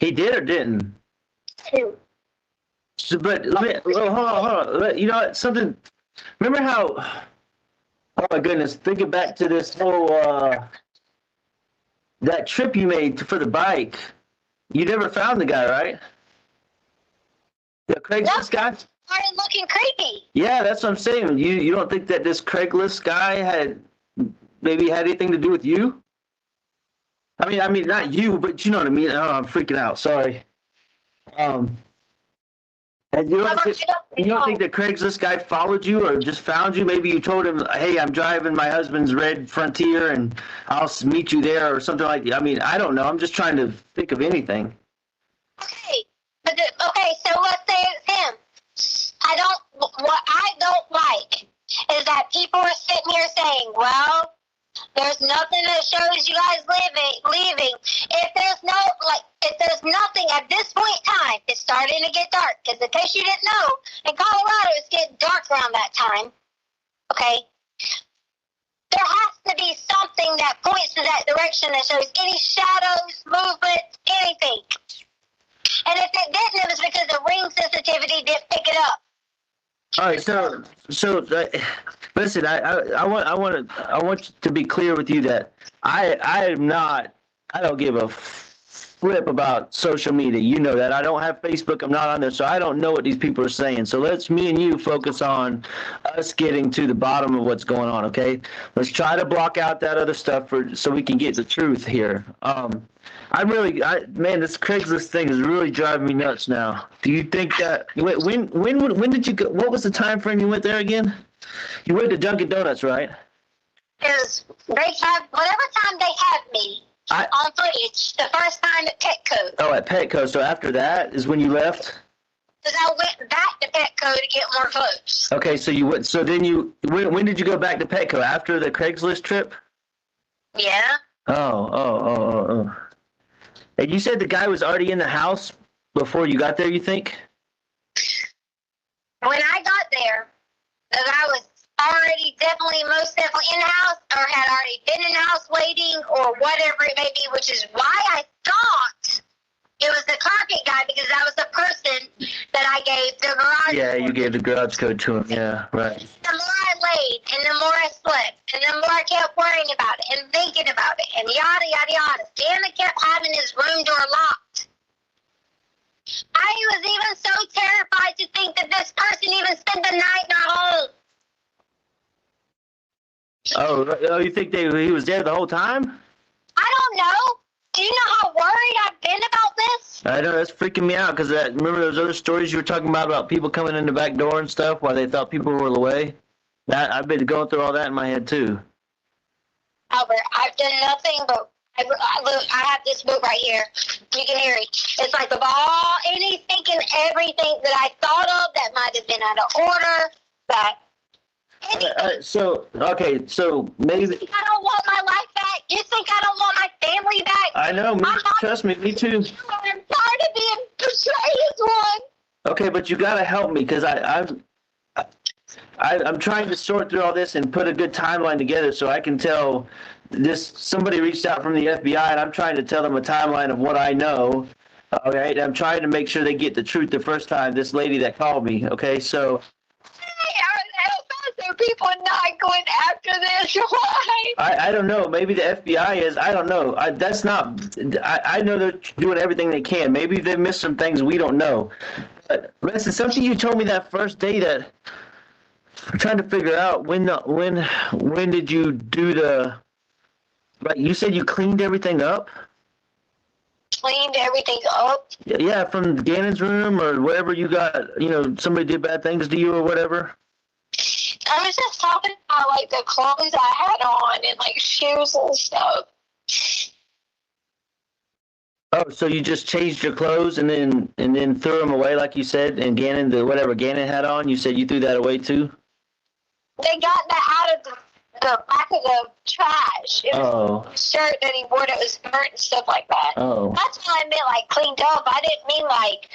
He did or didn't? So, but let me, hold on. You know what? Something. Remember how? Oh my goodness! Thinking back to this whole that trip you made for the bike. You never found the guy, right? The Craigslist guy. Started looking creepy. Yeah, that's what I'm saying. You don't think that this Craigslist guy had anything to do with you? I mean, not you, but you know what I mean. Oh, I'm freaking out. Sorry. And you don't think that Craigslist guy followed you or just found you? Maybe you told him, "Hey, I'm driving my husband's red Frontier, and I'll meet you there," or something like that. I mean, I don't know. I'm just trying to think of anything. Okay, so let's say it's him. What I don't like is that people are sitting here saying, "Well, there's nothing that shows you guys leaving." If there's nothing at this point in time, it's starting to get dark. Because in case you didn't know, in Colorado, it's getting dark around that time. Okay? There has to be something that points to that direction that shows any shadows, movement, anything. And if it didn't, it was because the ring sensitivity didn't pick it up. All right, so listen, I want to be clear with you that I don't give a flip about social media. You know that. I don't have Facebook. I'm not on there, so I don't know what these people are saying. So let's me and you focus on us getting to the bottom of what's going on. Okay, let's try to block out that other stuff so we can get the truth here. Man, this Craigslist thing is really driving me nuts now. Do you think that when did you go? What was the time frame you went there again? You went to Dunkin' Donuts, right? Is they have whatever time they had me on footage the first time at Petco. Oh, at Petco. So after that is when you left? Because I went back to Petco to get more clothes. Okay, so you went. So then when did you go back to Petco after the Craigslist trip? Yeah. Oh. And you said the guy was already in the house before you got there, you think? When I got there, the guy was most definitely in the house or had already been in the house waiting or whatever it may be, which is why I thought it was the carpet guy because that was the person that I gave the garage Yeah, code. you gave the garage code to him. Yeah, right. The more I laid and the more I slept and the more I kept worrying about it and thinking about it and yada, yada, yada. Santa kept having his room door locked. I was even so terrified to think that this person even spent the night in our home. Oh, you think he was there the whole time? I don't know. Do you know how worried I've been about this? I know, that's freaking me out because remember those other stories you were talking about people coming in the back door and stuff while they thought people were away? I've been going through all that in my head too. Albert, I've done nothing but I have this book right here. You can hear it. It's like of all anything and everything that I thought of that might have been out of order, that so maybe... You think I don't want my life back? You think I don't want my family back? I know, trust me, me too. I'm tired of being portrayed as one. Okay, but you gotta help me because I'm trying to sort through all this and put a good timeline together so I can tell somebody reached out from the FBI and I'm trying to tell them a timeline of what I know. All right, I'm trying to make sure they get the truth the first time, this lady that called me, okay? So people not going after this. Why? I don't know. Maybe the FBI is. I don't know. I know they're doing everything they can. Maybe they missed some things we don't know. But listen, something you told me that first day that I'm trying to figure out when did you do the? Like you said, you cleaned everything up. Cleaned everything up. Yeah, from Gannon's room or wherever you got. Somebody did bad things to you or whatever. I was just talking about like the clothes I had on and like shoes and stuff. Oh, so you just changed your clothes and then threw them away like you said, and whatever Gannon had on, you said you threw that away too? They got that out of the back of the trash. It was a shirt that he wore that was burnt and stuff like that. Oh. That's what I meant, like cleaned up. I didn't mean like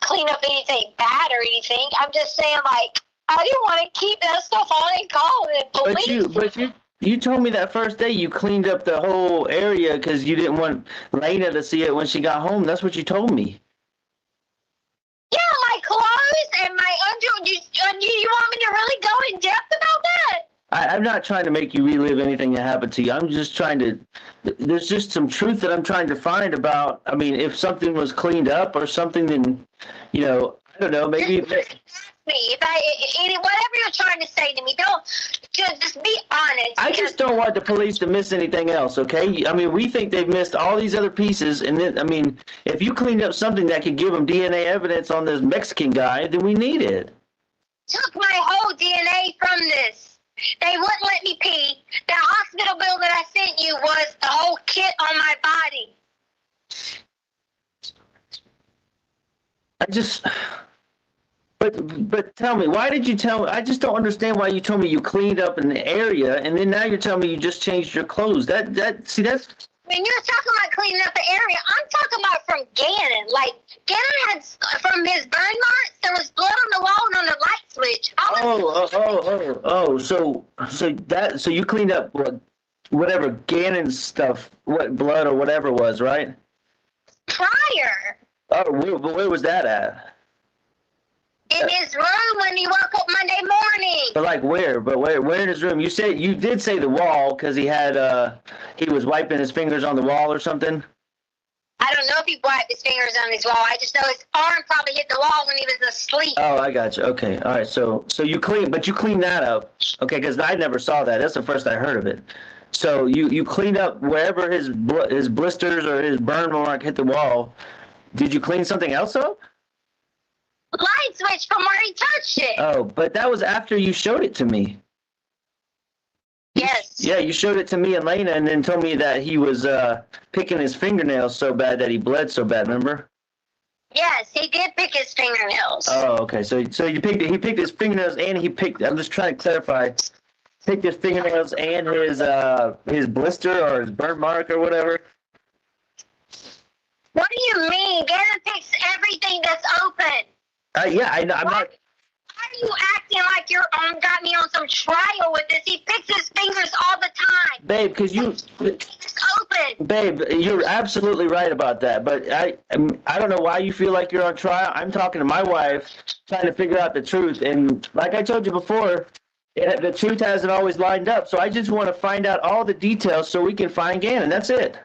clean up anything bad or anything. I'm just saying like I didn't want to keep that stuff on and call it police. You told me that first day you cleaned up the whole area because you didn't want Lena to see it when she got home. That's what you told me. Yeah, my clothes and my under. You want me to really go in depth about that? I'm not trying to make you relive anything that happened to you. I'm just trying to. There's just some truth that I'm trying to find about. I mean, if something was cleaned up or something, then, I don't know. Maybe. Me, whatever you're trying to say to me, don't just be honest. I just don't want the police to miss anything else, okay? I mean, we think they've missed all these other pieces, and then, I mean, if you cleaned up something that could give them DNA evidence on this Mexican guy, then we need it. Took my whole DNA from this. They wouldn't let me pee. The hospital bill that I sent you was the whole kit on my body. But tell me, why did you tell me? I just don't understand why you told me you cleaned up in the area, and then now you're telling me you just changed your clothes. That's When you're talking about cleaning up the area, I'm talking about from Gannon. Like, Gannon had, from his burn marks, there was blood on the wall and on the light switch. So you cleaned up whatever Gannon's stuff, what blood or whatever was, right? Prior. Oh, where was that at? In his room when he woke up Monday morning. But like where? But where in his room? You did say the wall because he was wiping his fingers on the wall or something. I don't know if he wiped his fingers on his wall. I just know his arm probably hit the wall when he was asleep. Oh, I got you. Okay, all right. So you cleaned that up, okay? Because I never saw that. That's the first I heard of it. So you cleaned up wherever his blisters or his burn mark hit the wall. Did you clean something else up? Light switch from where he touched it. Oh, but that was after you showed it to me. Yes. Yeah, you showed it to me and Lena, and then told me that he was picking his fingernails so bad that he bled so bad. Remember? Yes, he did pick his fingernails. Oh, okay. So he picked his fingernails, and I'm just trying to clarify. Picked his fingernails and his blister or his burn mark or whatever. What do you mean? Gannon picks everything that's open. Yeah, I'm not. Why are you acting like you're got me on some trial with this? He picks his fingers all the time. Babe, because It's open. Babe, you're absolutely right about that. But I don't know why you feel like you're on trial. I'm talking to my wife, trying to figure out the truth. And like I told you before, the truth hasn't always lined up. So I just want to find out all the details so we can find Gannon. That's it.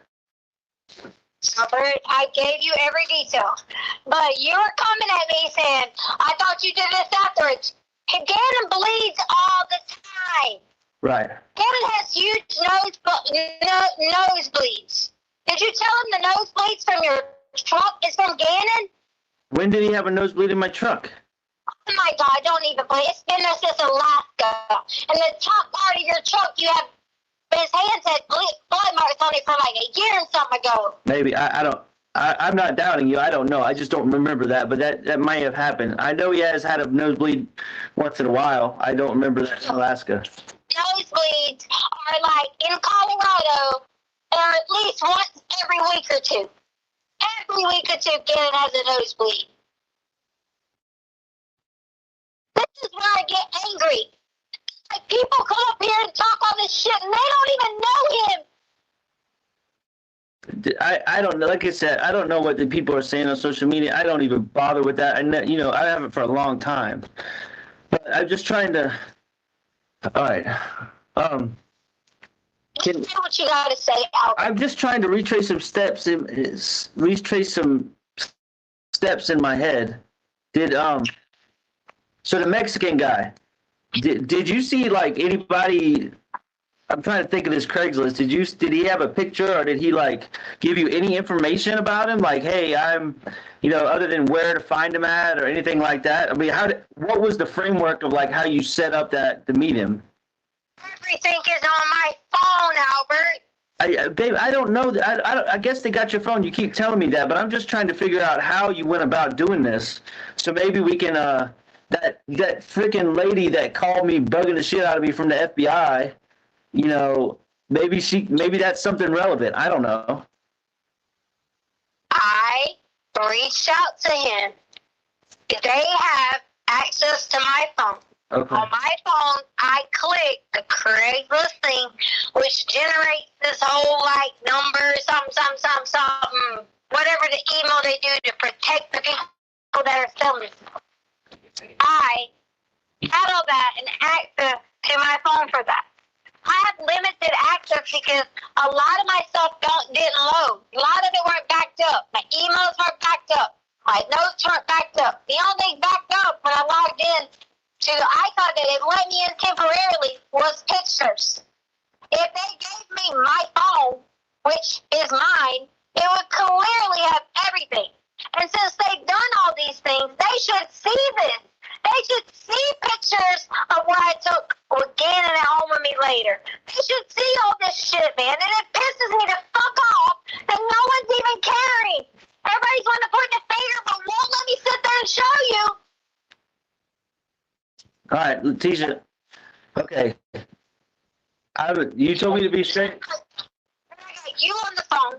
Albert, I gave you every detail. But you're coming at me saying, I thought you did this afterwards. Gannon bleeds all the time. Right. Gannon has huge nosebleeds. Did you tell him the nosebleeds from your truck is from Gannon? When did he have a nosebleed in my truck? Oh my God, don't even play. It's been there since Alaska. And the top part of your truck, you have his hands had blood marks on it from like a year and something ago. Maybe. I'm not doubting you. I don't know. I just don't remember that, but that might have happened. I know he has had a nosebleed once in a while. I don't remember that in Alaska. Nosebleeds are like in Colorado, or at least once every week or two. Every week or two, Gannon has a nosebleed. This is where I get angry. Like, people come up here and talk all this shit, and they don't even know him. I don't know. Like I said, I don't know what the people are saying on social media. I don't even bother with that. I haven't for a long time. But I'm just trying to. All right. Say what you got to say, Albert. I'm just trying to retrace some steps in my head. So the Mexican guy. Did you see like anybody? I'm trying to think of this Craigslist. Did he have a picture, or did he like give you any information about him? Like, hey, I'm, other than where to find him at or anything like that. I mean, what was the framework of like how you set up that to meet him? Everything is on my phone, Albert. Babe, I don't know. I guess they got your phone. You keep telling me that, but I'm just trying to figure out how you went about doing this. So maybe we can. That freaking lady that called me bugging the shit out of me from the FBI, maybe that's something relevant. I don't know. I reached out to him. They have access to my phone. Okay. On my phone, I click the create listing, which generates this whole like number, something, whatever the email they do to protect the people that are selling. I had all that and access to my phone for that. I have limited access because a lot of my stuff didn't load. A lot of it weren't backed up. My emails weren't backed up. My notes weren't backed up. The only thing backed up when I logged in to the icon that it let me in temporarily was pictures. If they gave me my phone, which is mine, it would clearly have everything. And since they've done all these things, they should see this. They should see pictures of what I took with Gannon at home with me later. They should see all this shit, man. And it pisses me to fuck off that no one's even caring. Everybody's wanting to point the finger, but won't let me sit there and show you. All right, Letecia. Okay. You told me to be straight. I got you on the phone,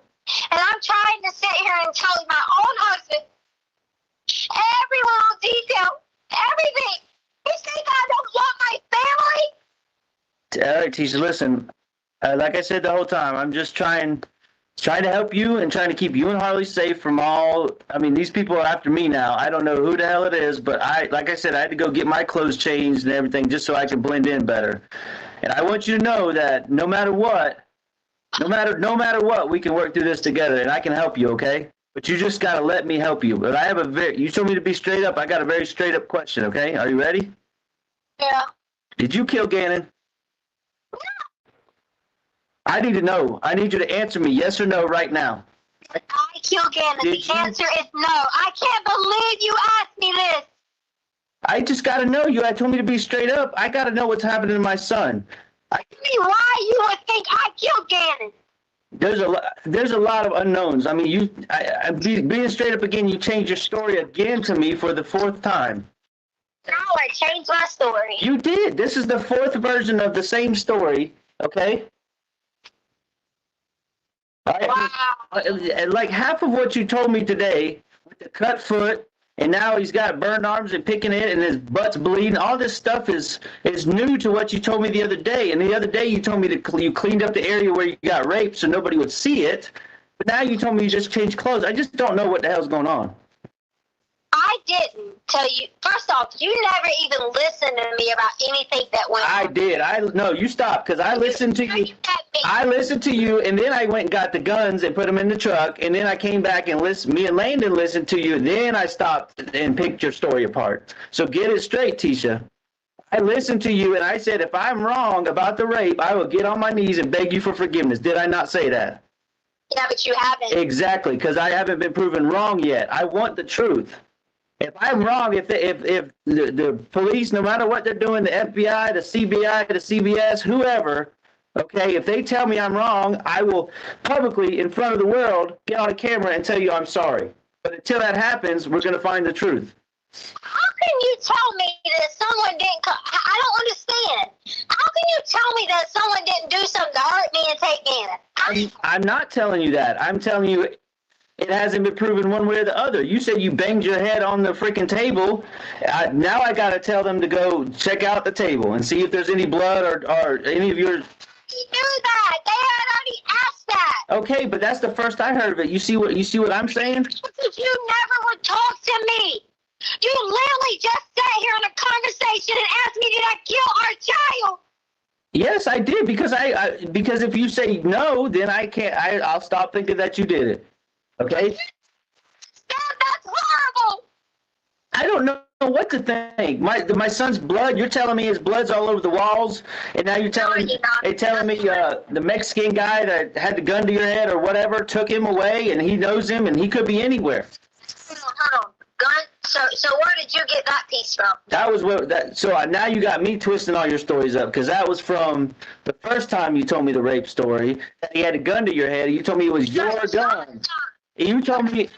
and I'm trying to sit here and tell my own husband every little detail, everything. You think I don't want my family? All right, Tisha, listen. Like I said the whole time, I'm just trying to help you and trying to keep you and Harley safe from all. I mean, these people are after me now. I don't know who the hell it is, but like I said, I had to go get my clothes changed and everything just so I can blend in better. And I want you to know that no matter what, we can work through this together, and I can help you, okay? But you just got to let me help you. But you told me to be straight up. I got a very straight up question, okay? Are you ready? Yeah. Did you kill Gannon? I need to know. I need you to answer me yes or no right now. I killed Gannon. The answer is no. I can't believe you asked me this. I just got to know you. I told me to be straight up. I got to know what's happening to my son. Tell me why you would think I killed Gannon. There's a lot of unknowns. I mean, being straight up again, you changed your story again to me for the fourth time. No, I changed my story. You did. This is the fourth version of the same story, okay? Wow. Like half of what you told me today with the cut foot, and now he's got burned arms and picking it, and his butt's bleeding. All this stuff is new to what you told me the other day. And the other day you told me you cleaned up the area where you got raped so nobody would see it. But now you told me you just changed clothes. I just don't know what the hell's going on. I didn't tell you. First off, you never even listened to me about anything that went on. I did. No, you stopped because I listened to you. I listened to you, and then I went and got the guns and put them in the truck, and then I came back and listened. Me and Landon listened to you, and then I stopped and picked your story apart. So get it straight, Tisha. I listened to you, and I said, if I'm wrong about the rape, I will get on my knees and beg you for forgiveness. Did I not say that? Yeah, but you haven't. Exactly, because I haven't been proven wrong yet. I want the truth. If I'm wrong, if the police, no matter what they're doing, the FBI, the CBI, the CBS, whoever, okay, if they tell me I'm wrong, I will publicly, in front of the world, get on a camera and tell you I'm sorry. But until that happens, we're going to find the truth. How can you tell me that someone didn't I don't understand. How can you tell me that someone didn't do something to hurt me and take Gannon? I'm not telling you that. I'm telling you it hasn't been proven one way or the other. You said you banged your head on the freaking table. Now I got to tell them to go check out the table and see if there's any blood or any of your... He knew that. They had already asked that. Okay, but that's the first I heard of it. You see what I'm saying? Because you never would talk to me. You literally just sat here in a conversation and asked me, did I kill our child? Yes, I did, because if you say no, then I'll stop thinking that you did it. Okay? That's horrible. I don't know what to think. My son's blood, you're telling me his blood's all over the walls, and now you're telling me the Mexican guy that had the gun to your head or whatever took him away, and he knows him, and he could be anywhere. Hold on. Gun? So where did you get that piece from? That was now you got me twisting all your stories up, because that was from the first time you told me the rape story, that he had a gun to your head, you told me it was your gun. You told me,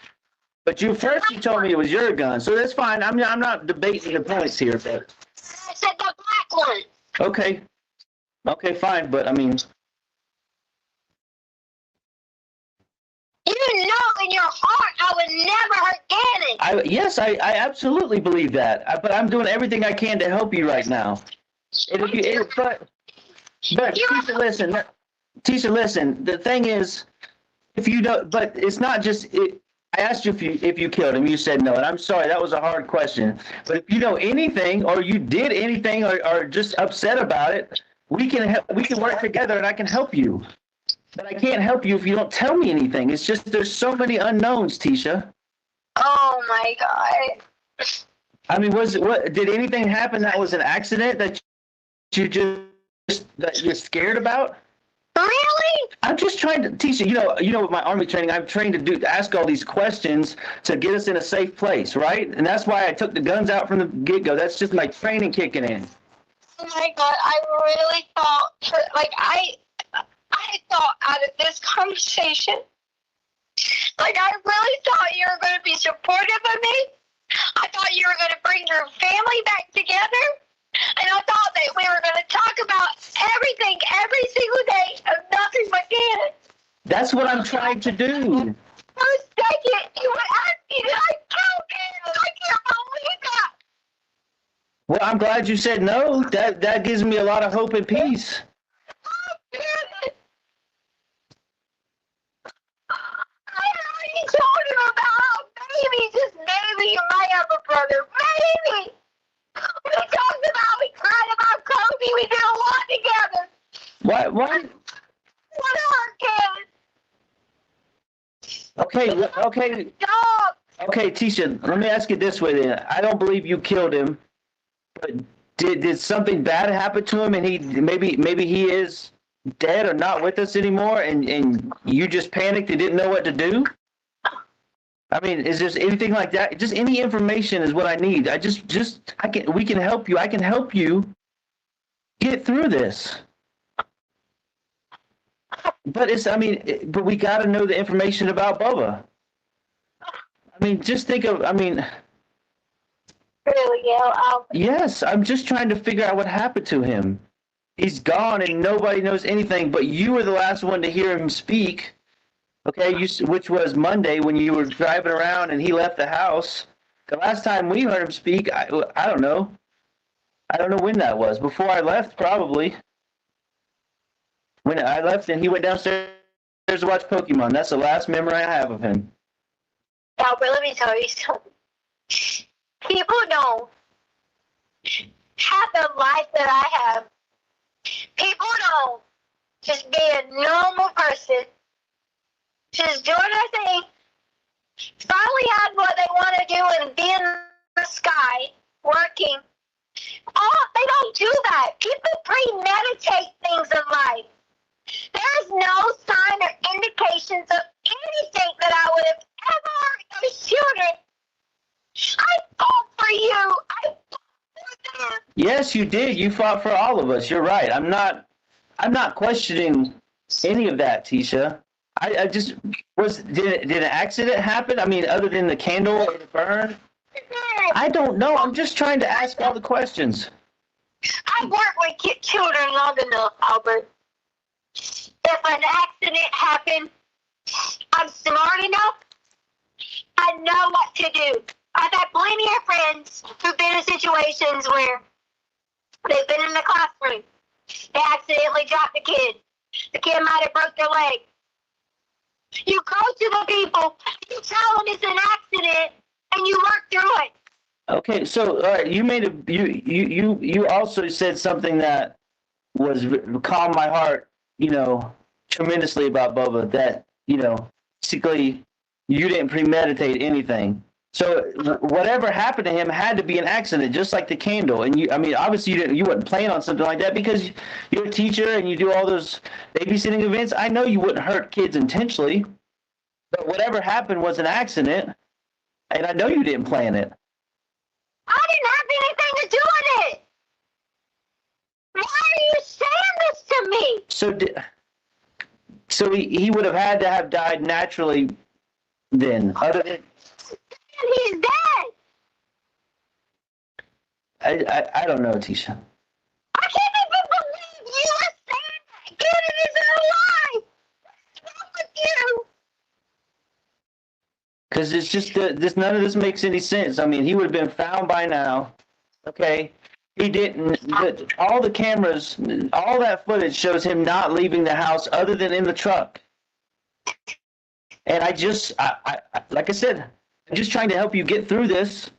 but you told me it was your gun, so that's fine. I'm not debating the points here, but I said the black one. Okay, fine, but I mean, You know in your heart I would never hurt Gannon. Yes, I absolutely believe that. But I'm doing everything I can to help you right now. But Tisha, listen. The thing is, if you don't, but it's not just. I asked you if you killed him. You said no, and I'm sorry. That was a hard question. But if you know anything, or you did anything, or just upset about it, we can work together, and I can help you. But I can't help you if you don't tell me anything. It's just there's so many unknowns, Tisha. Oh my God. I mean, did anything happen that was an accident that you're scared about? Really? I'm just trying to, Tisha, you know, with my Army training, I'm trained to ask all these questions to get us in a safe place, right? And that's why I took the guns out from the get-go. That's just my training kicking in. Oh my God, I really thought, I thought out of this conversation, I really thought you were going to be supportive of me. I thought you were going to bring your family back together. And I thought that we were going to talk about everything every single day of nothing but Gannon. That's what I'm trying to do. For a second, you would ask me that I killed Gannon. I can't believe that. Well, I'm glad you said no. That gives me a lot of hope and peace. Oh, Gannon. I already told him about how maybe, just maybe, you might have a brother. Maybe. We talked about, we cried about Kobe. We did a lot together. What? What our kids? Okay. Dog. Okay, Tisha, let me ask you this way then. I don't believe you killed him, but did something bad happen to him and he maybe he is dead or not with us anymore and you just panicked and didn't know what to do? I mean, is there anything like that? Just any information is what I need. We can help you. I can help you get through this. But but we got to know the information about Bubba. I mean, just think of, Really, yeah. yes, I'm just trying to figure out what happened to him. He's gone and nobody knows anything, but you were the last one to hear him speak. Okay, which was Monday when you were driving around and he left the house. The last time we heard him speak, I don't know. I don't know when that was. Before I left, probably. When I left and he went downstairs to watch Pokemon. That's the last memory I have of him. Yeah, but let me tell you something. People don't have the life that I have. People don't just be a normal person, just doing their thing, finally have what they want to do and be in the sky, working. Oh, they don't do that. People premeditate things in life. There's no sign or indications of anything that I would have ever as children. I fought for you. I fought for them. Yes, you did. You fought for all of us. You're right. I'm not questioning any of that, Tisha. I just did an accident happen? I mean, other than the candle or the burn? I don't know. I'm just trying to ask all the questions. I've worked with children long enough, Albert. If an accident happened, I'm smart enough. I know what to do. I've had plenty of friends who've been in situations where they've been in the classroom. They accidentally dropped the kid. The kid might have broke their leg. You go to the people, you tell them it's an accident, and you work through it. Okay, so all right, you also said something that was calmed my heart, tremendously about Bubba. That basically you didn't premeditate anything. So whatever happened to him had to be an accident, just like the candle. And obviously you wouldn't plan on something like that because you're a teacher and you do all those babysitting events. I know you wouldn't hurt kids intentionally, but whatever happened was an accident, and I know you didn't plan it. I didn't have anything to do with it. Why are you saying this to me? So he would have had to have died naturally then, other than. He's dead. I don't know, Tisha. I can't even believe you are saying that. Gannon isn't alive. What's wrong with you? Because it's just this. None of this makes any sense. I mean, he would have been found by now. Okay, he didn't. All the cameras, all that footage shows him not leaving the house, other than in the truck. And I like I said, I'm just trying to help you get through this.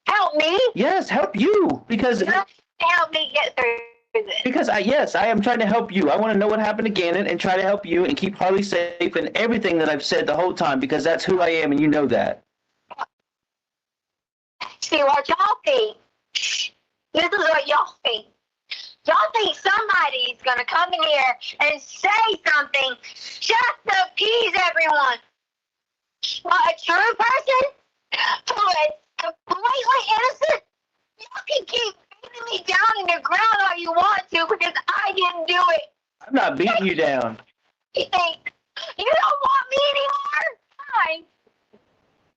Help me. Yes, help you because Help me get through this. Because I am trying to help you. I want to know what happened to Gannon and try to help you and keep Harley safe and everything that I've said the whole time, because that's who I am and you know that. See what y'all think. This is what y'all think. Y'all think somebody's gonna come in here and say something just to appease everyone. But a true person who is completely innocent, y'all can keep beating me down in the ground all you want to, because I didn't do it. I'm not beating you down. You think you don't want me anymore? Fine.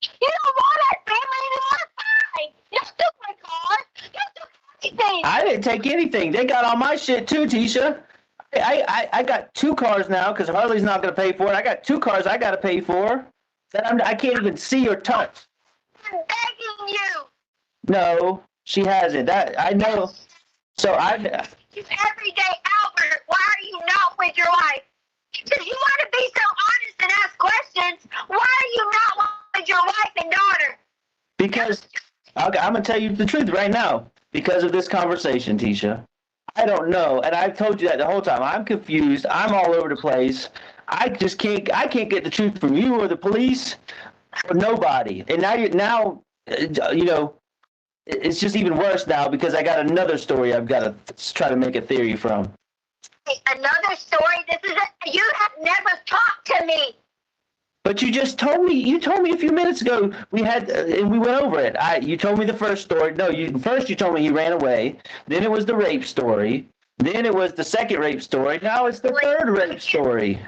You don't want our family anymore? Fine. You took my car. You took everything. I didn't take anything. They got all my shit too, Tisha. I got 2 cars now because Harley's not going to pay for it. I got 2 cars I got to pay for that I can't even see or touch. I'm begging you. No, she hasn't. That I know. So It's everyday Albert. Why are you not with your wife? If you want to be so honest and ask questions, why are you not with your wife and daughter? because I'm going to tell you the truth right now. Because of this conversation, Tisha, I don't know, and I've told you that the whole time. I'm confused. I'm all over the place. I can't get the truth from you or the police or nobody. And now it's just even worse now because I got another story I've got to try to make a theory from. Another story? You have never talked to me. But you just told me. You told me a few minutes ago we had, and we went over it. You told me the first story. No, first you told me he ran away. Then it was the rape story. Then it was the second rape story. Now it's the third rape story.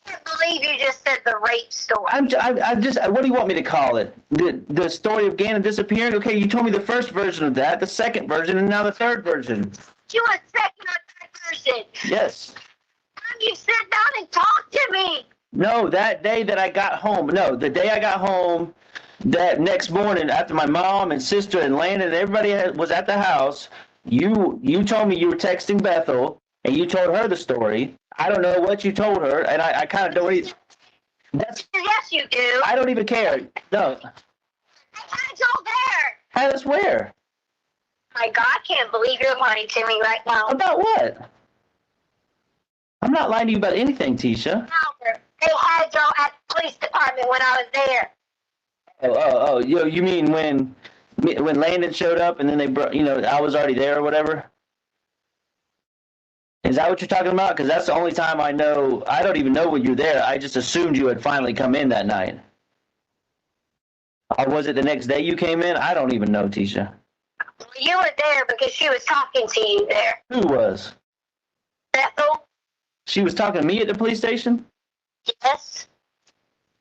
I can't believe you just said the rape story. I'm just. What do you want me to call it? The story of Gannon disappearing. Okay, you told me the first version of that, the second version, and now the third version. You a second or third version? Yes. You sit down and talk to me. No, that day that I got home. No, the day I got home, that next morning after my mom and sister and Landon and everybody was at the house, you told me you were texting Bethel and you told her the story. I don't know what you told her, and I kind of don't even. Yes, you do. I don't even care. No. It's all there. How does where? My God, I can't believe you're lying to me right now. About what? I'm not lying to you about anything, Tisha. Albert, they had y'all at the police department when I was there. Oh, you mean when Landon showed up and then they brought, I was already there or whatever? Is that what you're talking about? Because that's the only time I know. I don't even know when you're there. I just assumed you had finally come in that night. Or was it the next day you came in? I don't even know, Tisha. You were there because she was talking to you there. Who was? Bethel? She was talking to me at the police station? Yes.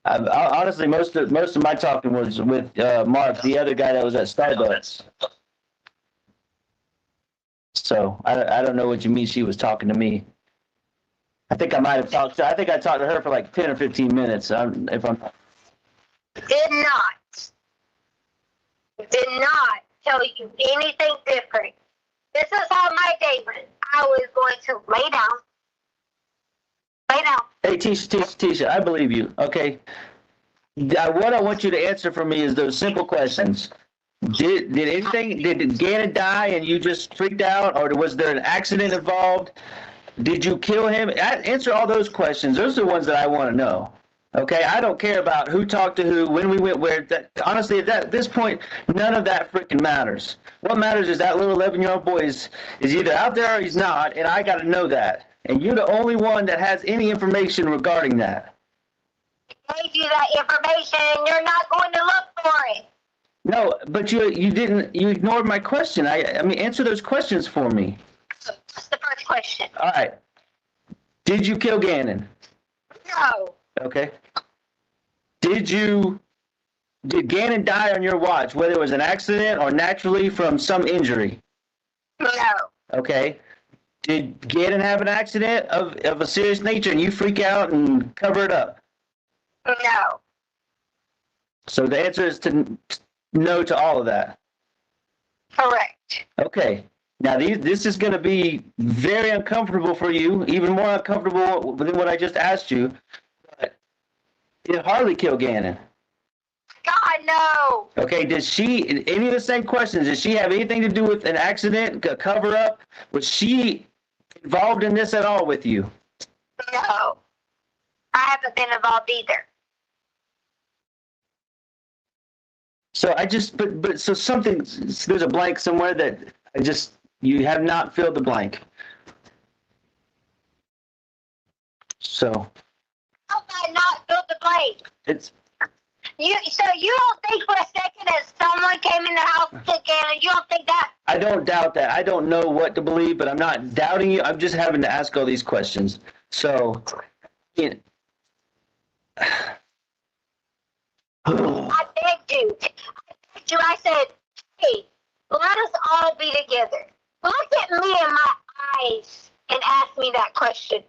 Honestly, most of my talking was with Mark, the other guy that was at Starbucks. So I don't know what you mean she was talking to me. I think I talked to her for like 10 or 15 minutes. Did not tell you anything different. This is how my day went. I was going to lay down. Hey, Tisha, I believe you. Okay. What I want you to answer for me is those simple questions. Did Gannon die and you just freaked out, or was there an accident involved? Did you kill him? Answer all those questions. Those are the ones that I want to know. Okay, I don't care about who talked to who, when we went where. Honestly, at this point, none of that freaking matters. What matters is that little 11-year-old boy is either out there or he's not, and I got to know that. And you're the only one that has any information regarding that. I gave you that information, and you're not going to look for it. No, but you ignored my question. I mean, answer those questions for me. What's the first question? All right. Did you kill Gannon? No. Okay. Did Gannon die on your watch, whether it was an accident or naturally from some injury? No. Okay. Did Gannon have an accident of a serious nature and you freak out and cover it up? No. So the answer is no to all of that. Correct. Okay. Now this is going to be very uncomfortable for you, even more uncomfortable than what I just asked you. But did Harley kill Gannon? God, no. Okay. Did she? Any of the same questions? Did she have anything to do with an accident, a cover up? Was she involved in this at all with you? No. I haven't been involved either. So so something, there's a blank somewhere that you have not filled the blank. So. How have I not filled the blank? So you don't think for a second that someone came in the house again? You don't think that? I don't doubt that. I don't know what to believe, but I'm not doubting you. I'm just having to ask all these questions. So, I begged you. I said, hey, let us all be together. Look at me in my eyes and ask me that question.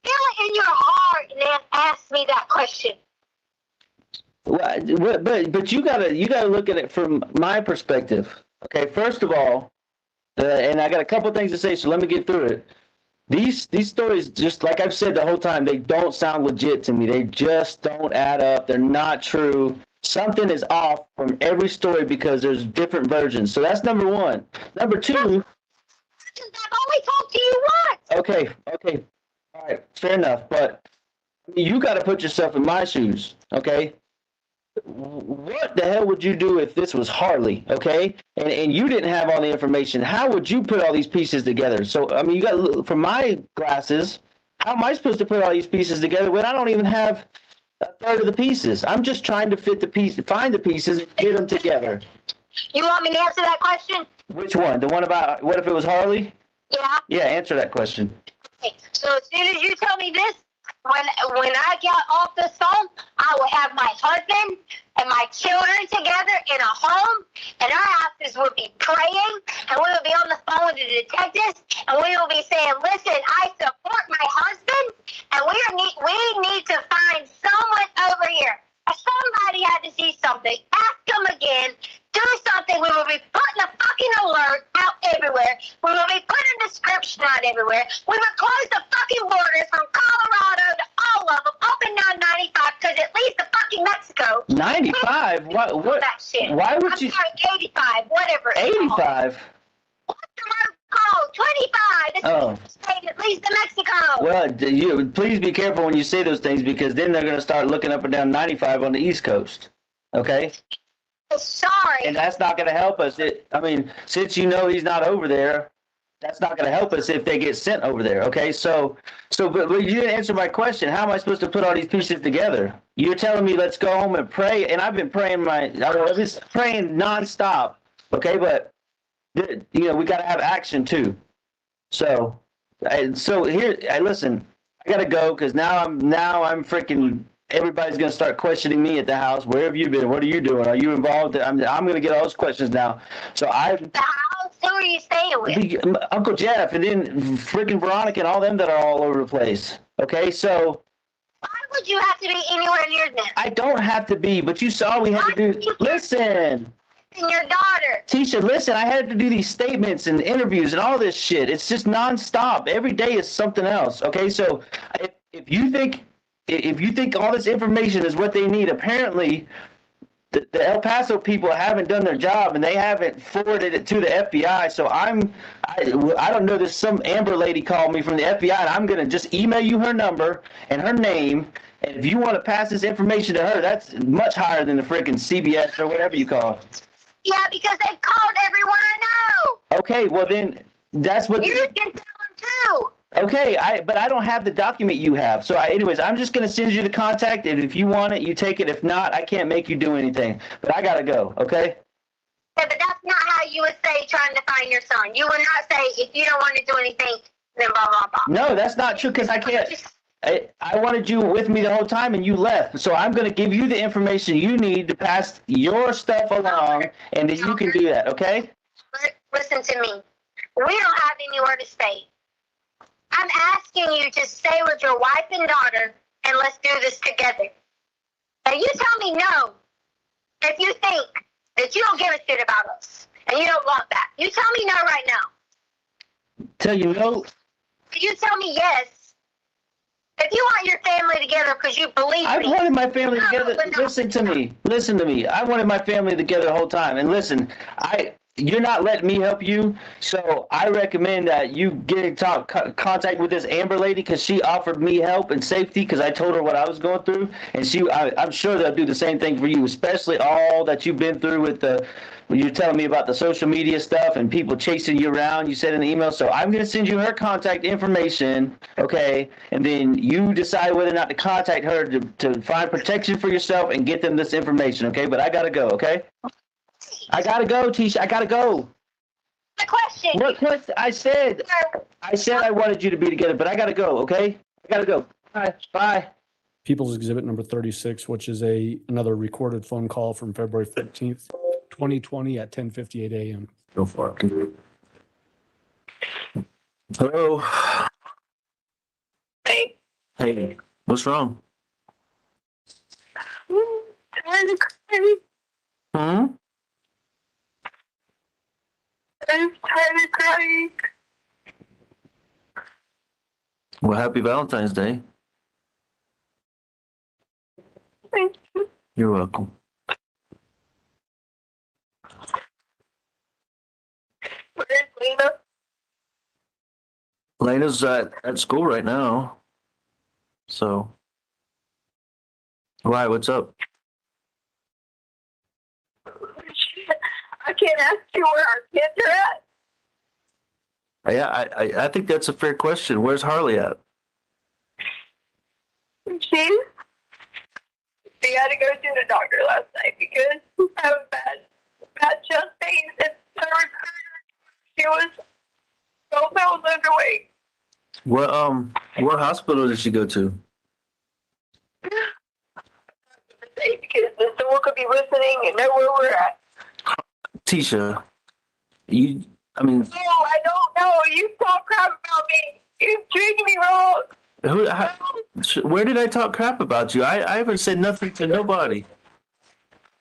Feel it in your heart and then ask me that question. well, but you gotta look at it from my perspective. Okay, first of all, and I got a couple things to say, so let me get through it. These stories, just like I've said the whole time, they don't sound legit to me. They just don't add up. They're not true. Something is off from every story because there's different versions. So that's number one. Number two. I've only talked to you once. Okay. All right, fair enough. But you got to put yourself in my shoes, okay? What the hell would you do if this was Harley, okay? And you didn't have all the information. How would you put all these pieces together? So, I mean, you got, from my glasses, how am I supposed to put all these pieces together when I don't even have a third of the pieces? I'm just trying to find the pieces and get them together. You want me to answer that question? Which one? The one about what if it was Harley? Yeah. Yeah, answer that question. Okay. So as soon as you tell me this, when I get off this phone, I will have my husband and my children together in a home, and our houses will be praying, and we will be on the phone with the detectives, and we will be saying, listen, I support my husband, and we need to find someone over here. Somebody had to see something. Ask them again. Do something. We will be putting a fucking alert out everywhere. We will be putting a description out everywhere. We will close the fucking borders from Colorado to all of them, up and down 95, because it leads to fucking Mexico. 95? What? That shit. Why would you? I'm sorry, 85, whatever. 85? What's the road called? 25. This is the state that leads to Mexico. Well, please be careful when you say those things, because then they're going to start looking up and down 95 on the East Coast. Okay? Sorry. And that's not going to help us. Since you know he's not over there, that's not going to help us if they get sent over there. Okay? But you didn't answer my question. How am I supposed to put all these pieces together? You're telling me let's go home and pray, and I've been praying praying nonstop. Okay? But we got to have action too. So here, listen. I gotta go because now I'm freaking. Everybody's gonna start questioning me at the house. Where have you been? What are you doing? Are you involved? I'm gonna get all those questions now. So The house? Who are you staying with? Uncle Jeff, and then freaking Veronica and all them that are all over the place. Okay, so. Why would you have to be anywhere near them? I don't have to be, but you saw we had to do. Listen. And your daughter. Tisha, listen, I had to do these statements and interviews and all this shit. It's just nonstop. Every day is something else. Okay, so if you think all this information is what they need, apparently the El Paso people haven't done their job and they haven't forwarded it to the FBI. So I don't know. There's some Amber lady called me from the FBI, and I'm gonna just email you her number and her name. And if you want to pass this information to her, that's much higher than the freaking CBS or whatever you call it. Yeah, because they called everyone I know. Okay, well then, that's what. You can tell them too. Okay, but I don't have the document you have. So anyways, I'm just gonna send you the contact, and if you want it, you take it. If not, I can't make you do anything. But I gotta go. Okay. Yeah, but that's not how you would say trying to find your son. You would not say if you don't want to do anything, then blah blah blah. No, that's not true because I can't. I wanted you with me the whole time and you left. So I'm going to give you the information you need to pass your stuff along, and then you can do that, okay? Listen to me. We don't have anywhere to stay. I'm asking you to stay with your wife and daughter, and let's do this together. Now you tell me no if you think that you don't give a shit about us and you don't want that. You tell me no right now. Tell you no. You tell me yes if you want your family together because you believe I me. wanted my family together. but no. Listen to me. I wanted my family together the whole time. And listen, you're not letting me help you, so I recommend that you get in contact with this Amber lady because she offered me help and safety because I told her what I was going through, and I'm sure they'll do the same thing for you, especially all that you've been through with you're telling me about the social media stuff and people chasing you around, you said in the email. So I'm going to send you her contact information, okay? And then you decide whether or not to contact her to find protection for yourself and get them this information, okay? But I got to go, okay? I got to go, Tisha. I got to go. The question. What? I said I wanted you to be together, but I got to go, okay? I got to go. Bye. People's Exhibit number 36, which is another recorded phone call from February 15th, 2020 at 10:58 a.m. Go for it. Hello. Hey, Hey, what's wrong? tired of crying. Hmm? I'm tired of crying. Well, happy Valentine's Day. Thank you. You're welcome. Where's Lena? Lena's at school right now. So. Why? What's up? I can't ask you where our kids are at. Yeah, I think that's a fair question. Where's Harley at? She had to go to the doctor last night because she had bad chest pains and she was 12 pounds underweight. What hospital did she go to? Because someone could be listening and know where we're at. Tisha, No, I don't know. You talk crap about me. You treated me wrong. where did I talk crap about you? I haven't said nothing to nobody.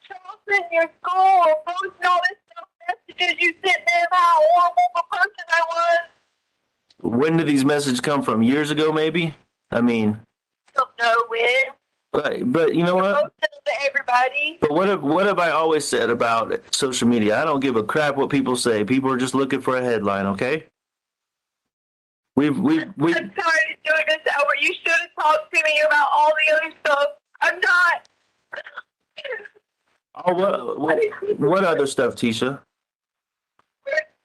Charles in your school posting all this stuff, messages you sent them how horrible of a person I was. When did these messages come from? Years ago, maybe? I mean, Don't know when. but you know what? Posted them to everybody. But what have I always said about social media? I don't give a crap what people say. People are just looking for a headline, okay? We've I'm tired of doing this, Albert. You should have talked to me about all the other stuff. I'm not. oh, what other stuff, Tisha?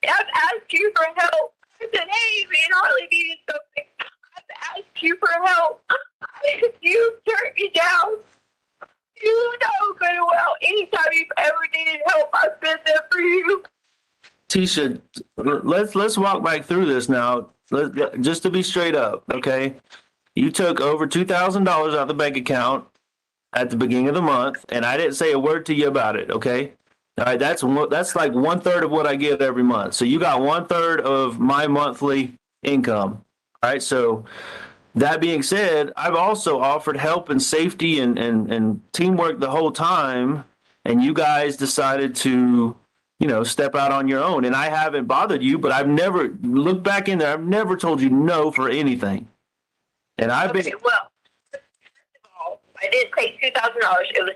I've asked you for help. I said, hey, me and Harley needed something. I've asked you for help. You turned me down. You know good and well. Anytime you've ever needed help, I've been there for you. Tisha, let's walk back through this now. Just to be straight up, okay? You took over $2,000 out of the bank account at the beginning of the month, and I didn't say a word to you about it, okay? All right, that's like 1/3 of what I get every month. So you got 1/3 of my monthly income. All right, so that being said, I've also offered help and safety and teamwork the whole time, and you guys decided to, step out on your own. And I haven't bothered you, but I've never looked back in there. I've never told you no for anything. And I've been. Okay, well, first of all, I didn't pay $2,000. It was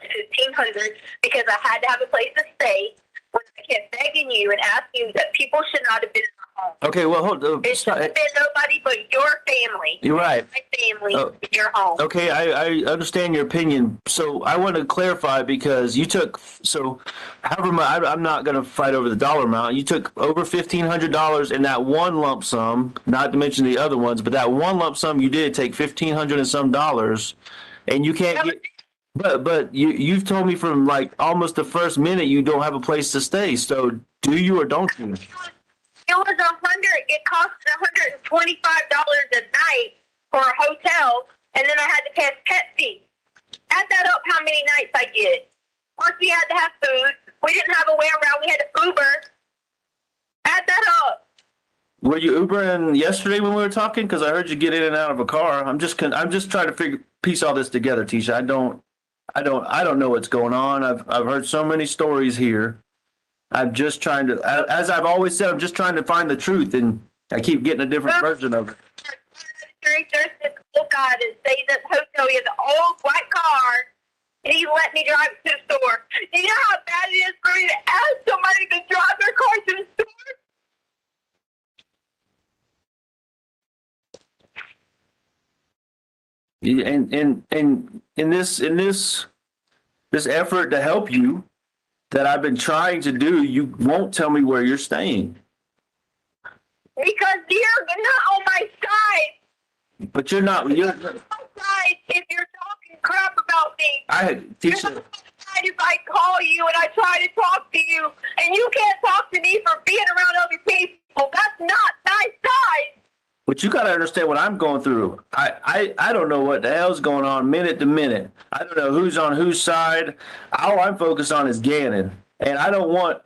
$1,500 because I had to have a place to stay. When I kept begging you and asking you that people should not have been in my home. Okay, well, hold on. It should have been nobody but your family. You're right. My family in your home. Okay, I understand your opinion. So I want to clarify because you took, however much, I'm not going to fight over the dollar amount. You took over $1,500 in that one lump sum, not to mention the other ones, but that one lump sum you did take $1,500 and some dollars, and you can't get. But you've told me from like almost the first minute you don't have a place to stay. So do you or don't you? It was It cost $125 a night for a hotel, and then I had to pay a pet fee. Add that up, how many nights I get. Plus, we had to have food. We didn't have a way around. We had to Uber. Add that up. Were you Ubering yesterday when we were talking? Because I heard you get in and out of a car. I'm just trying to piece all this together, Tisha. I don't know what's going on. I've heard so many stories here. I'm just trying to, as I've always said, I'm just trying to find the truth, and I keep getting a different version of it. There's this old guy that stays at the hotel. He has an old white car, and he let me drive it to the store. You know how bad it is for me to ask somebody to drive their car to the store? And in this effort to help you that I've been trying to do, you won't tell me where you're staying. Because you're not on my side. But you're not. You're. On my side if you're talking crap about me. Teacher. You're on my side if I call you and I try to talk to you, and you can't talk to me for being around other people. That's not my side. But you got to understand what I'm going through. I don't know what the hell's going on minute to minute. I don't know who's on whose side. All I'm focused on is Gannon. And I don't want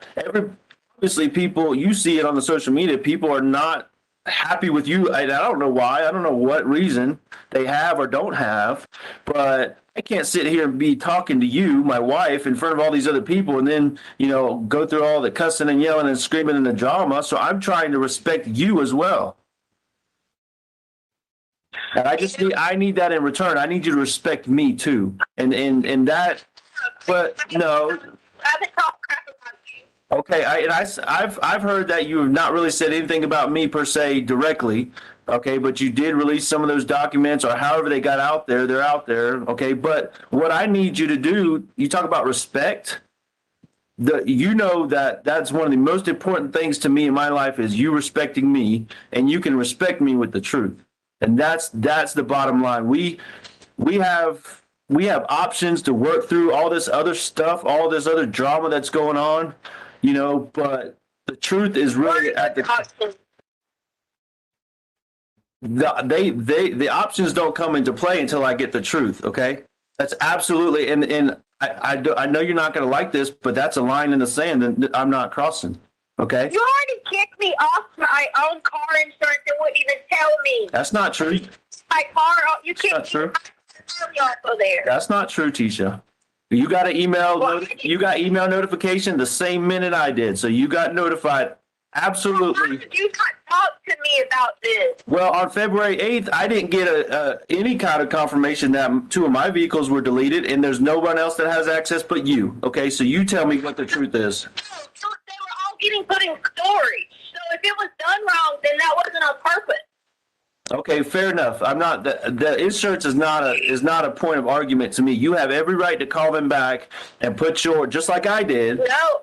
obviously people, you see it on the social media, people are not happy with you. I don't know why. I don't know what reason they have or don't have. But I can't sit here and be talking to you, my wife, in front of all these other people and then, go through all the cussing and yelling and screaming and the drama. So I'm trying to respect you as well. And I need that in return. I need you to respect me too. And that, but no. Okay, I've heard that you have not really said anything about me per se directly. Okay, but you did release some of those documents or however they got out there. They're out there. Okay, but what I need you to do, you talk about respect. That's one of the most important things to me in my life is you respecting me, and you can respect me with the truth. And that's the bottom line. We have options to work through all this other stuff, all this other drama that's going on, but the truth is really at the options don't come into play until I get the truth. Okay, that's absolutely, and I know you're not going to like this, but that's a line in the sand that I'm not crossing. Okay. You already kicked me off my own car insurance and wouldn't even tell me. That's not true. My car, you kicked That's not me off of there. That's not true, Tisha. You got an email. You got email notification the same minute I did, so you got notified. Absolutely. Why did you not talk to me about this? Well, on February 8th, I didn't get any kind of confirmation that 2 of my vehicles were deleted, and there's no one else that has access but you. Okay, so you tell me what the truth is. No, they were all getting put in storage. So if it was done wrong, then that wasn't on purpose. Okay, fair enough. I'm not the insurance is not a point of argument to me. You have every right to call them back and put your, just like I did.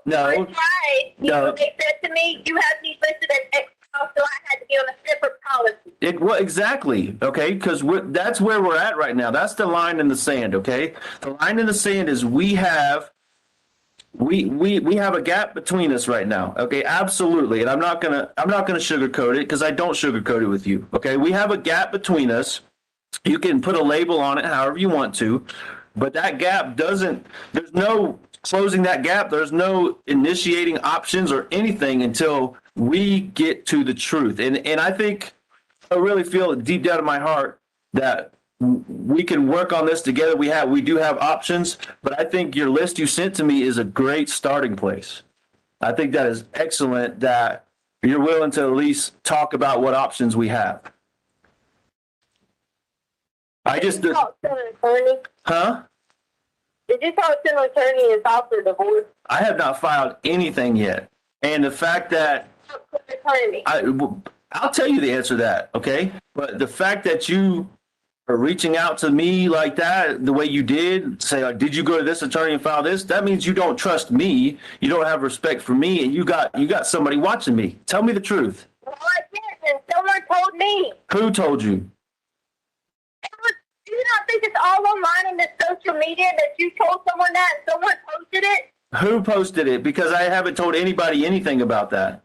No. I tried. No. They said to me, you have these listed as extra, so I had to be on a separate policy. Well, exactly. Okay, because that's where we're at right now. That's the line in the sand. Okay, the line in the sand is we have a gap between us right now. Okay, absolutely. And I'm not gonna sugarcoat it because I don't sugarcoat it with you. Okay, we have a gap between us. You can put a label on it however you want to, but that gap there's no closing that gap. There's no initiating options or anything until we get to the truth. And I think I really feel deep down in my heart that we can work on this together. We do have options, but I think your list you sent to me is a great starting place. I think that is excellent that you're willing to at least talk about what options we have. Did you talk to an attorney? Huh? Did you talk to an attorney and file for divorce? I have not filed anything yet. And the fact that I'll tell you the answer to that, okay? But the fact that you are reaching out to me like that, the way you did, say, like, did you go to this attorney and file this? That means you don't trust me. You don't have respect for me, and you got somebody watching me. Tell me the truth. Well, I did, and someone told me. Who told you? Do you not think it's all online in the social media that you told someone that and someone posted it? Who posted it? Because I haven't told anybody anything about that.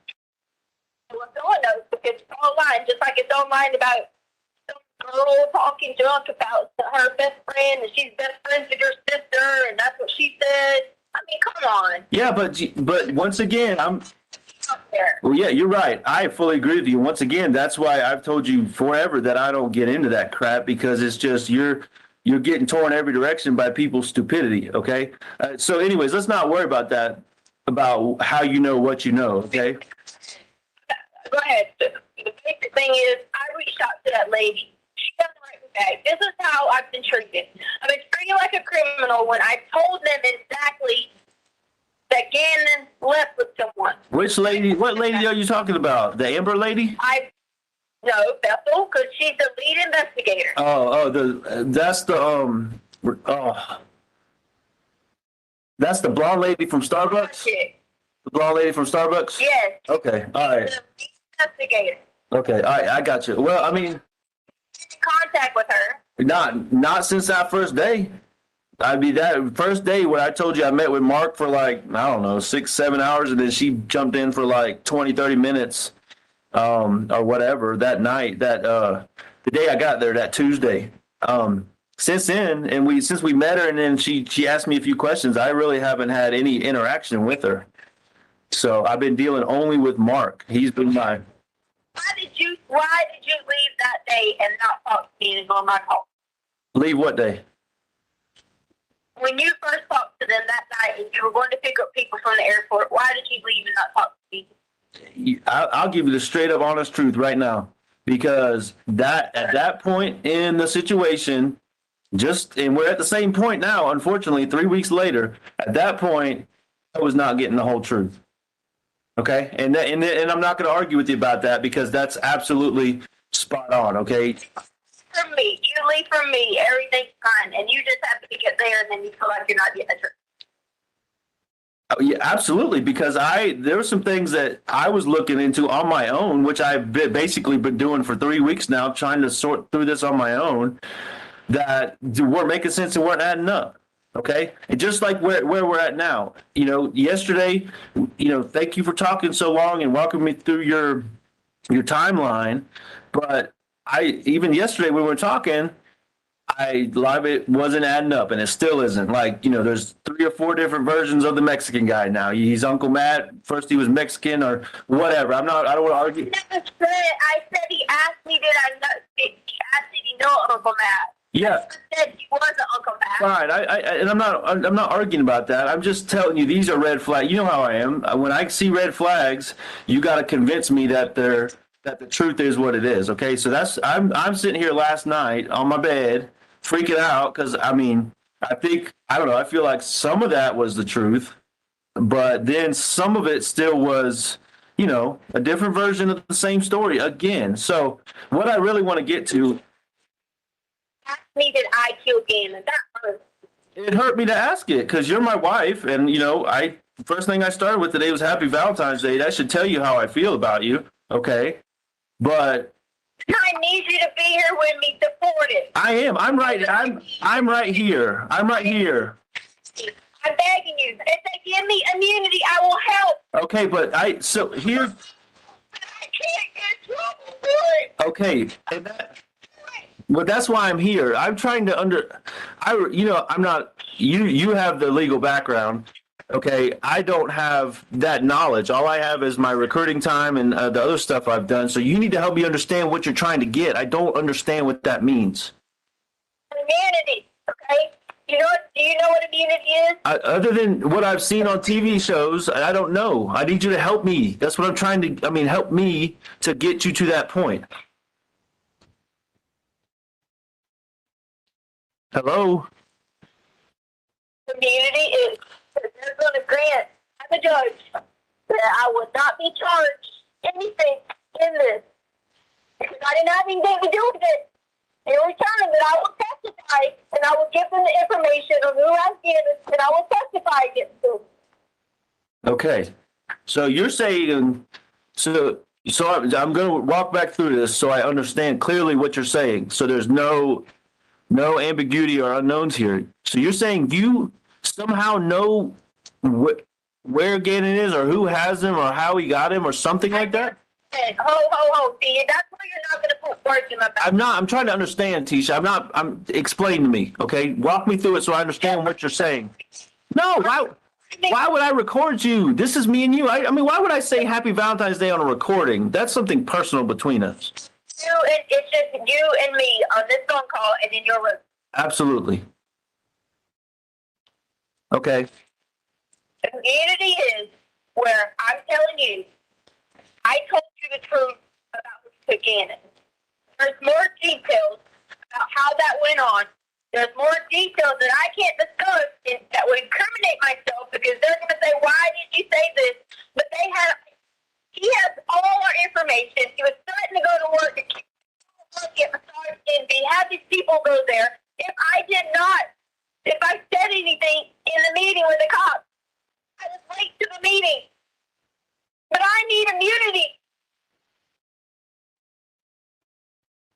Well, someone knows because it's online, just like it's online about girl talking junk about her best friend, and she's best friends with your sister, and that's what she said. I mean, come on. Yeah, but once again, There. Well, yeah, you're right. I fully agree with you. Once again, that's why I've told you forever that I don't get into that crap because it's just you're you're getting torn every direction by people's stupidity. Okay. So anyways, let's not worry about that, about how you know what you know. Okay. Go ahead. The basic thing is, I reached out to that lady. She doesn't write me back. This is how I've been treated. I've been treated like a criminal when I told them exactly that Gannon left with someone. Which lady? What lady are you talking about? The Amber lady? No, Bethel, because she's the lead investigator. That's the blonde lady from Starbucks. Shit. The blonde lady from Starbucks. Yes. Okay. All right. The lead investigator. Okay. All right. I got you. Well, I mean, In contact with her. not since that first day. I mean, that first day when I told you I met with Mark for like, I don't know, 6-7 hours, and then she jumped in for like 20-30 minutes, or whatever that night, the day I got there, that Tuesday. Since then, and since we met her, and then she asked me a few questions, I really haven't had any interaction with her. So I've been dealing only with Mark. He's been my. Why did you leave that day and not talk to me and go on my call? Leave what day? When you first talked to them that night and you were going to pick up people from the airport, why did you leave and not talk to me? I'll give you the straight up honest truth right now, because at that point in the situation, and we're at the same point now, unfortunately, 3 weeks later, at that point, I was not getting the whole truth. Okay. And I'm not going to argue with you about that, because that's absolutely spot on. Okay. From me, you leave from me, everything's fine, and you just happen to get there, and then you feel like you're not getting the truth. Oh, yeah, absolutely. Because there were some things that I was looking into on my own, which I've basically been doing for 3 weeks now, trying to sort through this on my own, that weren't making sense and weren't adding up. Okay. And just like where we're at now, yesterday, thank you for talking so long and walking me through your timeline. But even yesterday when we were talking, a lot of it wasn't adding up, and it still isn't. Like, there's 3 or 4 different versions of the Mexican guy now. He's Uncle Matt. First he was Mexican or whatever. I don't want to argue. I said he asked me, did I know? He asked, did he know Uncle Matt? Yeah. I said he wasn't Uncle Matt. Fine. And I'm not arguing about that. I'm just telling you, these are red flags. You know how I am. When I see red flags, you got to convince me that the truth is what it is. Okay. So I'm sitting here last night on my bed freaking out, because I feel like some of that was the truth, but then some of it still was, a different version of the same story again. So what I really want to get to. Ask me, did I kill Gannon? That hurt. It hurt me to ask it, because you're my wife, and first thing I started with today was Happy Valentine's Day. That should tell you how I feel about you. Okay. But I need you to be here with me, deported. I am. I'm right. I'm right here. I'm right here. I'm begging you. If they give me immunity, I will help. Okay, but here. I can't get in trouble for it. Okay, well, that's why I'm here. I'm trying to I'm not. You have the legal background. Okay, I don't have that knowledge. All I have is my recruiting time and the other stuff I've done. So you need to help me understand what you're trying to get. I don't understand what that means. Immunity, okay? Do you know what immunity is? Other than what I've seen on TV shows, I don't know. I need you to help me. That's what I'm trying to. Help me to get you to that point. Hello? Immunity is they're going to grant, I'm a judge, that I would not be charged anything in this, because I didn't have anything to do with it. In return, that I will testify, and I will give them the information of who I did, and I will testify against them. Okay. So you're saying, so I'm going to walk back through this so I understand clearly what you're saying. So there's no ambiguity or unknowns here. So you're saying you somehow know where Gannon is, or who has him, or how he got him, or something like that? Ho. See, that's why you're not going to put words in my mouth. I'm trying to understand, Tisha. Explain to me, okay? Walk me through it so I understand what you're saying. No, why would I record you? This is me and you. Why would I say Happy Valentine's Day on a recording? That's something personal between us. It's just you and me on this phone call, and then you're Absolutely. Okay. Immunity is where I'm telling you, I told you the truth about Lisa Gannon. There's more details about how that went on. There's more details that I can't discuss that would incriminate myself because they're going to say, why did you say this? But he has all our information. He was threatening to go to work and get massaged and have these people go there. If I said anything in the meeting with the cops, I was late to the meeting. But I need immunity.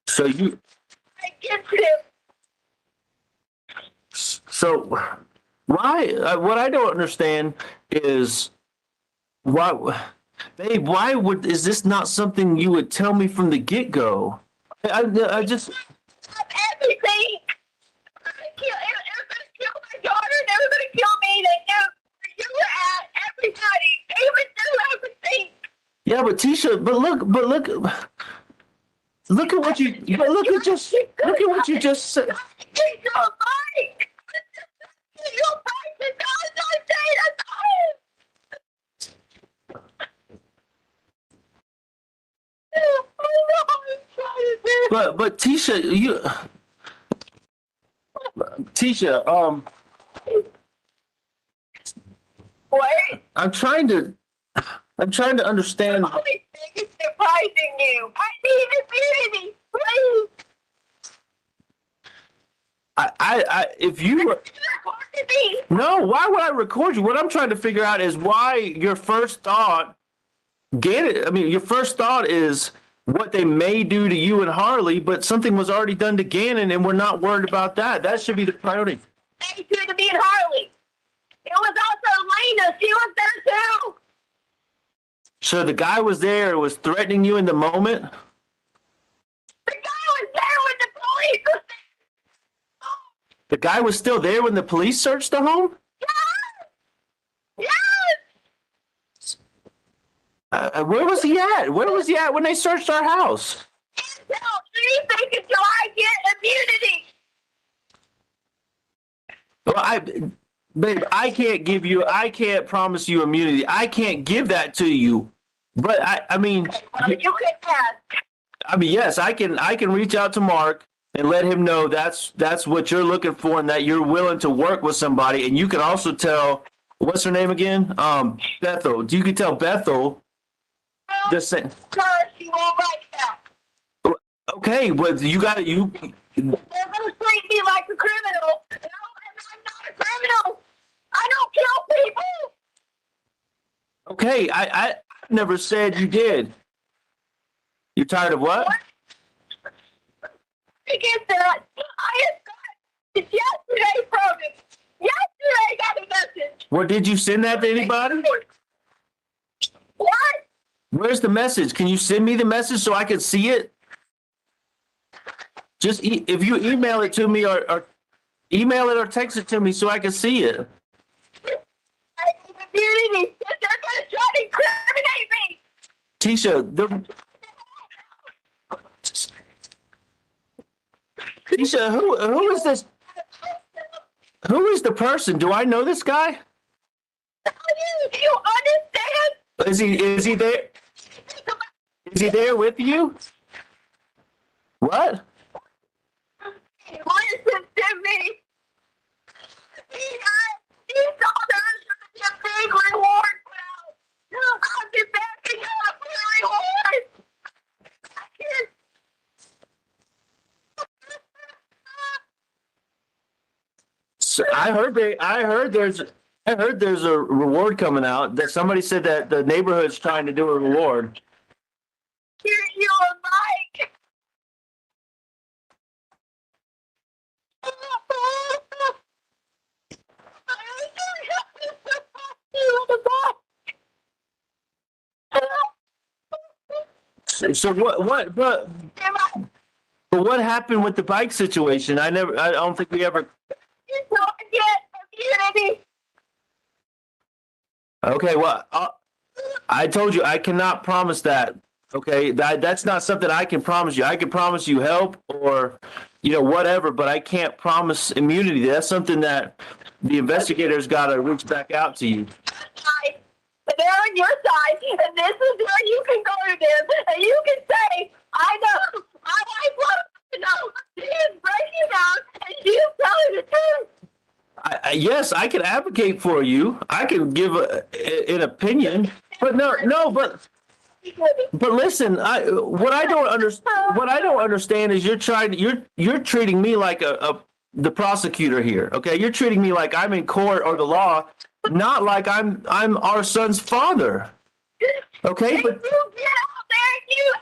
So you. Against him. So why? What I don't understand is why, babe. Why is this not something you would tell me from the get go? I just. Everything. Everybody's gonna kill my daughter and everybody kill me. They knew where you were at. Everybody. They would do everything. Yeah, but Tisha, look at what you look at what you just said. You're right. You're right. The God's not saying that's all. But Tisha, What? I'm trying to understand. The only thing is surprising you. I need immunity, please. If you were. No, why would I record you? What I'm trying to figure out is why your first thought, your first thought is what they may do to you and Harley, but something was already done to Gannon and we're not worried about that. That should be the priority. They do to me and Harley. It was also Lena. She was there too. So the guy was there and was threatening you in the moment? The guy was there when the police was there. The guy was still there when the police searched the home? Yes! Where was he at? Where was he at when they searched our house? Can't tell anything until I get immunity. Well, babe, I can't promise you immunity. I can't give that to you. But You can ask. Yes, I can reach out to Mark and let him know that's what you're looking for and that you're willing to work with somebody. And you can also tell, what's her name again? Bethel. You can tell Bethel. Just saying. She won't like that. Okay, but you got you. They're going to treat me like a criminal. No, I'm not a criminal. I don't kill people. Okay, I never said you did. You're tired of what? Against that, I had got it yesterday from him. Yesterday I got a message. Well, did you send that to anybody? What? Where's the message? Can you send me the message so I can see it? Just if you email it to me or email it or text it to me so I can see it. I need immunity. They're going to try to incriminate me. Tisha, Tisha, who is this? Who is the person? Do I know this guy? Do you understand? Is he there? Is he there with you? What? Listen to me. He told us a big reward. Well, I'll get back and get a big reward. I can't. So I heard there's a reward coming out. That somebody said that the neighborhood's trying to do a reward. You are Mike. So but what happened with the bike situation? I don't think we ever. You don't get immunity. Okay, well, I told you I cannot promise that. Okay, that's not something I can promise you. I can promise you help or, whatever, but I can't promise immunity. That's something that the investigators got to reach back out to you. They're on your side, and this is where you can go to them, and you can say, I know, my wife wants to know. She is breaking out, and she is telling the truth. Yes, I can advocate for you. I can give an opinion, but but listen, what I don't understand is you're treating me like the prosecutor here. Okay, you're treating me like I'm in court or the law, not like I'm our son's father. Okay, but you get out there and you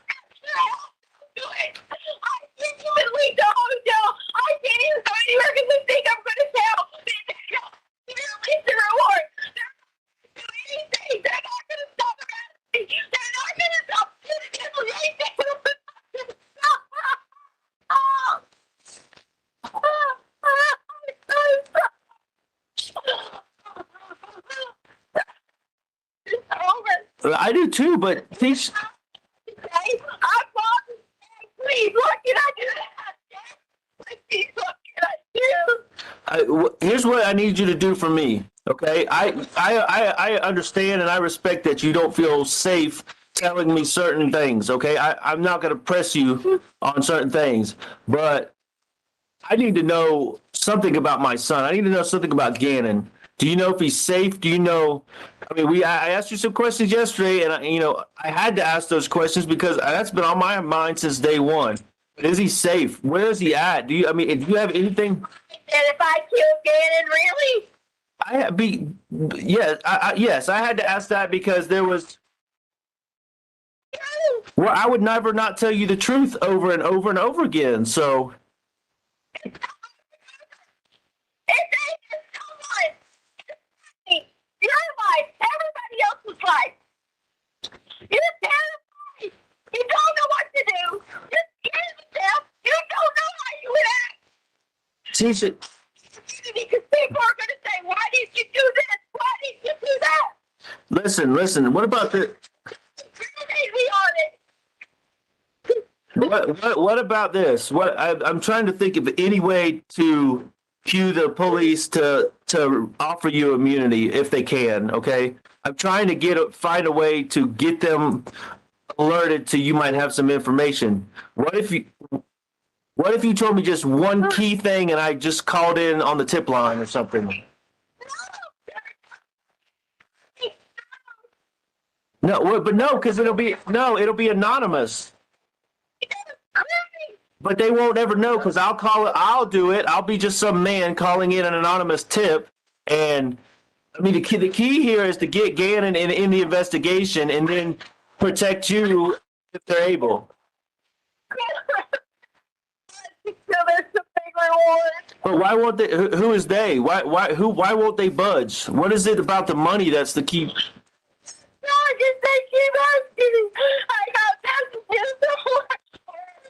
do it. I genuinely don't know. I can't even go anywhere because they think I'm going to tell. They're release the reward. They're not going to do anything. They're not going to stop arresting. They're not going to stop doing anything. It's over. I do too. But teach. Please, what can I do? Please, what can I do? Here's what I need you to do for me. Okay, I understand and I respect that you don't feel safe telling me certain things. Okay, I'm not going to press you on certain things, but I need to know something about my son. I need to know something about Gannon. Do you know if he's safe? Do you know? I mean, I asked you some questions yesterday, and I had to ask those questions because that's been on my mind since day one. Is he safe? Where is he at? Do you have anything? And if I kill Gannon, really? Yes, I had to ask that because there was. Well, I would never not tell you the truth over and over and over again. So. You're right. Everybody else was right. You're terrified. You don't know what to do. You're scared to death. You don't know how you would act. Teach it. Because people are going to say, why did you do this? Why did you do that? Listen. What about the? What about this? I'm trying to think of any way to cue the police to offer you immunity if they can. Okay, I'm trying to find a way to get them alerted to you might have some information. What if you told me just one key thing and I just called in on the tip line or something? No, but no, because it'll be anonymous. But they won't ever know because I'll do it. I'll be just some man calling in an anonymous tip. And I mean, the key here is to get Gannon in the investigation and then protect you if they're able. But why won't they? Who is they? Why won't they budge? What is it about the money that's the key? No, just they keep asking. I got messages.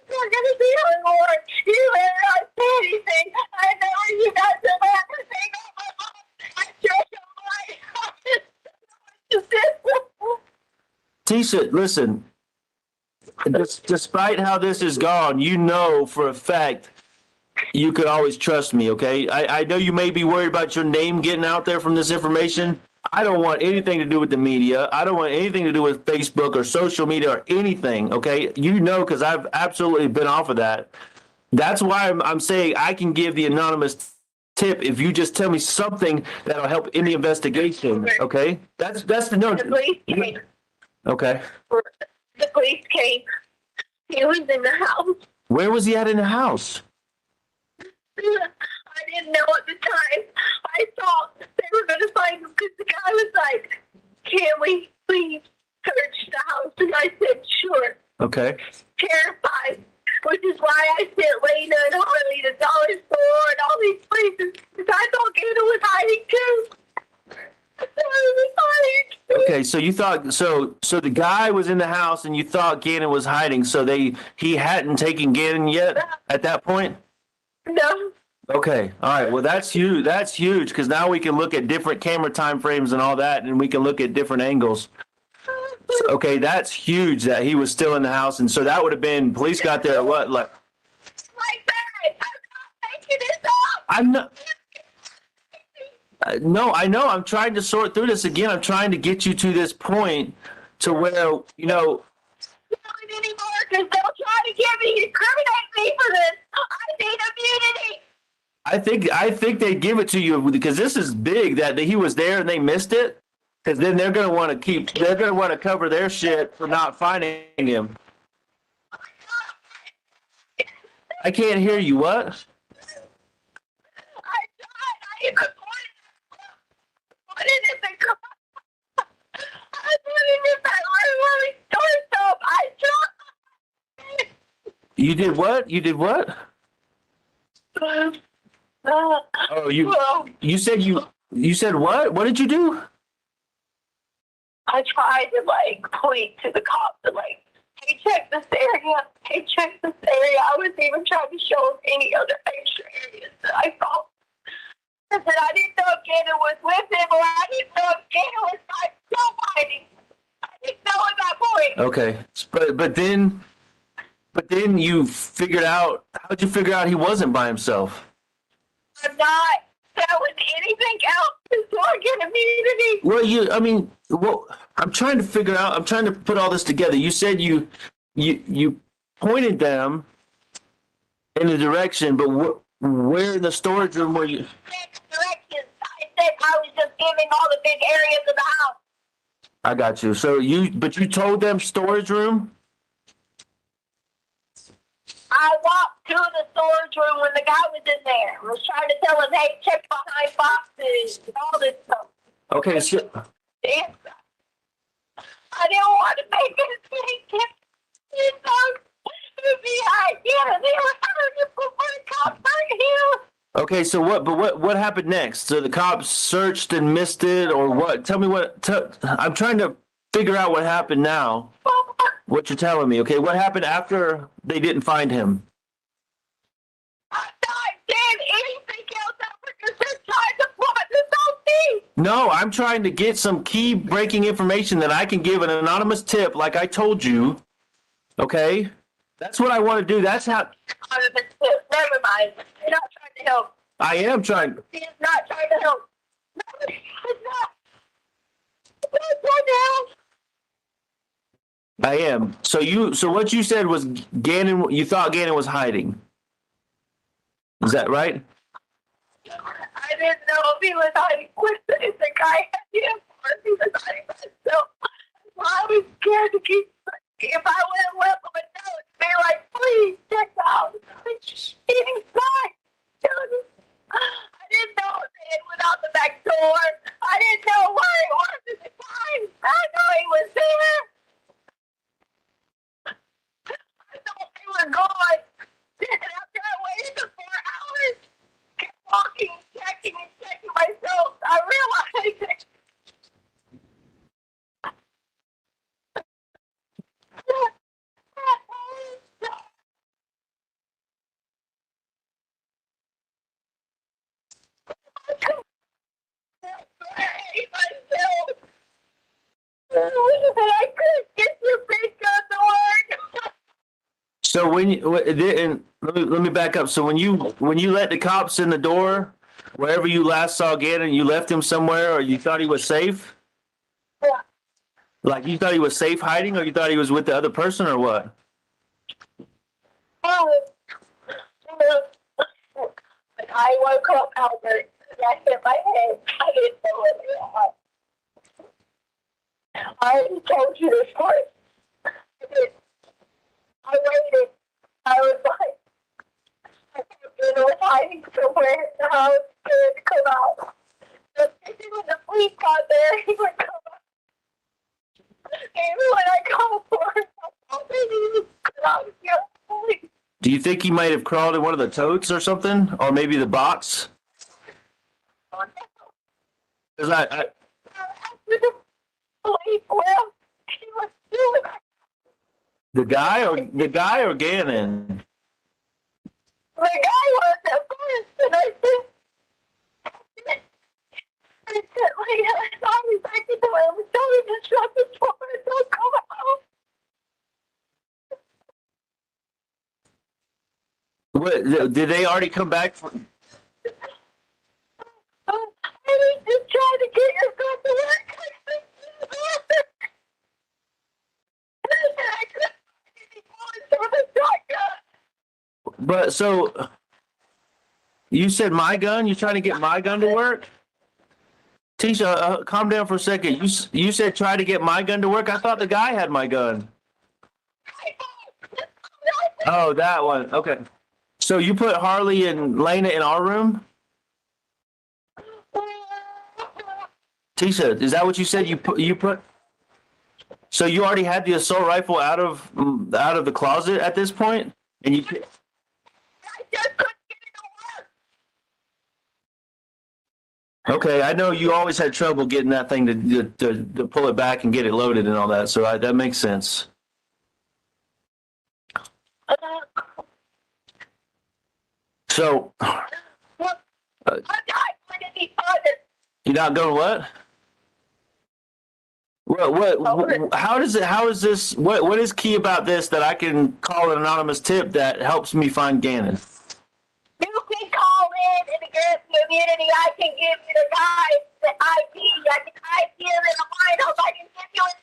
They're going to be a reward. You better not say anything. I know you got the map. They got my mom. I trust your life. Tisha, listen. Despite how this is gone, you know for a fact you could always trust me, okay? I know you may be worried about your name getting out there from this information. I don't want anything to do with the media. I don't want anything to do with Facebook or social media or anything, okay? You know, because I've absolutely been off of that. That's why I'm saying I can give the anonymous tip if you just tell me something that'll help in the investigation, okay? That's the no. The police came. Okay. The police came. He was in the house. Where was he at in the house? I didn't know at the time. I thought they were going to find him because the guy was like, can we please search the house? And I said, sure. Okay. Terrified, which is why I sent Lena and Harley to Dollar Store and all these places because I thought Gannon was hiding too. Okay, so you thought so the guy was in the house and you thought Gannon was hiding, so he hadn't taken Gannon yet at that point? No. Okay, all right. Well, that's huge. That's huge because now we can look at different camera time frames and all that, and we can look at different angles. Okay, that's huge that he was still in the house, and so that would have been police got there at what, like? Like that. I'm not making this up. I'm not. No, I know. I'm trying to sort through this again. I'm trying to get you to this point to where you know. Not anymore because they'll try to get me, incriminate me for this. I need immunity. I think they give it to you because this is big that he was there and they missed it. Because then they're gonna want to cover their shit for not finding him. I can't hear you. What? I tried. I even put it in the car. I put it in that room where we store stuff. I tried. You did what? You did what? Oh, you said you said what? What did you do? I tried to like point to the cops and like, hey, check this area. Hey, check this area. I was even trying to show them any other extra areas that I saw. I said I didn't know if Gannon was with him or I didn't know if Gannon was by still fighting. I didn't know at that point. Okay, but then you figured out. How'd you figure out he wasn't by himself? I'm not selling anything else until I get immunity. Well, I'm trying to figure out. I'm trying to put all this together. You said you pointed them in a direction, but where in the storage room were you? Directions. I said I was just giving all the big areas of the house. I got you. So you told them storage room. I walked to the storage room when the guy was in there. I was trying to tell him, hey, check behind boxes and all this stuff. Okay, so Damn. I didn't want to make it mistake. You know, FBI, yeah, they were having to put my cops right here. okay, so what happened next? So the cops searched and missed it, or what? Tell me what. I'm trying to figure out what happened now. What you're telling me, okay? What happened after they didn't find him? I'm not saying anything else. I was just trying to plot this whole thing. No, I'm trying to get some key breaking information that I can give an anonymous tip, like I told you. Okay, that's what I want to do. That's how. Never mind. You're not trying to help. I am trying. He is not trying to help. No, he's not. He's not trying to help. I am. So what you said was Gannon. You thought Gannon was hiding. Is that right? I didn't know if he was hiding with the guy had him or if he was hiding by himself. Well, I was scared to keep. If I would have left him a note, be like, please check out. He's not. I didn't know if they went out the back door. I didn't know where he was at the time. I know he was there. I thought he was gone. And after I waited for 4 hours, kept walking, checking myself, I realized that. I couldn't get your big gun to work. So let me back up. So when you let the cops in the door, wherever you last saw Gannon, you left him somewhere, or you thought he was safe? Yeah. Like you thought he was safe hiding, or you thought he was with the other person, or what? I woke up, Albert, and I hit my head. I didn't know what it was. I already told you this part. I waited. I was like, I thought was hiding somewhere in the house, scared to come out. But when the police got there, he would come out. And when I called for him, I thought maybe he was out of the police. Do you think he might have crawled in one of the totes or something, or maybe the box? Because After the police left, he was doing the guy or Gannon. the guy was at first, and I said, I said, like, I saw me back into him and told him to shut the door and don't come What, did they already come back? I was just trying to get yourself to work. And I couldn't find any bullets for the shotgun. But so you said my gun? You trying to get my gun to work? Tisha, calm down for a second. You said try to get my gun to work. I thought the guy had my gun. Oh, that one. Okay. So you put Harley and Lena in our room? Tisha, is that what you said? You put. So you already had the assault rifle out of the closet at this point, and you. I just couldn't get it to work. Okay, I know you always had trouble getting that thing to pull it back and get it loaded and all that, so that makes sense. So, I'm not going to be bothered. you're not going what? How is this, what is key about this that I can call an anonymous tip that helps me find Gannon? You can call in and get the immunity. I can give you the guys, the ID. I can ID him in a lineup. I can give you his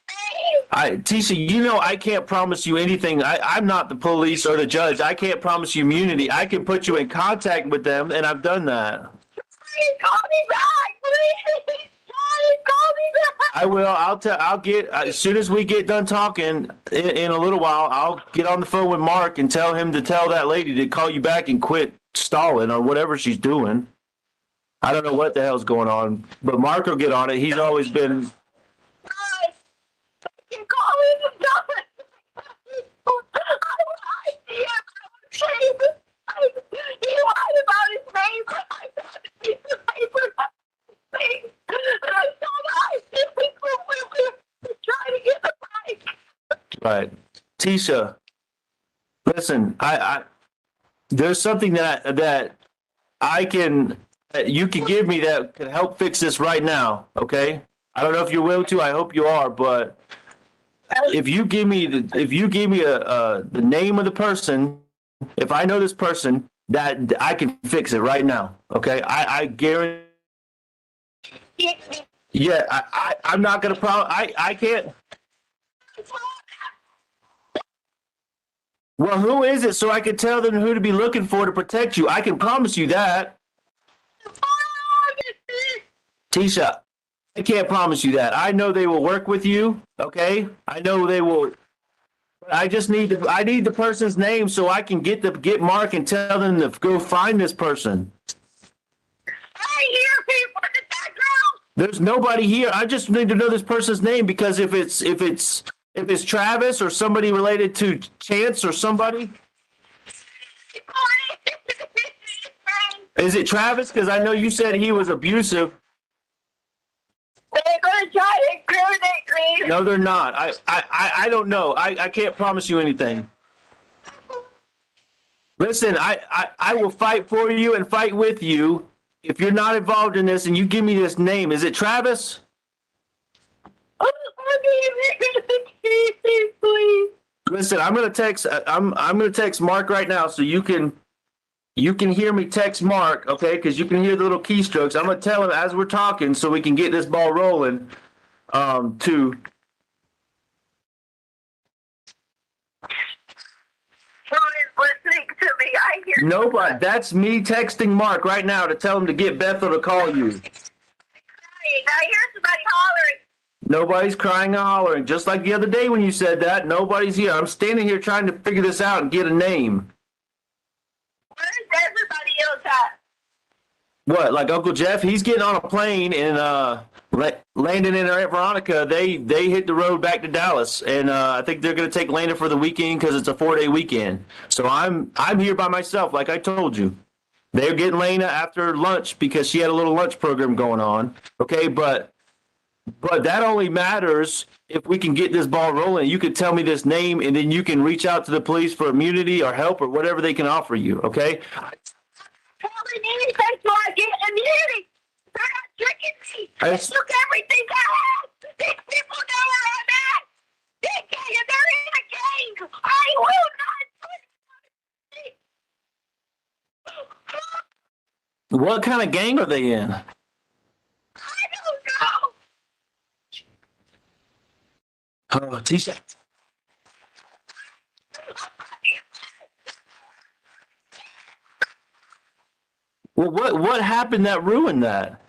name. Tisha, you know I can't promise you anything. I'm not the police or the judge. I can't promise you immunity. I can put you in contact with them, and I've done that. Please call me back, please. Please call me back. I will. I'll get as soon as we get done talking in a little while. I'll get on the phone with Mark and tell him to tell that lady to call you back and quit stalling or whatever she's doing. I don't know what the hell's going on, but Mark will get on it. He's always been. Guys, you can call in and tell me. I lied to him. I'm ashamed. He lied about his name. I got a piece of paper. And I saw that we're trying to get the bike. Right. Tisha, listen, I there's something that I can, that you can give me that can help fix this right now, okay? I don't know if you're willing to, I hope you are, but if you give me the name of the person, if I know this person, that I can fix it right now, okay? I guarantee. Yeah, I'm not gonna I can't. Well, who is it so I can tell them who to be looking for to protect you? I can promise you that. Tisha, I can't promise you that. I know they will work with you, okay? I know they will. I just need I need the person's name so I can get Mark and tell them to go find this person. I hear people in the background. There's nobody here. I just need to know this person's name because if it's Travis or somebody related to Chance or somebody. Is it Travis? Because I know you said he was abusive. They're going to try to incriminate me. No, they're not. I don't know. I can't promise you anything. Listen, I will fight for you and fight with you if you're not involved in this and you give me this name. Is it Travis? Please. Listen, I'm gonna text Mark right now so you can hear me text Mark, okay? Because you can hear the little keystrokes. I'm gonna tell him as we're talking so we can get this ball rolling. To Who is listening to me? I hear nobody. That's me texting Mark right now to tell him to get Bethel to call you. crying. I hear somebody hollering. Nobody's crying and hollering. Just like the other day when you said that, nobody's here. I'm standing here trying to figure this out and get a name. Where's everybody else at? What, like Uncle Jeff? He's getting on a plane and Landon and Aunt Veronica, they hit the road back to Dallas, and I think they're going to take Landon for the weekend because it's a 4-day weekend. So I'm here by myself, like I told you. They're getting Lena after lunch because she had a little lunch program going on. Okay, but that only matters if we can get this ball rolling. You could tell me this name, and then you can reach out to the police for immunity or help or whatever they can offer you. Okay. Telling anything so I get immunity. They're not tricking me. I- They took everything I have. These people know where I'm at. They're in a gang. I will not. What kind of gang are they in? I don't know. Oh, Tisha. Well, what happened that ruined that?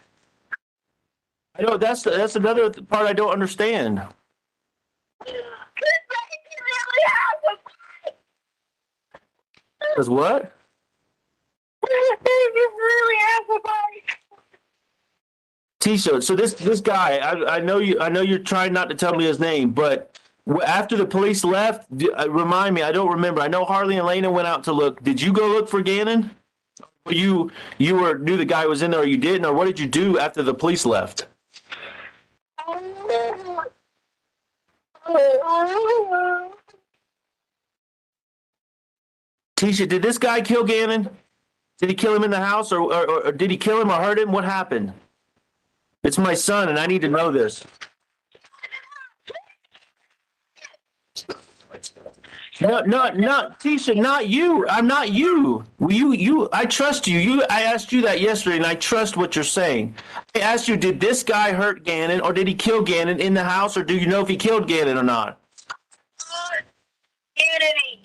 I know that's another part I don't understand. This baby really has a Cause what? This baby really has a bite. Tisha, so this guy, I know you're trying not to tell me his name, but after the police left, remind me. I don't remember. I know Harley and Lena went out to look. Did you go look for Gannon? Or you knew the guy was in there, or you didn't, or what did you do after the police left? Tisha, did this guy kill Gannon? Did he kill him in the house, or did he kill him or hurt him? What happened? It's my son, and I need to know this. No, Tisha, not you. I'm not you. I trust you. I asked you that yesterday, and I trust what you're saying. I asked you, did this guy hurt Gannon, or did he kill Gannon in the house, or do you know if he killed Gannon or not? Kennedy.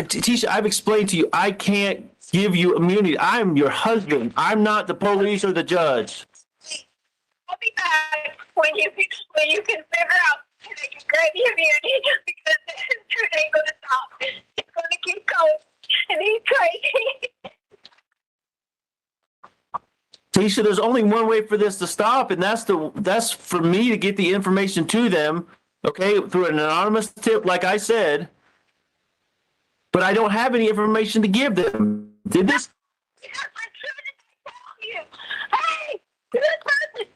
Tisha, I've explained to you, I can't give you immunity. I'm your husband. I'm not the police or the judge. I'll be back when you can figure out how they can grant the immunity, because this truth ain't gonna stop. It's gonna keep going, and he's crazy. Tisha, there's only one way for this to stop, and that's for me to get the information to them, okay, through an anonymous tip, like I said. But I don't have any information to give them. Did this? Because I'm trying to tell you. Hey, this person,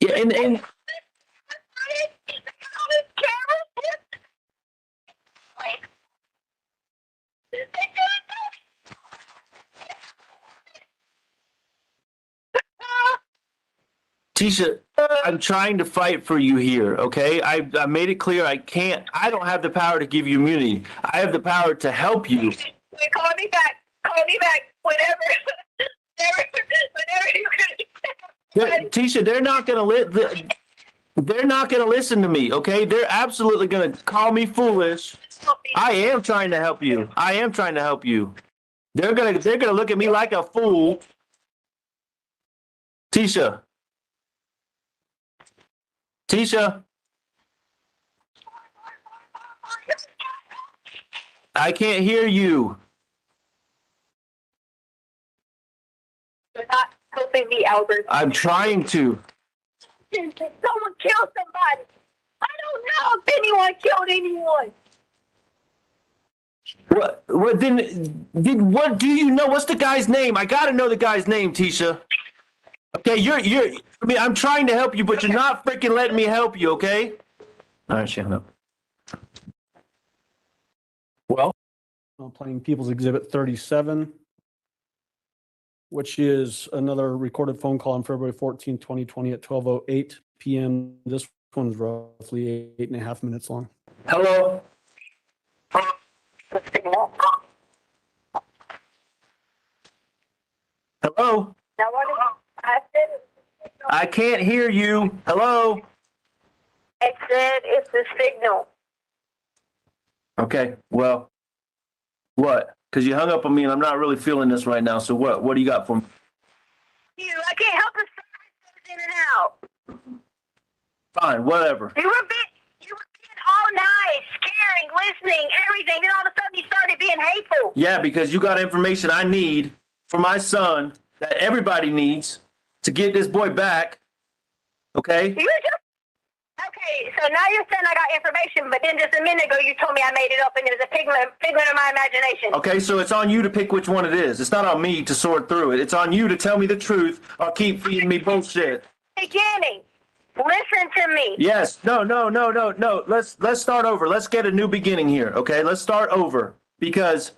Yeah, and Tisha, I'm trying to fight for you here, okay? I made it clear I don't have the power to give you immunity. I have the power to help you. Call me back, whenever you can. Tisha, they're not gonna listen to me, okay? They're absolutely gonna call me foolish. I am trying to help you. They're gonna look at me like a fool. Tisha, I can't hear you. You're not helping me, Albert. I'm trying to. Someone killed somebody. I don't know if anyone killed anyone. What then? What do you know? What's the guy's name? I gotta know the guy's name, Tisha. Okay, I mean, I'm trying to help you, but you're not freaking letting me help you, okay? All right, shut up. Well, I'm playing People's Exhibit 37, which is another recorded phone call on February 14, 2020 at 12:08 p.m. This one's roughly 8.5 minutes long. Hello? Hello? I can't hear you. Hello? I said it's the signal. Okay, well, what? Because you hung up on me and I'm not really feeling this right now, so what? What do you got for me? I can't help it. In and out. Fine, whatever. You were being all nice, caring, listening, everything. Then all of a sudden you started being hateful. Yeah, because you got information I need for my son that everybody needs to get this boy back. Okay? Okay, so now you're saying I got information, but then just a minute ago you told me I made it up and it was a figment of my imagination. Okay, so it's on you to pick which one it is. It's not on me to sort through it. It's on you to tell me the truth or keep feeding me bullshit. Beginning. Listen to me. Yes. No. Let's start over. Let's get a new beginning here. Okay, let's start over because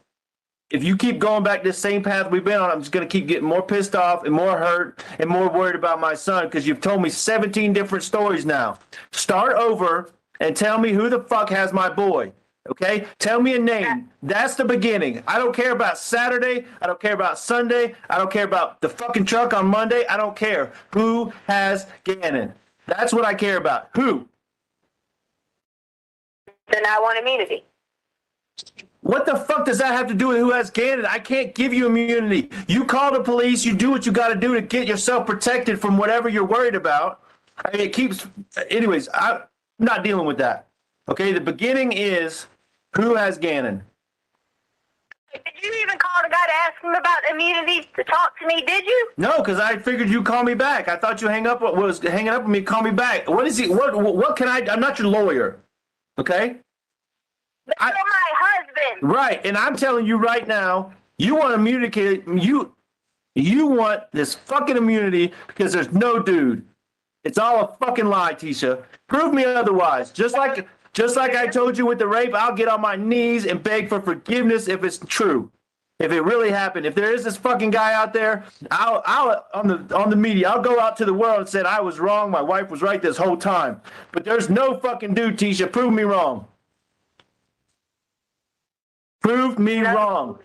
if you keep going back this same path we've been on, I'm just going to keep getting more pissed off and more hurt and more worried about my son because you've told me 17 different stories now. Start over and tell me who the fuck has my boy. Okay? Tell me a name. That's the beginning. I don't care about Saturday. I don't care about Sunday. I don't care about the fucking truck on Monday. I don't care. Who has Gannon? That's what I care about. Who? Then I want immunity. What the fuck does that have to do with who has Gannon? I can't give you immunity. You call the police. You do what you got to do to get yourself protected from whatever you're worried about. I mean, it keeps. Anyways, I'm not dealing with that. Okay, the beginning is who has Gannon. Did you even call the guy to ask him about immunity to talk to me? Did you? No, because I figured you'd call me back. I thought you was hanging up with me. Call me back. What is he? What can I? I'm not your lawyer. Okay. But you're my husband. Right, and I'm telling you right now, you want immunity. You want this fucking immunity because there's no dude. It's all a fucking lie, Tisha. Prove me otherwise. Just like I told you with the rape, I'll get on my knees and beg for forgiveness if it's true. If it really happened, if there is this fucking guy out there, I'll on the media, I'll go out to the world and say I was wrong. My wife was right this whole time. But there's no fucking dude, Tisha. Prove me wrong. Prove me wrong.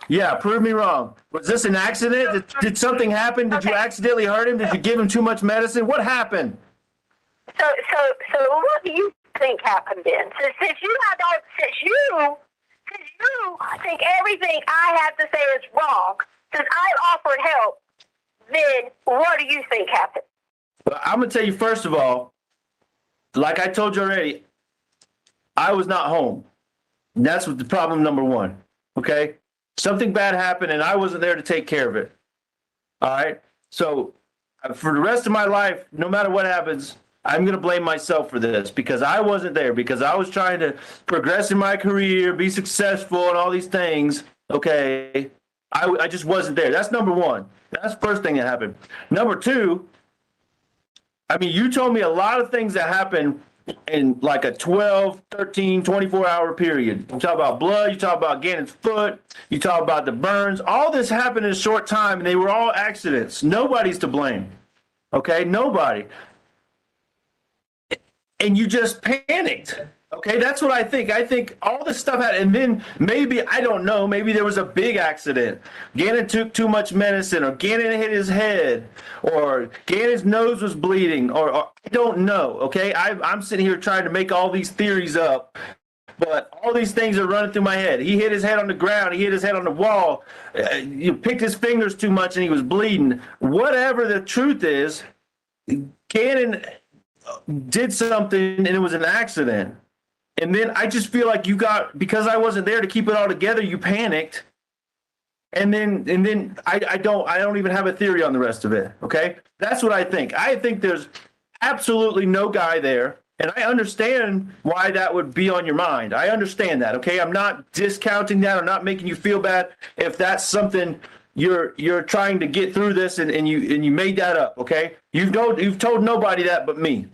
Yeah, prove me wrong. Was this an accident? Did something happen? Did you accidentally hurt him? Did you give him too much medicine? What happened? So what do you think happened then? Since you think everything I have to say is wrong, since I offered help, then what do you think happened? Well, I'm gonna tell you first of all, like I told you already, I was not home. And that's what the problem number one. Okay? Something bad happened and I wasn't there to take care of it. All right? So for the rest of my life, no matter what happens, I'm going to blame myself for this because I wasn't there, because I was trying to progress in my career, be successful and all these things. Okay? I just wasn't there. That's number one. That's the first thing that happened. Number two, I mean, you told me a lot of things that happened in like a 12, 13, 24-hour period. You talk about blood, you talk about Gannon's foot, you talk about the burns. All this happened in a short time, and they were all accidents. Nobody's to blame. Okay? Nobody. And you just panicked. Okay? That's what I think. I think all this stuff happened, and then maybe, I don't know, maybe there was a big accident. Gannon took too much medicine, or Gannon hit his head, or Gannon's nose was bleeding, or I don't know. Okay? I'm sitting here trying to make all these theories up, but all these things are running through my head. He hit his head on the ground. He hit his head on the wall. You picked his fingers too much, and he was bleeding. Whatever the truth is, Gannon did something, and it was an accident. And then I just feel like because I wasn't there to keep it all together, you panicked. And then I don't even have a theory on the rest of it. Okay? That's what I think. I think there's absolutely no guy there. And I understand why that would be on your mind. I understand that. Okay? I'm not discounting that. I'm not making you feel bad if that's something you're trying to get through this and you made that up. Okay? You've told nobody that but me.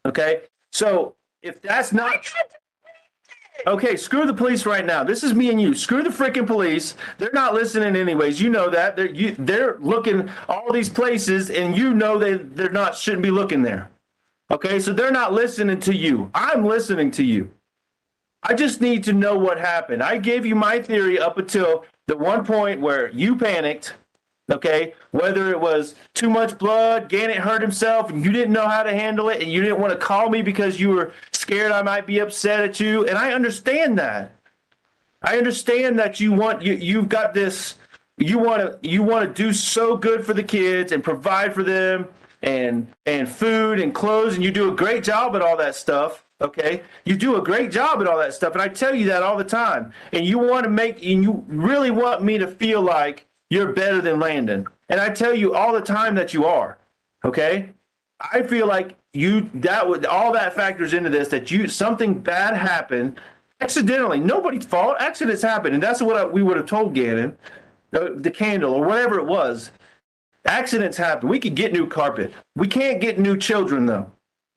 Okay? So if that's not okay, screw the police right now. This is me and you. Screw the freaking police. They're not listening anyways. You know that. They're looking all these places, and you know they're not shouldn't be looking there. Okay, so they're not listening to you. I'm listening to you. I just need to know what happened. I gave you my theory up until the one point where you panicked. Okay, whether it was too much blood, Gannon hurt himself, and you didn't know how to handle it, and you didn't want to call me because you were scared I might be upset at you, and I understand that. I understand that you've got this. You want to do so good for the kids and provide for them and food and clothes, and you do a great job at all that stuff. Okay, you do a great job at all that stuff, and I tell you that all the time. And you really want me to feel like you're better than Landon. And I tell you all the time that you are. Okay? I feel like all that factors into this, that something bad happened accidentally. Nobody's fault. Accidents happen. And that's what we would have told Gannon, the candle or whatever it was. Accidents happen. We could get new carpet. We can't get new children though.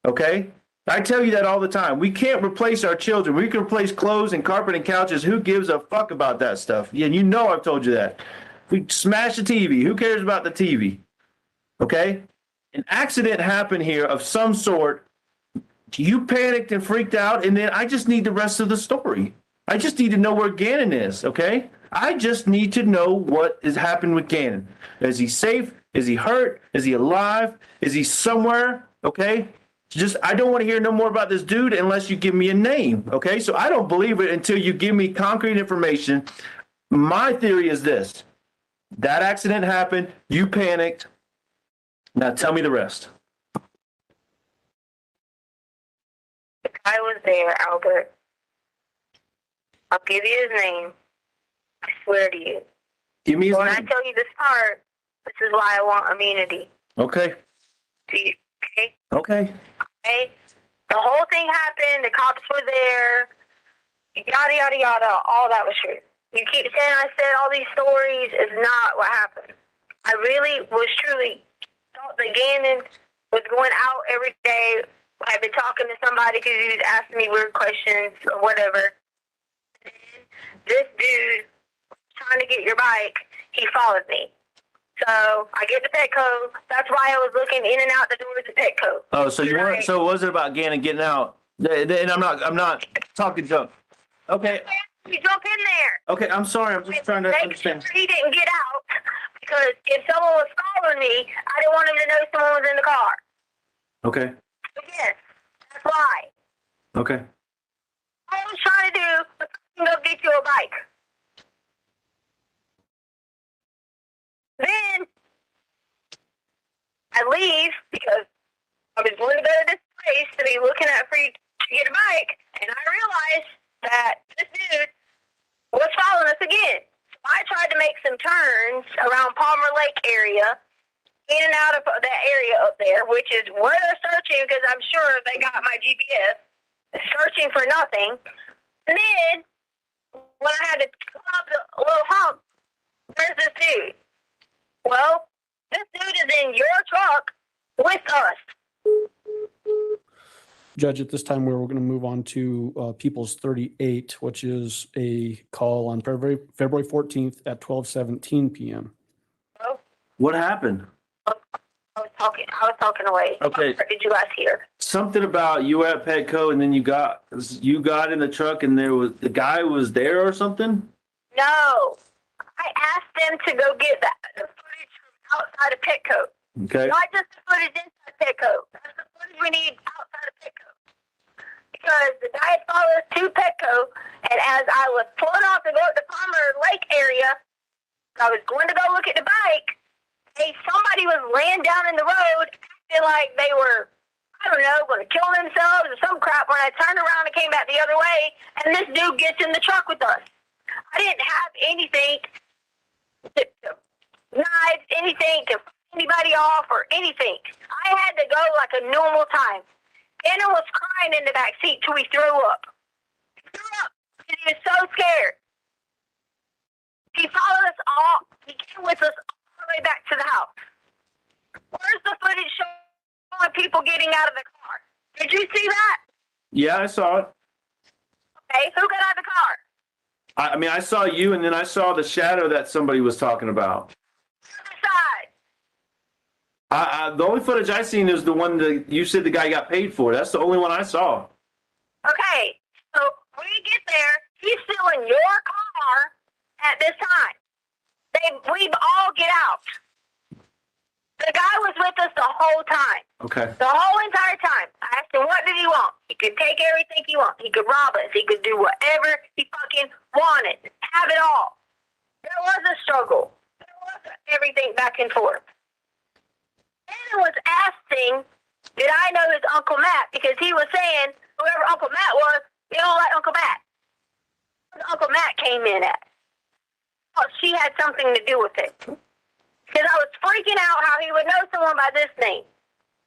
Okay? I tell you that all the time. We can't replace our children. We can replace clothes and carpet and couches. Who gives a fuck about that stuff? Yeah, you know I've told you that. We smash the TV. Who cares about the TV? Okay? An accident happened here of some sort. You panicked and freaked out, and then I just need the rest of the story. I just need to know where Gannon is, okay? I just need to know what has happened with Gannon. Is he safe? Is he hurt? Is he alive? Is he somewhere? Okay? Just, I don't want to hear no more about this dude unless you give me a name, okay? So I don't believe it until you give me concrete information. My theory is this. That accident happened. You panicked. Now tell me the rest. I was there, Albert. I'll give you his name. I swear to you. Give me his When I name. tell you this part, this is why I want immunity. Okay. Do you, okay? Okay. Okay? The whole thing happened. The cops were there. Yada, yada, yada. All that was true. You keep saying I said all these stories. Is not what happened. I really was truly thought that Gannon was going out every day. I've been talking to somebody because he was asking me weird questions or whatever. And this dude trying to get your bike, he followed me. So I get the Petco. That's why I was looking in and out the doors of Petco. Oh, so you weren't. So it wasn't about Gannon getting out. And I'm not talking junk. Okay. You jump in there. Okay. I'm sorry. I'm just trying to Make understand. sure he didn't get out because if someone was following me, I didn't want him to know someone was in the car. Okay. But yes, that's why. Okay. All I was trying to do was go get you a bike. Then I leave because I was going to go to this place to be looking at free to get a bike, and I realized that this dude was following us again. So I tried to make some turns around Palmer Lake area, in and out of that area up there, which is where they're searching because I'm sure they got my GPS, searching for nothing. And then when I had to come up the little hump, where's this dude? Well, this dude is in your truck with us. Judge, at this time, we're going to move on to People's 38, which is a call on February 14th at 12:17 p.m. Well, What happened? I was talking away. Okay. What did you guys hear? Something about you were at Petco and then you got in the truck and the guy was there or something? No. I asked them to go get the footage from outside of Petco. Okay. Not just the footage inside Petco. That's the footage we need outside of Petco. Because the guy had followed us to Petco, and as I was pulling off to go to the Palmer Lake area, I was going to go look at the bike, somebody was laying down in the road, acting like they were, I don't know, going to kill themselves or some crap. When I turned around and came back the other way, and this dude gets in the truck with us. I didn't have anything to knives, anything to anybody off or anything. I had to go like a normal time. Anna was crying in the back seat till he threw up. He threw up because he was so scared. He followed us all. He came with us all the way back to the house. Where's the footage showing people getting out of the car? Did you see that? Yeah, I saw it. Okay, who got out of the car? I mean, I saw you and then I saw the shadow that somebody was talking about. Other side. The only footage I seen is the one that you said the guy got paid for. That's the only one I saw. Okay, so when we get there, he's still in your car at this time. We all get out. The guy was with us the whole time. Okay. The whole entire time. I asked him, what did he want? He could take everything he wanted. He could rob us. He could do whatever he fucking wanted. Have it all. There was a struggle. There was everything back and forth. Anna was asking, did I know his Uncle Matt? Because he was saying, whoever Uncle Matt was, you don't like Uncle Matt. Uncle Matt came in at. Oh, she had something to do with it. Because I was freaking out how he would know someone by this name.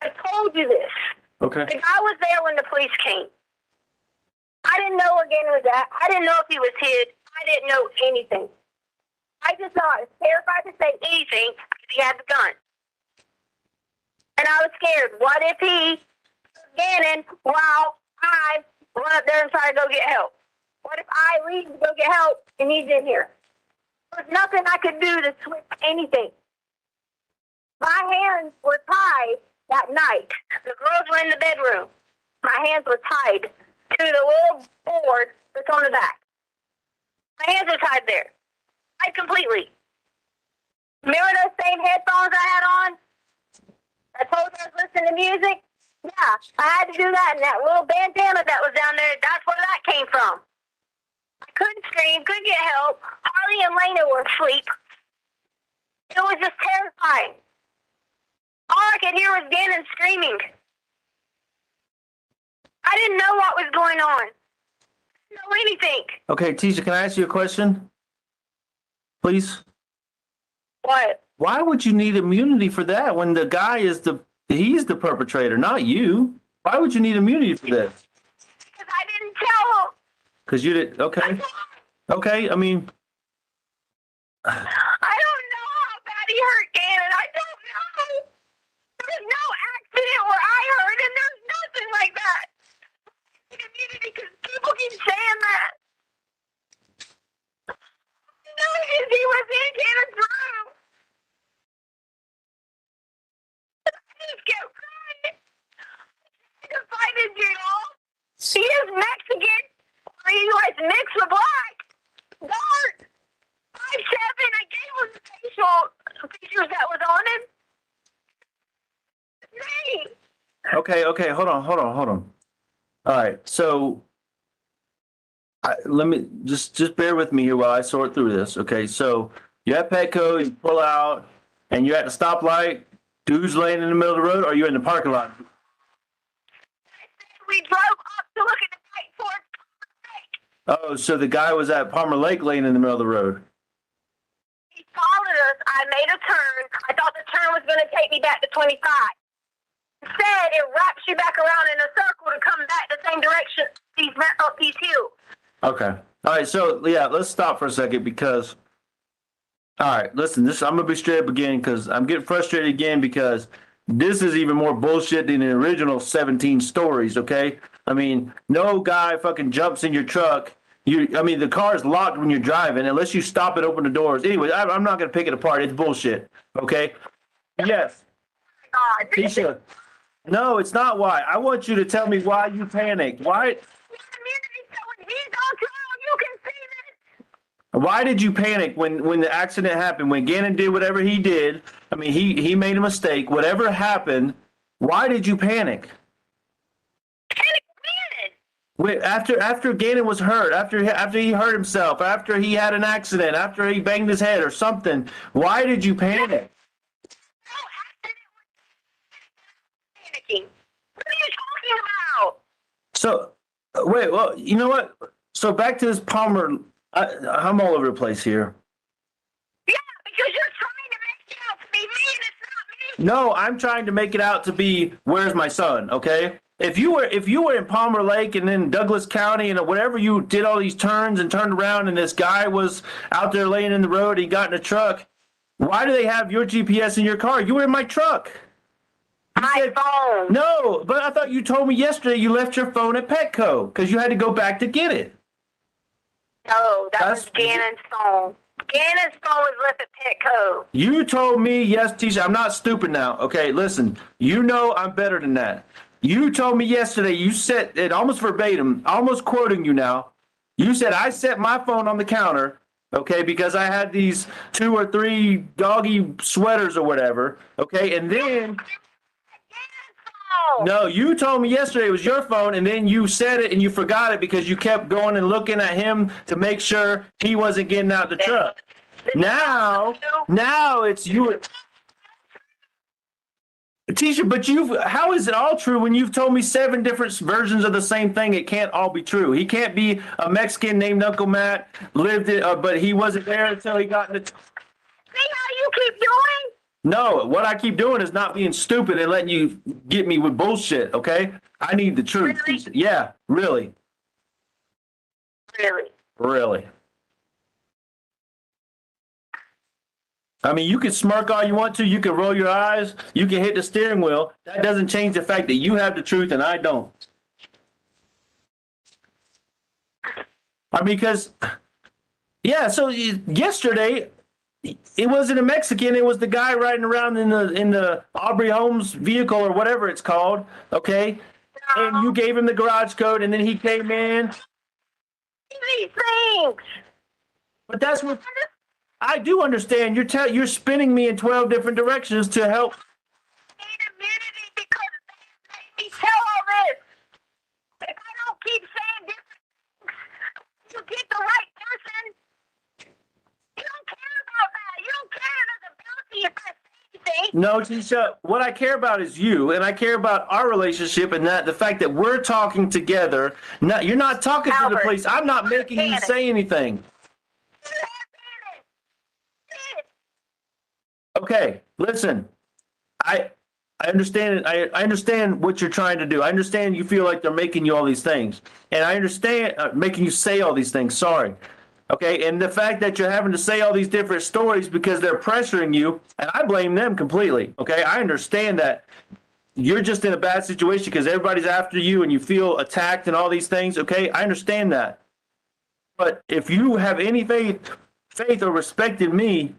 I told you this. Okay. The guy was there when the police came. I didn't know where Gannon was at. I didn't know if he was hid. I didn't know anything. I just thought I was terrified to say anything because he had the gun. And I was scared. What if he Gannon while I run up there and try to go get help? What if I leave to go get help and he's in here? There's nothing I could do to switch anything. My hands were tied that night. The girls were in the bedroom. My hands were tied to the little board that's on the back. My hands are tied there. Tied completely. Remember those same headphones I had on? I told you I was listening to music? Yeah, I had to do that, and that little bandana that was down there, that's where that came from. I couldn't scream, couldn't get help. Harley and Lena were asleep. It was just terrifying. All I could hear was Gannon screaming. I didn't know what was going on. I didn't know anything. Okay, Tisha, can I ask you a question? Please? What? Why would you need immunity for that when the guy he's the perpetrator, not you? Why would you need immunity for this? Because I didn't tell him. Because you did, okay. Okay, I mean, I don't know how bad he hurt Gannon. I don't know. There's no accident where I heard, and there's nothing like that. Immunity, because people keep saying that. No, because he was in Gannon's room. I just kept crying. The fight is, you know, he is Mexican. He was mixed with black. Dark. 5'7". I gave him the facial features that was on him. Hey. okay, hold on. All right, so let me just bear with me here while I sort through this. Okay, so you're at Petco, you pull out, and you're at the stoplight. Dude's laying in the middle of the road, or are you in the parking lot? We drove up to look at the fight for Oh, so the guy was at Palmer Lake laying in the middle of the road. He followed us. I made a turn. I thought the turn was going to take me back to 25. Instead, it wraps you back around in a circle to come back the same direction up these hills. Okay. All right, so yeah, let's stop for a second because, all right, listen, I'm going to be straight up again because I'm getting frustrated again because this is even more bullshit than the original 17 stories, okay? I mean, no guy fucking jumps in your truck. The car is locked when you're driving unless you stop and open the doors. Anyway, I'm not going to pick it apart. It's bullshit, okay? Yes. God. Tisha, no, it's not why. I want you to tell me why you panicked. Why did you panic when the accident happened? When Gannon did whatever he did, I mean, he made a mistake. Whatever happened, why did you panic? Wait, after Gannon was hurt, after he hurt himself, after he had an accident, after he banged his head or something, why did you panic? Panicking. What are you talking about? So, wait, well, you know what? So back to this Palmer, I'm all over the place here. Yeah, because you're trying to make it out to be me and it's not me. No, I'm trying to make it out to be where's my son, okay? If you were in Palmer Lake and then Douglas County and whatever, you did all these turns and turned around and this guy was out there laying in the road, he got in a truck, why do they have your GPS in your car? You were in my truck. My phone. No, but I thought you told me yesterday you left your phone at Petco because you had to go back to get it. No, that was Gannon's phone. Gannon's phone was left at Petco. You told me, yes, Tisha, I'm not stupid now. Okay, listen, you know I'm better than that. You told me yesterday, you said it almost verbatim, almost quoting you now. You said I set my phone on the counter, okay, because I had these 2 or 3 doggy sweaters or whatever, okay, and then... No, you told me yesterday it was your phone, and then you said it and you forgot it because you kept going and looking at him to make sure he wasn't getting out the truck. Now it's you. Tisha, but how is it all true when you've told me 7 different versions of the same thing? It can't all be true. He can't be a Mexican named Uncle Matt, but he wasn't there until he got in the... See how you keep doing? No, what I keep doing is not being stupid and letting you get me with bullshit, okay? I need the truth. Really? Yeah, really. Really? Really. I mean, you can smirk all you want to. You can roll your eyes. You can hit the steering wheel. That doesn't change the fact that you have the truth and I don't. I mean, because, yeah, so yesterday, it wasn't a Mexican. It was the guy riding around in the Aubrey Holmes vehicle or whatever it's called, okay? And you gave him the garage code, and then he came in. These things. But that's what I do understand. You're spinning me in 12 different directions to help. Need immunity because they made me tell all this. If I don't keep saying different things, you get the right person. You don't care about that. You don't care if there's a bounty if I say anything. No, Tisha, what I care about is you, and I care about our relationship and that the fact that we're talking together. You're not talking to the Albert, police. I'm not making you say anything. Okay, listen. I understand it. I understand what you're trying to do. I understand you feel like they're making you all these things, and I understand making you say all these things. Sorry. Okay, and the fact that you're having to say all these different stories because they're pressuring you, and I blame them completely. Okay, I understand that you're just in a bad situation because everybody's after you and you feel attacked and all these things. Okay, I understand that. But if you have any faith or respect in me,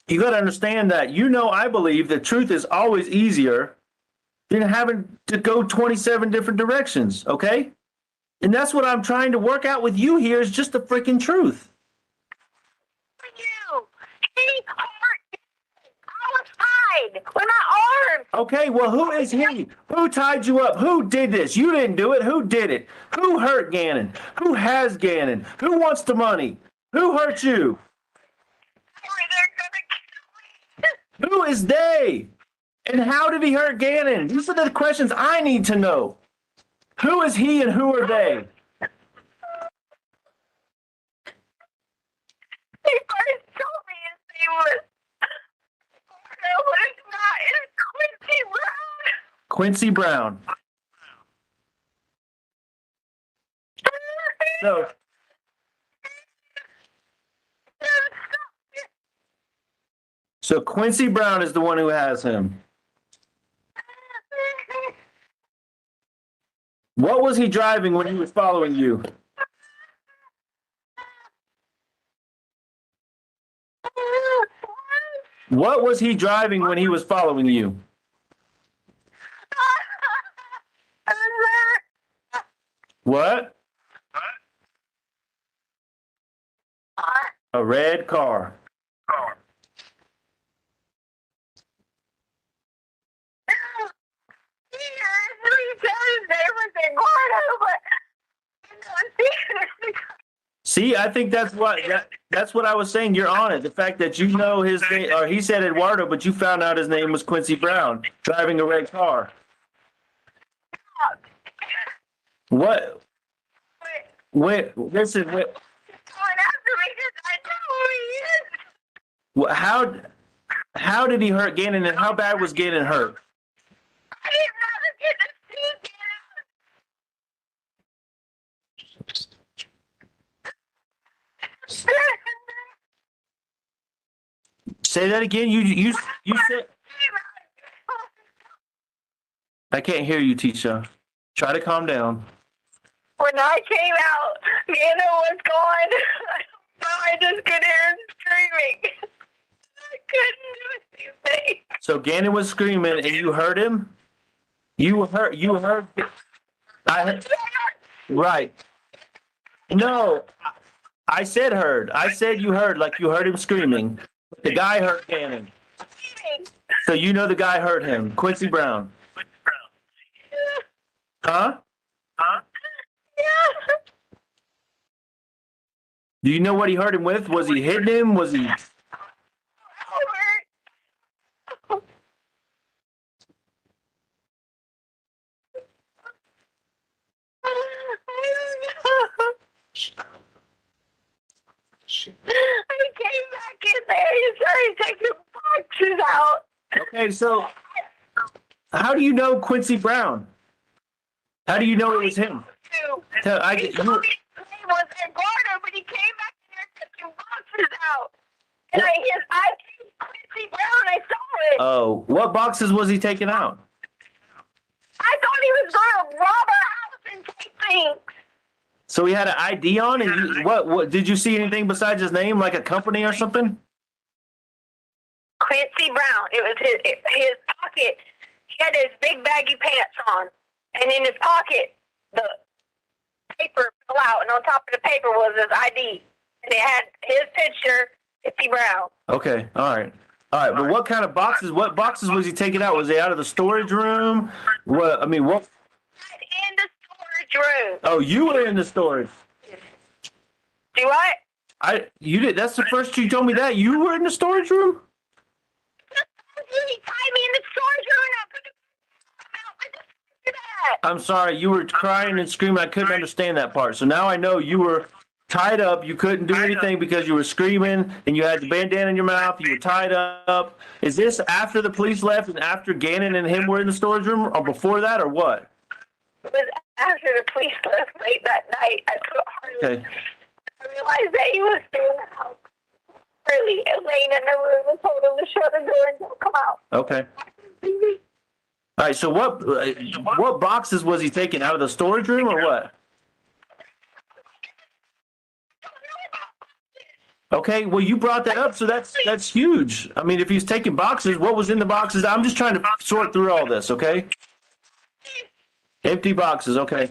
you got to understand that, I believe the truth is always easier than having to go 27 different directions. Okay. And that's what I'm trying to work out with you here is just the freaking truth. You. He hurt. I was tied with my arm. Okay, well, who is he? Who tied you up? Who did this? You didn't do it. Who did it? Who hurt Gannon? Who has Gannon? Who wants the money? Who hurt you? They're gonna kill me. Who is they? And how did he hurt Gannon? These are the questions I need to know. Who is he and who are they? He first told me his name was. No, but it's not. It's Quincy Brown. Quincy Brown. So, so Quincy Brown is the one who has him. What was he driving when he was following you? What was he driving when he was following you? What? A red car. See, I think that's what I was saying. You're on it. The fact that you know his name, or he said Eduardo, but you found out his name was Quincy Brown, driving a red car. What? Wait, listen. Wait. How did he hurt Gannon, and how bad was Gannon hurt? I didn't ever get to see Gannon. Say that again. You said. I can't hear you, Tisha. Try to calm down. When I came out, Gannon was gone. I just could hear him screaming. I couldn't do anything. So Gannon was screaming, and you heard him. You heard. Right. No, I said heard. I said you heard, like you heard him screaming. The guy heard Gannon. So you know the guy heard him, Quincy Brown. Huh? Yeah. Do you know what he hurt him with? Was he hitting him? Was he? I came back in there. He started taking boxes out. Okay, so how do you know Quincy Brown? How do you know it was him? He told me his name was Eduardo, but he came back in there taking boxes out. And I came Quincy Brown, I saw it. Oh, what boxes was he taking out? I thought he was going to rob our house and take things. So he had an ID on, and what did you see anything besides his name, like a company or something? Quincy Brown. It was his pocket. He had his big baggy pants on, and in his pocket, the paper fell out, and on top of the paper was his ID, and it had his picture, Quincy Brown. Okay, all right. But what kind of boxes? What boxes was he taking out? Was he out of the storage room? What? I mean, what? In the storage room. Oh, you were in the storage. Do what? You did. That's the first you told me that you were in the storage room. He tied me in the storage room, and I put the out. What the fuck is that? I'm sorry. You were crying and screaming. I couldn't understand that part. So now I know you were tied up. You couldn't do anything because you were screaming and you had the bandana in your mouth. You were tied up. Is this after the police left and after Gannon and him were in the storage room, or before that, or what? It was after the police left late that night. I put Harley. Okay. I realized that he was still in the house early and laying in the room and told him to shut the door and don't come out. Okay. All right. So what boxes was he taking out of the storage room, or what? Okay, well, you brought that up, so that's huge. I mean, if he's taking boxes, what was in the boxes? I'm just trying to sort through all this, okay? Empty boxes, okay.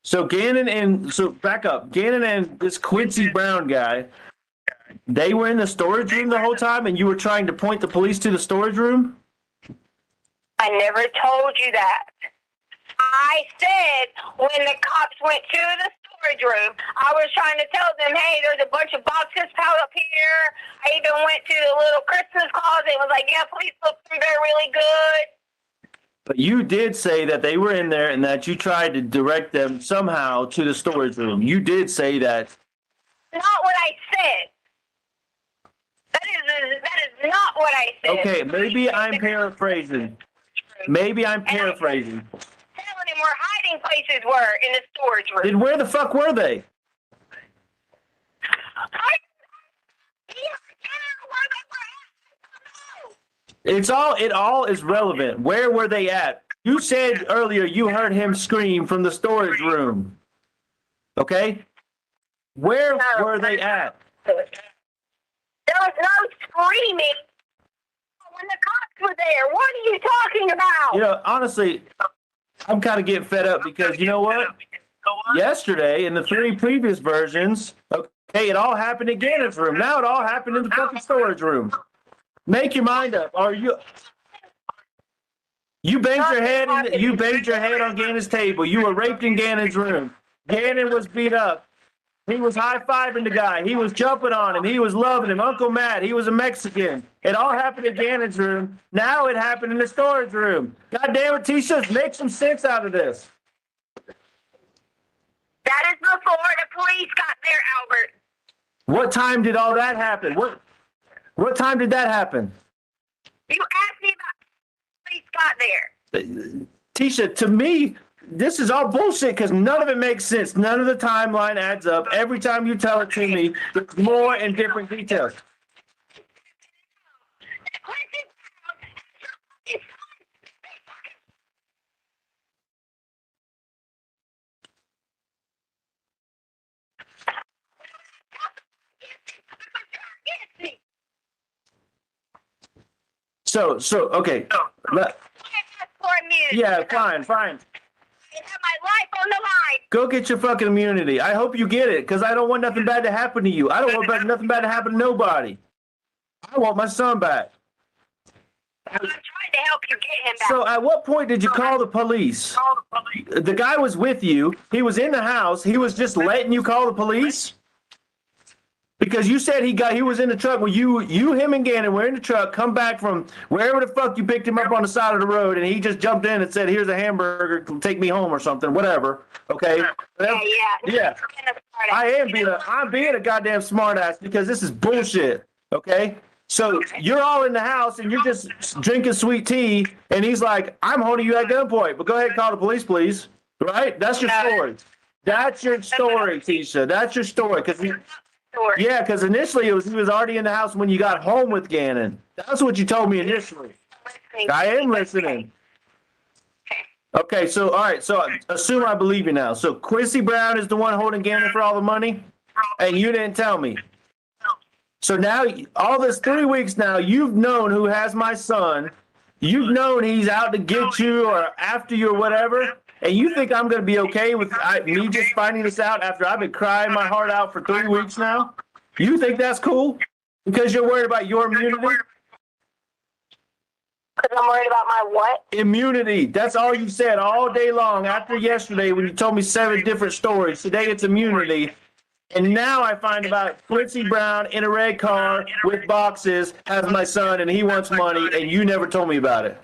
So back up. Gannon and this Quincy Brown guy, they were in the storage room the whole time, and you were trying to point the police to the storage room? I never told you that. I said when the cops went to the storage room, I was trying to tell them, hey, there's a bunch of boxes piled up here. I even went to the little Christmas closet and was like, yeah, police look through there really good. But you did say that they were in there and that you tried to direct them somehow to the storage room. You did say that. Not what I said. That is not what I said. Okay, maybe I'm paraphrasing. Telling him where hiding places were in the storage room. Then where the fuck were they? It all is relevant. Where were they at? You said earlier you heard him scream from the storage room. Okay? Where were they at? There was no screaming when the cops were there. What are you talking about? You know, honestly, I'm kind of getting fed up because you know what? Yesterday, in the 3 previous versions, okay, it all happened in Gannon's room. Now it all happened in the fucking storage room. Make your mind up. You banged your head on Gannon's table. You were raped in Gannon's room. Gannon was beat up. He was high-fiving the guy. He was jumping on him. He was loving him. Uncle Matt, he was a Mexican. It all happened in Gannon's room. Now it happened in the storage room. God damn it, Tisha, make some sense out of this. That is before the police got there, Albert. What time did all that happen? What time did that happen? You asked me about the police got there. Tisha, to me, this is all bullshit because none of it makes sense. None of the timeline adds up. Every time you tell it to me, there's more and different details. So okay. Yeah, fine. I have my life on the line. Go get your fucking immunity. I hope you get it, because I don't want nothing bad to happen to you. I don't want nothing bad to happen to nobody. I want my son back. I'm trying to help you get him back. So at what point did you call the police? The guy was with you. He was in the house. He was just letting you call the police? Because you said he was in the truck. Well, him and Gannon were in the truck, come back from wherever the fuck you picked him up on the side of the road, and he just jumped in and said, here's a hamburger, take me home or something, whatever. Okay? Yeah. I'm being a goddamn smartass because this is bullshit. Okay? So you're all in the house and you're just drinking sweet tea, and he's like, I'm holding you at gunpoint, but go ahead and call the police, please. Right? That's your story. That's your story, Tisha. That's your story. Because story. Yeah, because initially he was already in the house when you got home with Gannon. That's what you told me initially. I am listening. Okay, so all right, so assume I believe you now. So Quincy Brown is the one holding Gannon for all the money, and you didn't tell me. So now, all this 3 weeks now, you've known who has my son. You've known he's out to get you or after you or whatever, and you think I'm going to be okay with me just finding this out after I've been crying my heart out for 3 weeks now? You think that's cool? Because you're worried about your immunity? Because I'm worried about my what? Immunity. That's all you said all day long after yesterday when you told me 7 different stories. Today it's immunity. And now I find about Quincy Brown in a red car with boxes, has my son, and he wants money, and you never told me about it.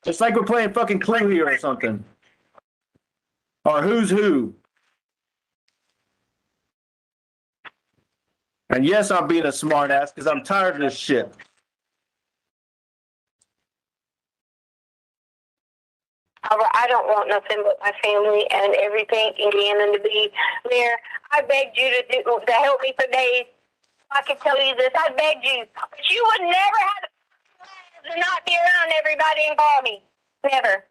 It's like we're playing fucking Clue here or something. Or Who's Who. And yes, I'm being a smartass because I'm tired of this shit. I don't want nothing but my family and everything and Gannon to be there. I begged you to help me for days. I can tell you this. I begged you. But you would never have to not be around everybody and call me. Never.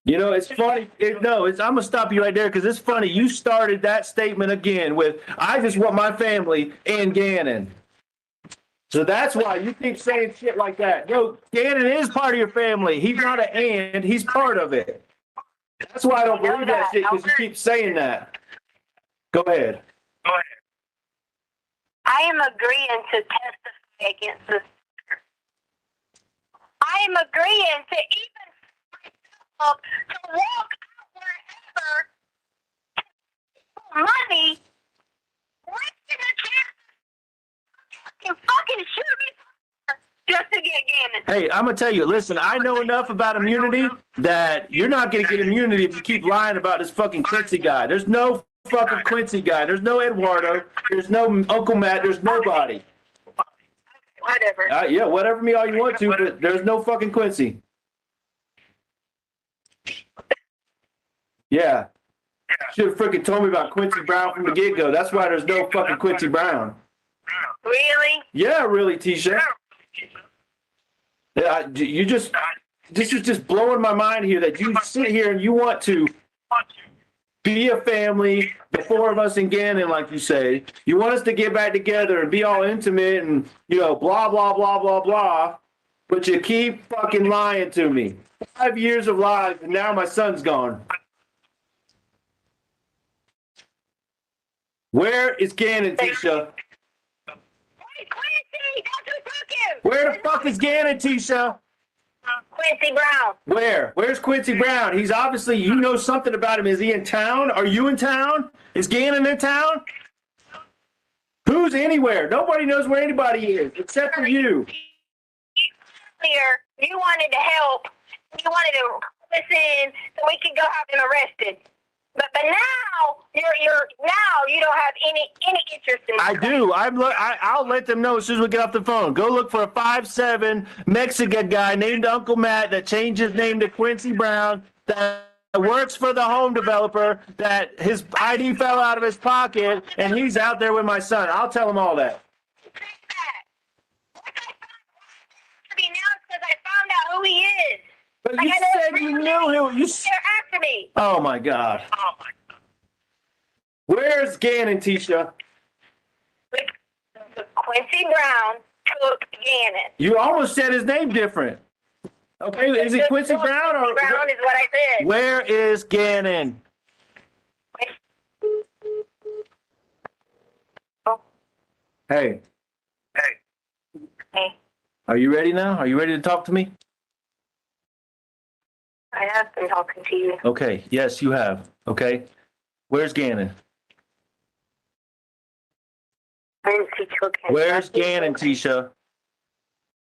You know, it's funny. I'm going to stop you right there because it's funny. You started that statement again with, I just want my family and Gannon. So that's why you keep saying shit like that. No, Gannon is part of your family. He's not an and, he's part of it. That's why I don't believe that shit, because you keep saying that. Go ahead. I am agreeing to testify against this. I am agreeing to even myself to walk out wherever money, risking a chance and fucking shoot me just to get Gannon. Hey, I'm going to tell you, listen, I know enough about immunity that you're not going to get immunity if you keep lying about this fucking Quincy guy. There's no fucking Quincy guy. There's no Eduardo. There's no Uncle Matt. There's nobody. Whatever. Yeah, whatever me all you want to, but there's no fucking Quincy. Yeah. Should have freaking told me about Quincy Brown from the get-go. That's why there's no fucking Quincy Brown. Really? Yeah, really, Tisha. Yeah, this is just blowing my mind here that you sit here and you want to be a family, the 4 of us in Gannon, like you say. You want us to get back together and be all intimate and, blah, blah, blah, blah, blah. But you keep fucking lying to me. 5 years of lies, and now my son's gone. Where is Gannon, Tisha? Quincy, don't you fuck him! Where the fuck is Gannon, Tisha? Quincy Brown. Where? Where's Quincy Brown? He's obviously, you know something about him. Is he in town? Are you in town? Is Gannon in town? Who's anywhere? Nobody knows where anybody is except for you. Earlier, you wanted to help. You wanted to listen so we could go have him arrested. But now you don't have any interest in. I do. I'll let them know as soon as we get off the phone. Go look for a 5'7" Mexican guy named Uncle Matt that changed his name to Quincy Brown that works for the home developer, that his ID fell out of his pocket, and he's out there with my son. I'll tell him all that. Because I found out who he is. But you said you knew him. They're after me. Oh my God. Where's Gannon, Tisha? Quincy Brown took Gannon. You almost said his name different. Okay, is it Quincy Brown or? Quincy Brown is what I said. Where is Gannon? Hey. Hey. Are you ready now? Are you ready to talk to me? I have been talking to you. Okay. Yes, you have. Okay. Where's Gannon? Quincy took him. Where's Gannon, Tisha?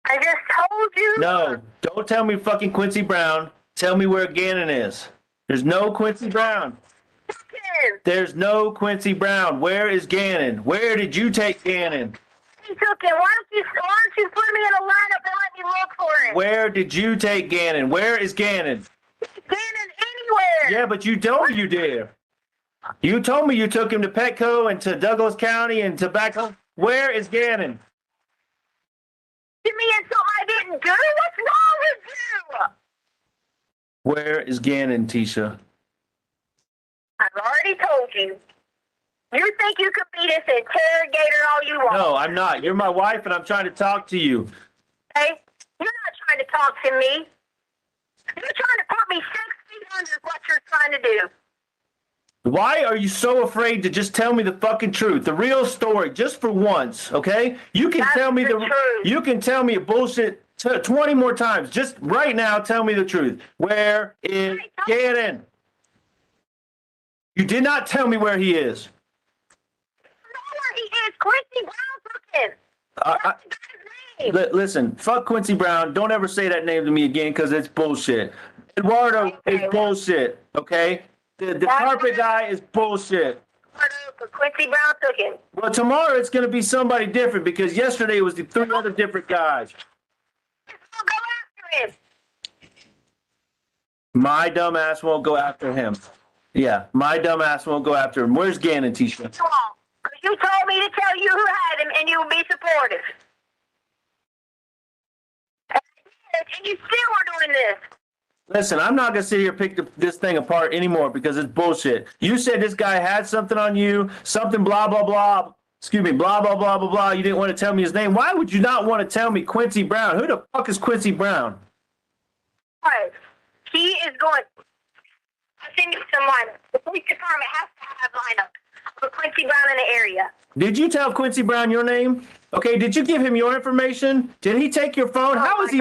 I just told you. No, don't tell me fucking Quincy Brown. Tell me where Gannon is. There's no Quincy Brown. There's no Quincy Brown. Where is Gannon? Where did you take Gannon? He took him. Why don't you put me in a lineup and let me look for him? Where did you take Gannon? Where is Gannon? Gannon anywhere. Yeah, but you told me you did. You told me you took him to Petco and to Douglas County and tobacco. Where is Gannon? To me and something I didn't do? What's wrong with you? Where is Gannon, Tisha? I've already told you. You think you can be this interrogator all you want? No, I'm not. You're my wife, and I'm trying to talk to you. Okay? You're not trying to talk to me. You're trying to put me 6 feet under what you're trying to do. Why are you so afraid to just tell me the fucking truth, the real story, just for once? Okay, you can That's tell me the truth. You can tell me bullshit 20 more times. Just right now, tell me the truth. Where is Gannon? You did not tell me where he is. I know where he is. Quincy Brown took him. That's the guy's name. Listen, fuck Quincy Brown. Don't ever say that name to me again because it's bullshit. Eduardo is bullshit. Okay, the carpet guy is bullshit. Quincy Brown took him. Well, tomorrow it's going to be somebody different because yesterday it was the 3 other different guys. I'll go after him. My dumb ass won't go after him. Yeah, my dumb ass won't go after him. Where's Gannon, Tisha? Because you told me to tell you who had him and you would be supportive. And you still are doing this. Listen, I'm not going to sit here and pick this thing apart anymore because it's bullshit. You said this guy had something on you, something blah, blah, blah. Excuse me, blah, blah, blah, blah, blah. You didn't want to tell me his name. Why would you not want to tell me Quincy Brown? Who the fuck is Quincy Brown? Right. He is going. I'll send you some lineup. The police department has to have lineup for Quincy Brown in the area. Did you tell Quincy Brown your name? Okay, did you give him your information? Did he take your phone? How is he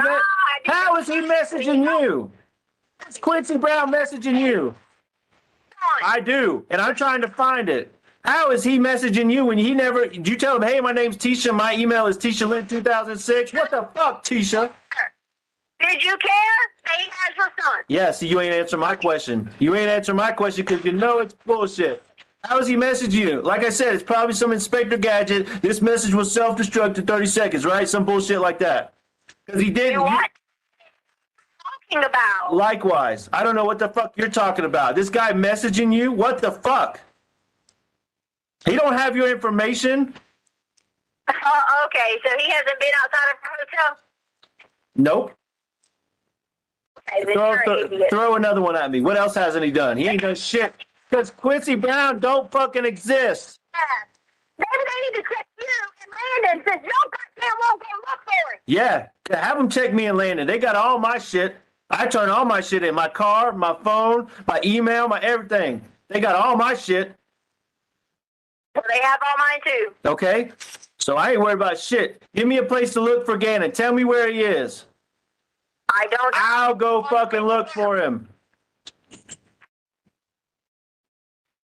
messaging you? It's Quincy Brown messaging you. I do, and I'm trying to find it. How is he messaging you when he never? Did you tell him, hey, my name's Tisha, my email is TishaLynn2006? What the fuck, Tisha? Did you care that he has your son? Yeah, see, you ain't answer my question. You ain't answer my question because you know it's bullshit. How does he message you? Like I said, it's probably some Inspector Gadget. This message was self-destruct in 30 seconds, right? Some bullshit like that. Because he didn't. You what? Talking about? Likewise. I don't know what the fuck you're talking about. This guy messaging you? What the fuck? He don't have your information? Okay, so he hasn't been outside of a hotel? Nope. Okay, then you're an idiot. Throw another one at me. What else hasn't he done? He ain't done shit. Because Quincy Brown don't fucking exist. Maybe they need to check you and Landon since your goddamn won't go look for it. Yeah, have them check me and Landon. They got all my shit. I turn all my shit in. My car, my phone, my email, my everything. They got all my shit. Well, they have all mine too. Okay? So I ain't worried about shit. Give me a place to look for Gannon. Tell me where he is. I don't. I'll go fucking look for him.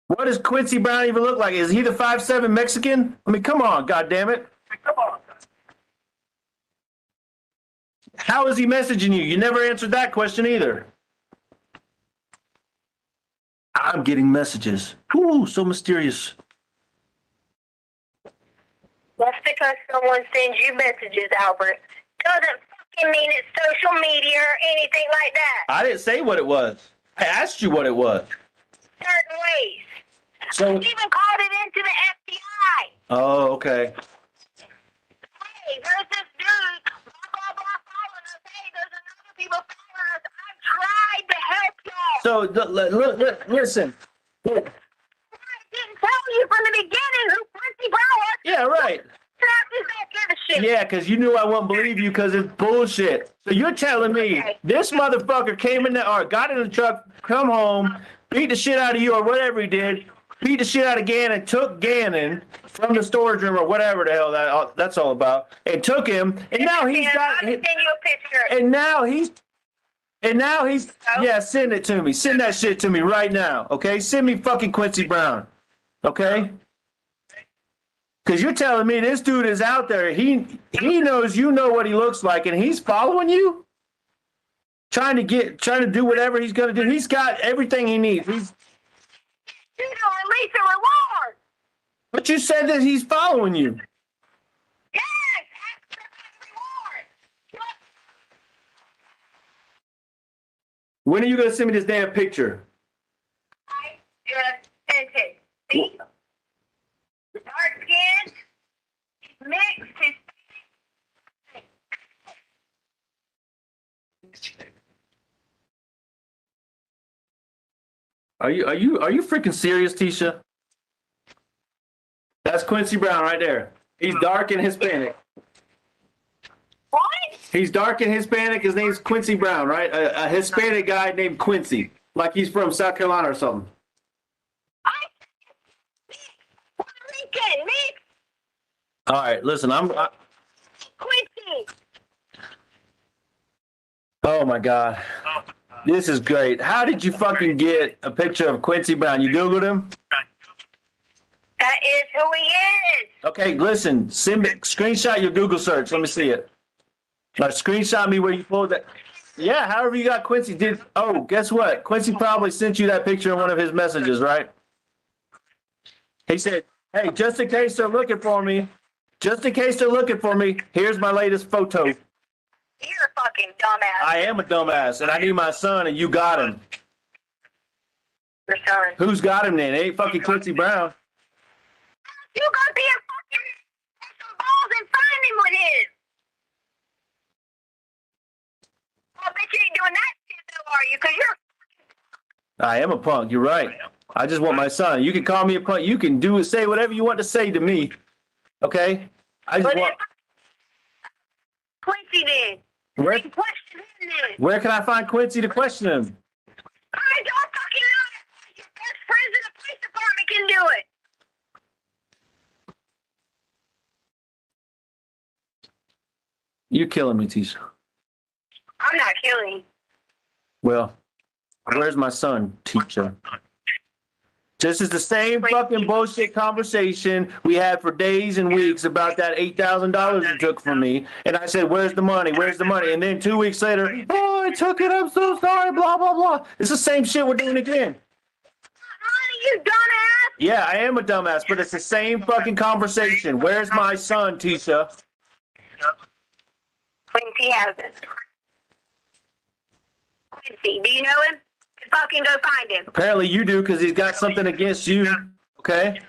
What does Quincy Brown even look like? Is he the 5'7" Mexican? I mean, come on, goddammit. Come on. How is he messaging you? You never answered that question either. I'm getting messages. Ooh, so mysterious. That's because someone sends you messages, Albert. Doesn't fucking mean it's social media or anything like that. I didn't say what it was. I asked you what it was. Certain ways. So, I even called it into the FBI. oh, okay. Hey, there's this dude, blah, blah, blah, following us. Hey, there's another people following us. I've tried to help y'all. So, listen. I didn't tell you from the beginning who Quincy Brown was. Yeah, right. Just don't give a shit. Yeah, because you knew I wouldn't believe you because it's bullshit. So you're telling me this motherfucker came in the, or got in the truck, come home, beat the shit out of you or whatever he did, beat the shit out of Gannon, took Gannon from the storage room or whatever the hell that's all about, and took him, and now he's got, I'll send you a picture. and now he's, yeah, send it to me. Send that shit to me right now, okay? Send me fucking Quincy Brown, okay? Because you're telling me this dude is out there. He knows you know what he looks like, and he's following you? Trying to do whatever he's going to do. He's got everything he needs. You know, release a reward. But you said that he's following you. Yes, extra reward. When are you going to send me this damn picture? I just sent it. Are you freaking serious, Tisha? That's Quincy Brown right there. He's dark and Hispanic. What? He's dark and Hispanic. His name's Quincy Brown, right? A Hispanic guy named Quincy, like he's from South Carolina or something. Puerto Rican, mix. All right, listen, Quincy. Oh my God, this is great. How did you fucking get a picture of Quincy Brown? You Googled him? That is who he is. Okay, listen, screenshot your Google search. Let me see it. Like, screenshot me where you pulled that. Yeah, however you got Quincy. Guess what? Quincy probably sent you that picture in one of his messages, right? He said, hey, just in case they're looking for me, here's my latest photo. You're a fucking dumbass. I am a dumbass, and I need my son, and you got him. Your son. Who's got him then? It ain't fucking Quincy Brown. You gonna be a fucking some balls and find him with his. I bet you ain't doing that shit though, are you? Cause you're. I am a punk. You're right. I just want my son. You can call me a punk. You can say whatever you want to say to me. Okay? I just want. Quincy then. Where, Question him then. where can I find Quincy to question him? I don't fucking know. Your best friends in the police department can do it. You're killing me, Tisha. I'm not killing. Well, where's my son, Tisha? This is the same fucking bullshit conversation we had for days and weeks about that $8,000 you took from me. And I said, where's the money? Where's the money? And then 2 weeks later, oh, I took it. I'm so sorry, blah, blah, blah. It's the same shit we're doing again. Honey, you dumbass. Yeah, I am a dumbass, but it's the same fucking conversation. Where's my son, Tisha? Quincy hasn't. Quincy, do you know him? Fucking go find him. Apparently you do, because he's got something against you. Okay?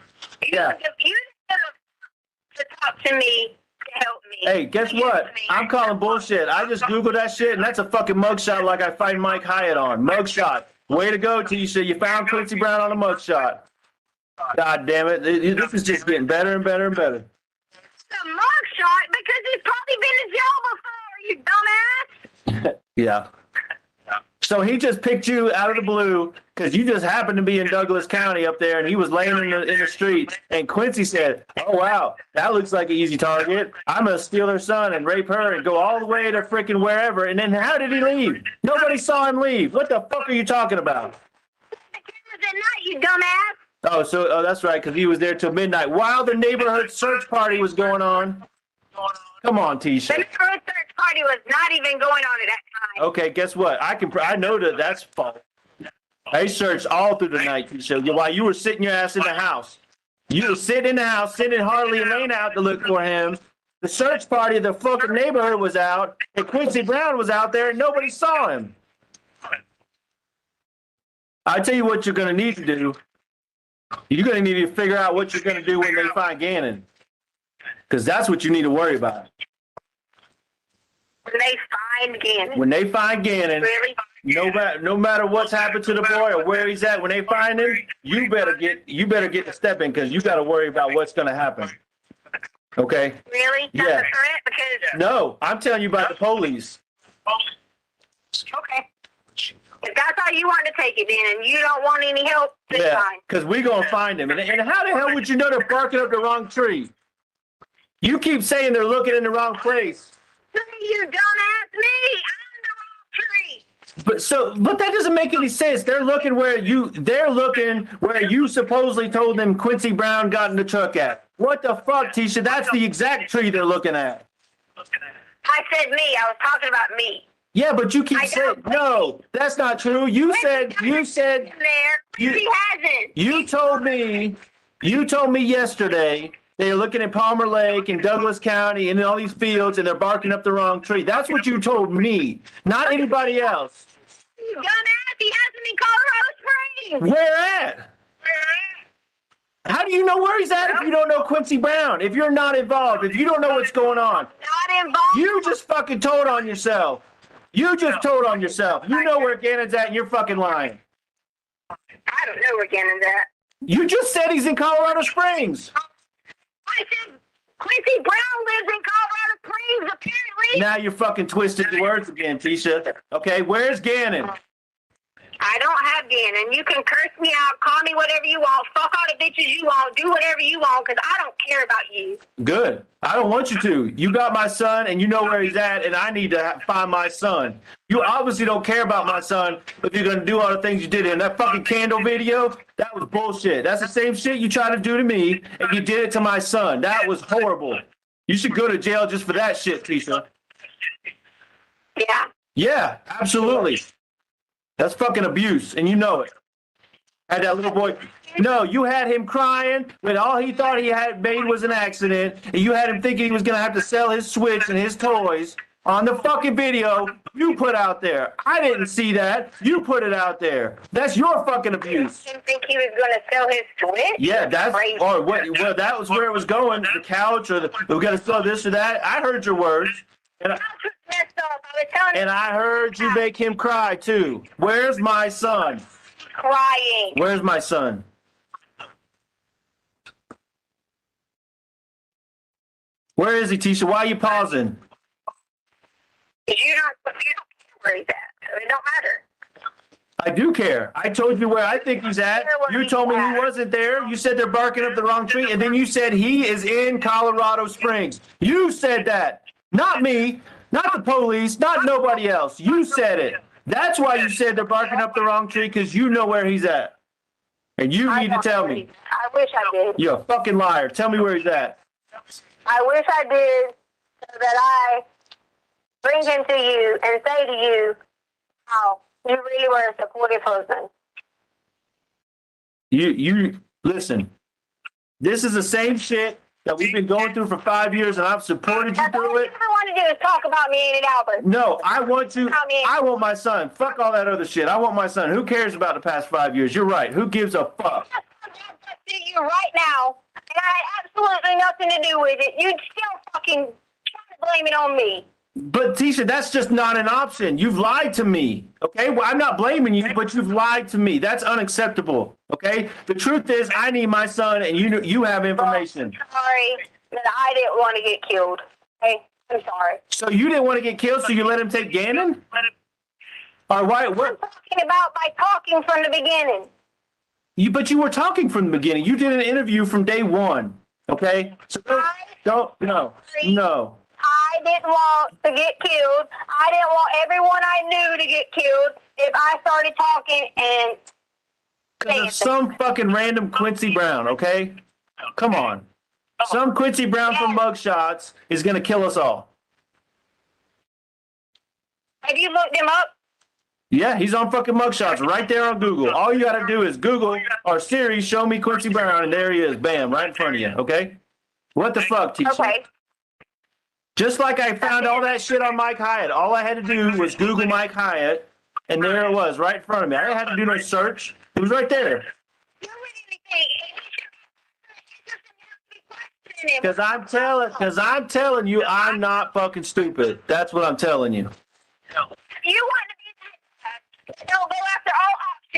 Yeah. You to talk to me to help me. Hey, guess what? I'm calling bullshit. I just Googled that shit, and that's a fucking mugshot like I find Mike Hyatt on. Mugshot. Way to go, Tisha. You found Quincy Brown on a mugshot. God damn it. This is just getting better and better and better. It's a mugshot because he's probably been in jail before, you dumbass. Yeah. So he just picked you out of the blue because you just happened to be in Douglas County up there, and he was laying in the street. And Quincy said, "Oh wow, that looks like an easy target. I'm gonna steal her son and rape her and go all the way to freaking wherever." And then how did he leave? Nobody saw him leave. What the fuck are you talking about? The cameras at night, you dumbass. Oh, that's right, because he was there till midnight while the neighborhood search party was going on. Come on, The Tisha. neighborhood search party was not even going on at that time. Okay, guess what? I know that's false. They searched all through the night, Tisha, while you were sitting your ass in the house. You were sitting in the house, sending Harley and Lane out to look for him. The search party of the fucking neighborhood was out, and Quincy Brown was out there, and nobody saw him. I tell you what you're going to need to do. You're going to need to figure out what you're going to do when they find Gannon. Because that's what you need to worry about. When they find Gannon. When they find Gannon, Really? no matter what's happened to the boy or where he's at, when they find him, you better get the step in because you got to worry about what's going to happen. Okay? Really? That's Yeah. a threat? Because... No, I'm telling you about the police. Okay. If that's how you want to take it then, and you don't want any help, that's Yeah, fine. because we're going to find him. And how the hell would you know they're barking up the wrong tree? You keep saying they're looking in the wrong place. You don't ask me. I'm the wrong tree. But that doesn't make any sense. They're looking where you supposedly told them Quincy Brown got in the truck at. What the fuck, Tisha? That's the exact tree they're looking at. I said me. I was talking about me. Yeah, but you keep I saying know. no. That's not true. You said There. He hasn't. you told me yesterday they're looking at Palmer Lake and Douglas County and in all these fields and they're barking up the wrong tree. That's what you told me, not anybody else. You dumbass. He hasn't in Colorado Springs. Where at? How do you know where he's at if you don't know Quincy Brown? If you're not involved, if you don't know what's going on, Not involved. you just fucking told on yourself. You just told on yourself. You know where Gannon's at and you're fucking lying. I don't know where Gannon's at. You just said he's in Colorado Springs. I said Quincy Brown lives in Colorado Springs, apparently. Now you're fucking twisted the words again, Tisha. Okay, where's Gannon? I don't have Gannon. You can curse me out, call me whatever you want, fuck all the bitches you want, do whatever you want, because I don't care about you. Good. I don't want you to. You got my son, and you know where he's at, and I need to find my son. You obviously don't care about my son if you're going to do all the things you did in that fucking candle video. That was bullshit. That's the same shit you tried to do to me, and you did it to my son. That was horrible. You should go to jail just for that shit, Tisha. Yeah. Yeah, absolutely. That's fucking abuse, and you know it. Had that little boy. No, you had him crying when all he thought he had made was an accident, and you had him thinking he was going to have to sell his Switch and his toys on the fucking video you put out there. I didn't see that. You put it out there. That's your fucking abuse. You didn't think he was going to sell his Switch? Yeah, that's crazy. or what? Well, that was where it was going. The couch, or we're going to sell this or that. I heard your words. And That's what's messed up. I was telling and I heard you make him cry too. Where's my son? crying. Where's my son? Where is he, Tisha? Why are you pausing? You don't care where he's at, so it don't matter. I do care. I told you where I think he's at. You told me he wasn't there. You said they're barking up the wrong tree, and then you said he is in Colorado Springs. You said that. Not me, not the police, not nobody else. You said it. That's why you said they're barking up the wrong tree, because you know where he's at. And you need to tell me. I wish I did. You're a fucking liar. Tell me where he's at. I wish I did, so that I bring him to you and say to you how you really were a supportive husband. You listen. This is the same shit that we've been going through for 5 years, and I've supported you That's all through you it. ever want to do is talk about me and Albert. No, I want my son. Fuck all that other shit. I want my son. Who cares about the past 5 years? You're right. Who gives a fuck? To you right now, and I had absolutely nothing to do with it. You'd still fucking try to blame it on me. But Tisha, that's just not an option. You've lied to me. Okay? Well, I'm not blaming you, but you've lied to me. That's unacceptable. Okay? The truth is, I need my son, and you have information. I'm sorry that I didn't want to get killed. Okay? I'm sorry. So you didn't want to get killed, so you let him take Gannon? All right. I'm talking about by talking from the beginning. But you were talking from the beginning. You did an interview from day one. Okay? So no. I didn't want to get killed. I didn't want everyone I knew to get killed if I started talking and Because of some fucking random Quincy Brown, okay? Come on. Some Quincy Brown from Mugshots is going to kill us all. Have you looked him up? Yeah, he's on fucking Mugshots right there on Google. All you got to do is Google or Siri, show me Quincy Brown, and there he is. Bam, right in front of you, okay? What the fuck, teacher? Okay. Just like I found all that shit on Mike Hyatt. All I had to do was Google Mike Hyatt, and there it was, right in front of me. I didn't have to do no search. It was right there. Because I'm telling you, I'm not fucking stupid. That's what I'm telling you. You want to be don't go after all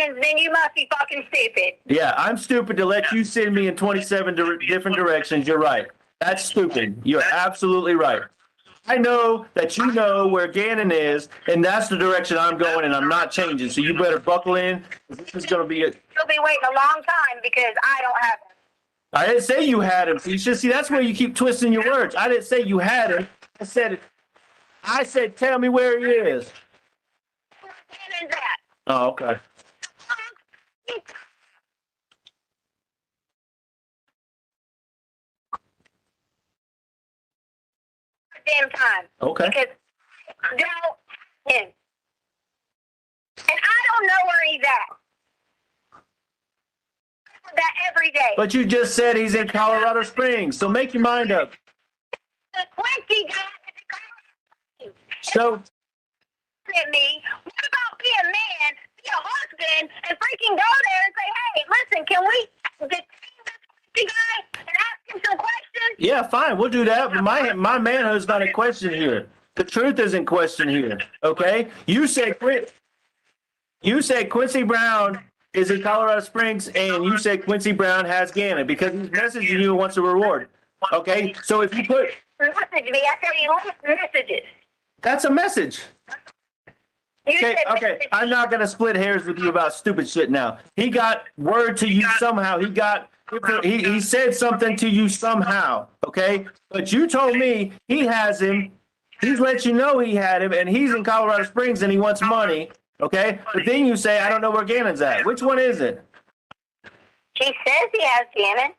options, then you must be fucking stupid. Yeah, I'm stupid to let you send me in 27 different directions. You're right. That's stupid. You're absolutely right. I know that you know where Gannon is, and that's the direction I'm going, and I'm not changing. So you better buckle in. This is going to be it. You'll be waiting a long time because I don't have him. I didn't say you had him. You should see that's where you keep twisting your words. I didn't say you had him. I said, tell me where he is. Where Gannon's at? Oh, okay. Damn time. Okay. Because I don't him. And I don't know where he's at. I do that every day. But you just said he's in Colorado Springs, so make your mind up. The Quincy guy is in Colorado. So, At me, what about be a man, be a husband, and freaking go there and say, hey, listen, can we detain this Quincy guy and ask him some questions? yeah, fine, we'll do that. But my manhood's not in question here. The truth is in question here. Okay, you said Quincy Brown is in Colorado Springs, and you said Quincy Brown has Gannon because he's messaging you and wants a reward. Okay, so if you put Message me. I tell you, left messages. that's a message. You Okay, said okay. message. I'm not gonna split hairs with you about stupid shit now. He got word to you somehow. He said something to you somehow. Okay, but you told me he has him. He's let you know he had him, and he's in Colorado Springs and he wants money. Okay, but then you say I don't know where Gannon's at. Which one is it? He says he has Gannon.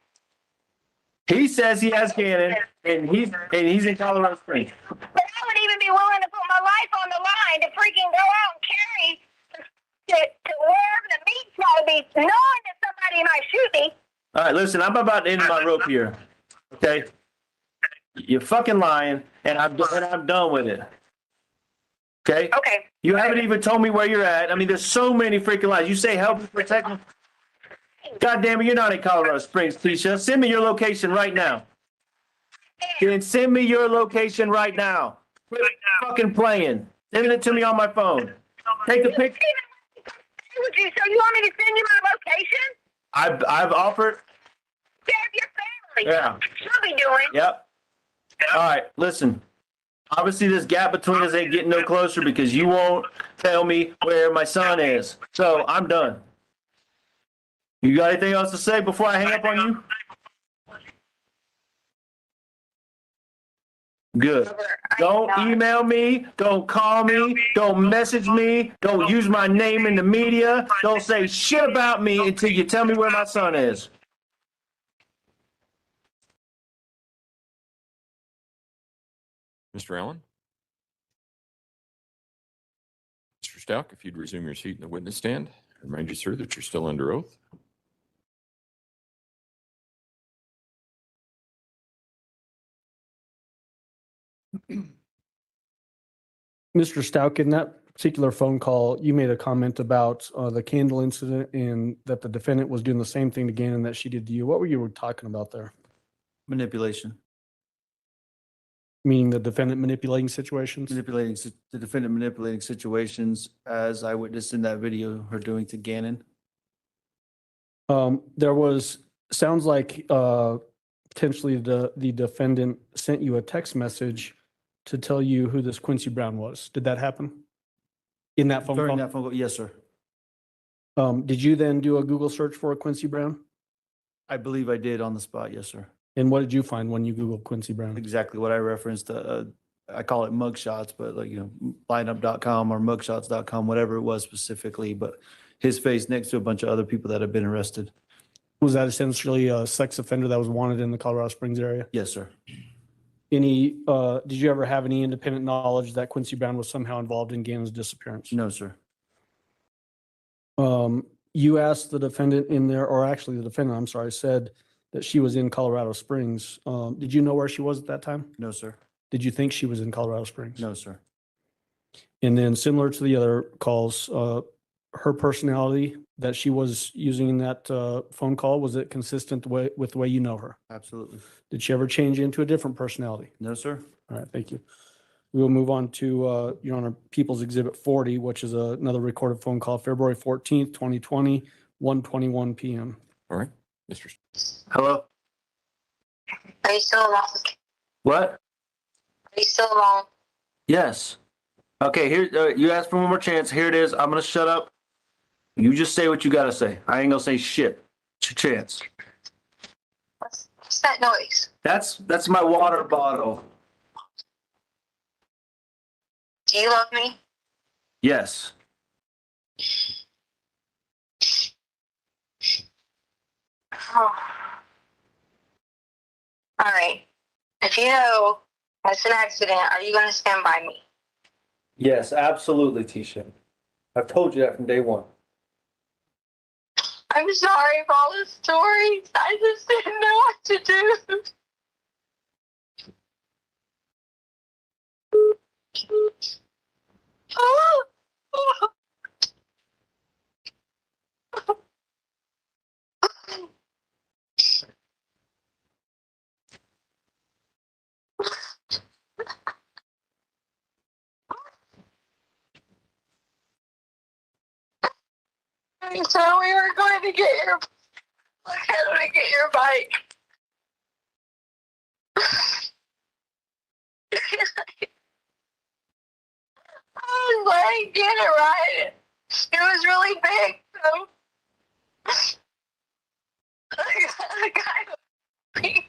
He says he has Gannon, and he's in Colorado Springs. But I would even be willing to put my life on the line to freaking go out and carry to wherever the meat's gotta be, knowing that somebody might shoot me. All right, listen, I'm about to end my rope here. Okay, you're fucking lying, and I'm done with it. Okay. Okay. You haven't even told me where you're at. I mean, there's so many freaking lies. You say help me protect me. God damn it, you're not in Colorado Springs, Letecia. Send me your location right now. Then send me your location right now. Quit fucking playing. Send it to me on my phone. Take the pic. Would you? So you want me to send you my location? I've offered. Yeah, your family. Yeah. She'll be doing. Yep. All right, listen. Obviously, this gap between us ain't getting no closer because you won't tell me where my son is. So I'm done. You got anything else to say before I hang up on you? Good. Don't email me. Don't call me. Don't message me. Don't use my name in the media. Don't say shit about me until you tell me where my son is. Mr. Allen? Mr. Stauch, if you'd resume your seat in the witness stand, I remind you, sir, that you're still under oath. Mr. Stauch, in that particular phone call, you made a comment about the candle incident and that the defendant was doing the same thing to Gannon that she did to you. What were you talking about there? Manipulation. Meaning the defendant manipulating situations? The defendant manipulating situations as I witnessed in that video, her doing to Gannon. There was, sounds like potentially the defendant sent you a text message to tell you who this Quincy Brown was. Did that happen? In that phone During call? that phone call, yes, sir. Did you then do a Google search for a Quincy Brown? I believe I did on the spot, yes, sir. And what did you find when you Googled Quincy Brown? Exactly what I referenced. I call it mugshots, but like, lineup.com or mugshots.com, whatever it was specifically, but his face next to a bunch of other people that have been arrested. Was that essentially a sex offender that was wanted in the Colorado Springs area? Yes, sir. Did you ever have any independent knowledge that Quincy Brown was somehow involved in Gannon's disappearance? No, sir. You asked the defendant in there, or actually the defendant, I'm sorry, said that she was in Colorado Springs. Did you know where she was at that time? No, sir. Did you think she was in Colorado Springs? No, sir. And then similar to the other calls, her personality that she was using in that phone call, was it consistent with the way you know her? Absolutely. Did she ever change into a different personality? No, sir. All right, thank you. We will move on to, Your Honor, People's Exhibit 40, which is another recorded phone call, February 14th, 2020, 1:21 p.m. All right, Mr. Hello? Are you still alone? What? Are you still alone? Yes. Okay, here, you asked for one more chance. Here it is. I'm going to shut up. You just say what you got to say. I ain't going to say shit. It's your chance. What's that noise? That's my water bottle. Do you love me? Yes. Oh. All right. If you know it's an accident, are you going to stand by me? Yes, absolutely, Tisha. I've told you that from day one. I'm sorry for all the stories. I just didn't know what to do. Oh. So we were going to get your, how do we get your bike? I was like, get it right. It was really big, so I got pink.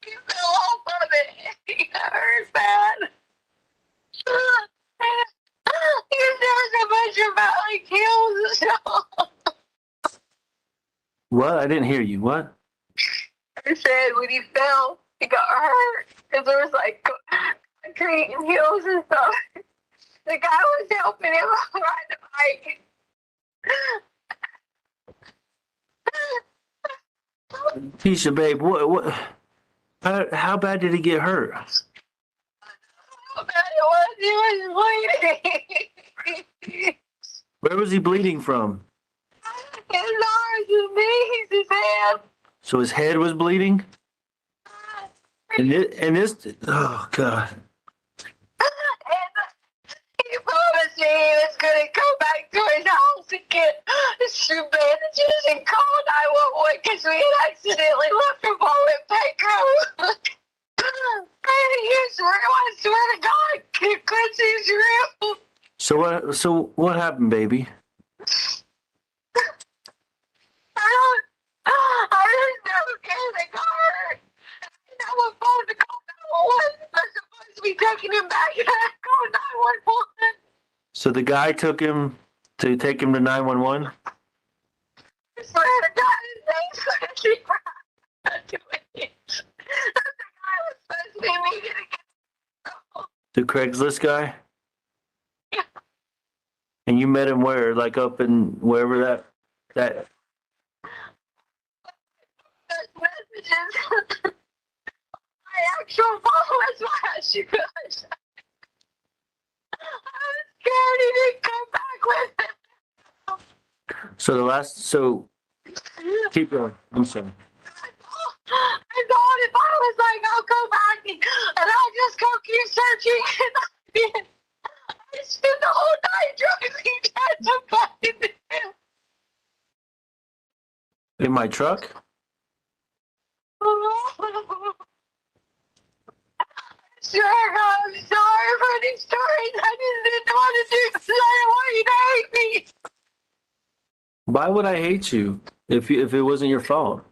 You fell off of it. It hurt bad. You never so much about like heels and stuff. What? I didn't hear you. What? I said when he fell, he got hurt because there was like concrete and heels and stuff. The guy was helping him ride the bike. Keisha, babe, what, how bad did he get hurt? How bad it was, he was bleeding. Where was he bleeding from? His arms, his knees, his hand. So his head was bleeding? And this, oh God. He promised me he was going to go back to his house and get some bandages and call 911 because we had accidentally left him all in Petco. I swear to God, Quincy's real. So what happened, baby? I didn't know they got hurt. I didn't have a phone to call 911. I'm supposed to be taking him back and I called 911. So the guy took him to take him to 911? I swear to God, his name's Quincy Brown. The guy was supposed to be meeting again. The Craigslist guy? Yeah. And you met him where? Like up in wherever that Messages. My actual phone was flash, you guys. I was scared he didn't come back with so keep going. I'm sorry. I thought if I was like, I'll go back and I'll just go keep searching. And I did. I spent the whole night driving to find him. In my truck? Sure, I'm sorry for these stories. I just didn't want to do this. I didn't want you to hate me. Why would I hate you if it wasn't your fault?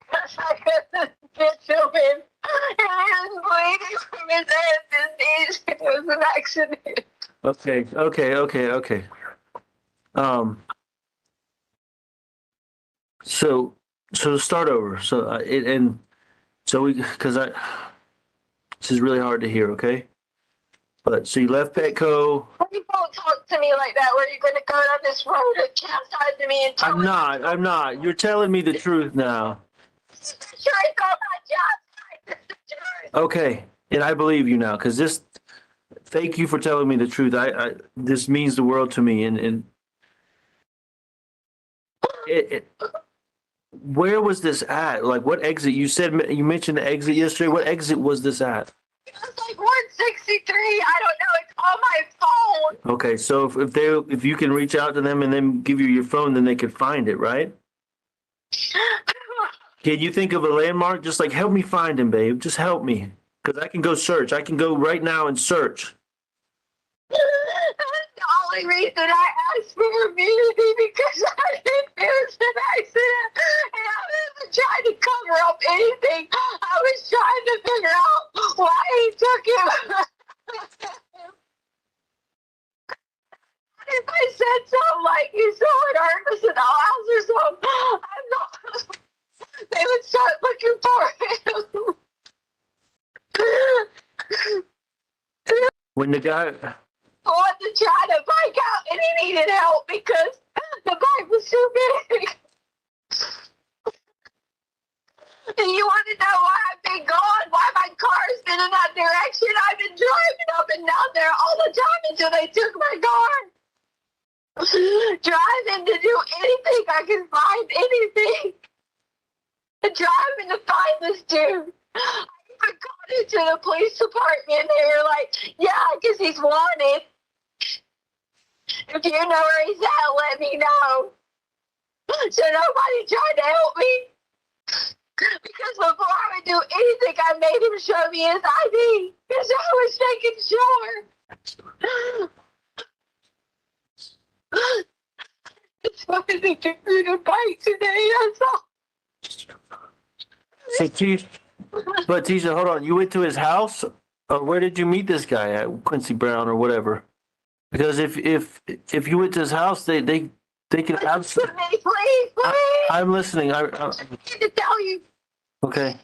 Because I couldn't get to him. And he was bleeding from his head and knees. It was an accident. Okay. So start over. This is really hard to hear. Okay, but so you left Petco. You don't talk to me like that. Where you're going to go down this road and chastise me and tell I'm not. You're telling me the truth now. Sure, I call my job. Okay, and I believe you now because this. Thank you for telling me the truth. This means the world to me, and where was this at? Like, what exit? You mentioned the exit yesterday. What exit was this at? It was like 163. I don't know. It's on my phone. Okay, so if you can reach out to them and then give you your phone, then they could find it, right? Can you think of a landmark? Just like help me find him, babe. Just help me, because I can go search. I can go right now and search. The only reason I asked for immunity because I didn't feel it was an accident, and I wasn't trying to cover up anything. I was trying to figure out why he took him. If I said something like you someone hurt us in the house or something, I'm not. They would start looking for him. When the guy, I wanted to try to bike out and he needed help because the bike was too big. And you want to know why I've been gone? Why my car's been in that direction? I've been driving up and down there all the time until they took my car. Driving to do anything I can find, anything. Driving to find this dude. I even called into the police department. They were like, yeah, because he's wanted. If you know where he's at, let me know. So nobody tried to help me. Because before I would do anything, I made him show me his ID. Because I was making sure. It's something to do the bike today, that's all. So but Tisha, hold on. You went to his house, or where did you meet this guy at, Quincy Brown or whatever? Because if you went to his house, they can have. Listen to me, please. I'm listening. I need to tell you. Okay.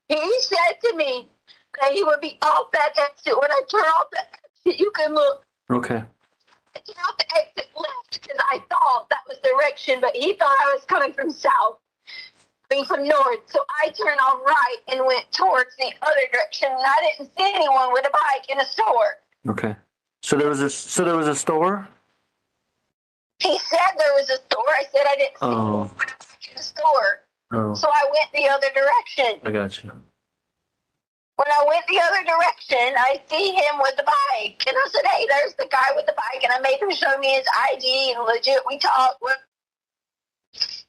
He said to me that he would be off that exit. When I turn off the exit, you can look. Okay. I turned off the exit left because I thought that was direction, but he thought I was coming from south, coming from north. So I turned on right and went towards the other direction, and I didn't see anyone with a bike in a store. Okay. So there was a store. He said there was a store. I said I didn't see anyone with a bike in the store. Oh, So I went the other direction. I got you. When I went the other direction, I see him with the bike. And I said, hey, there's the guy with the bike. And I made him show me his ID. And legit, we talked. Some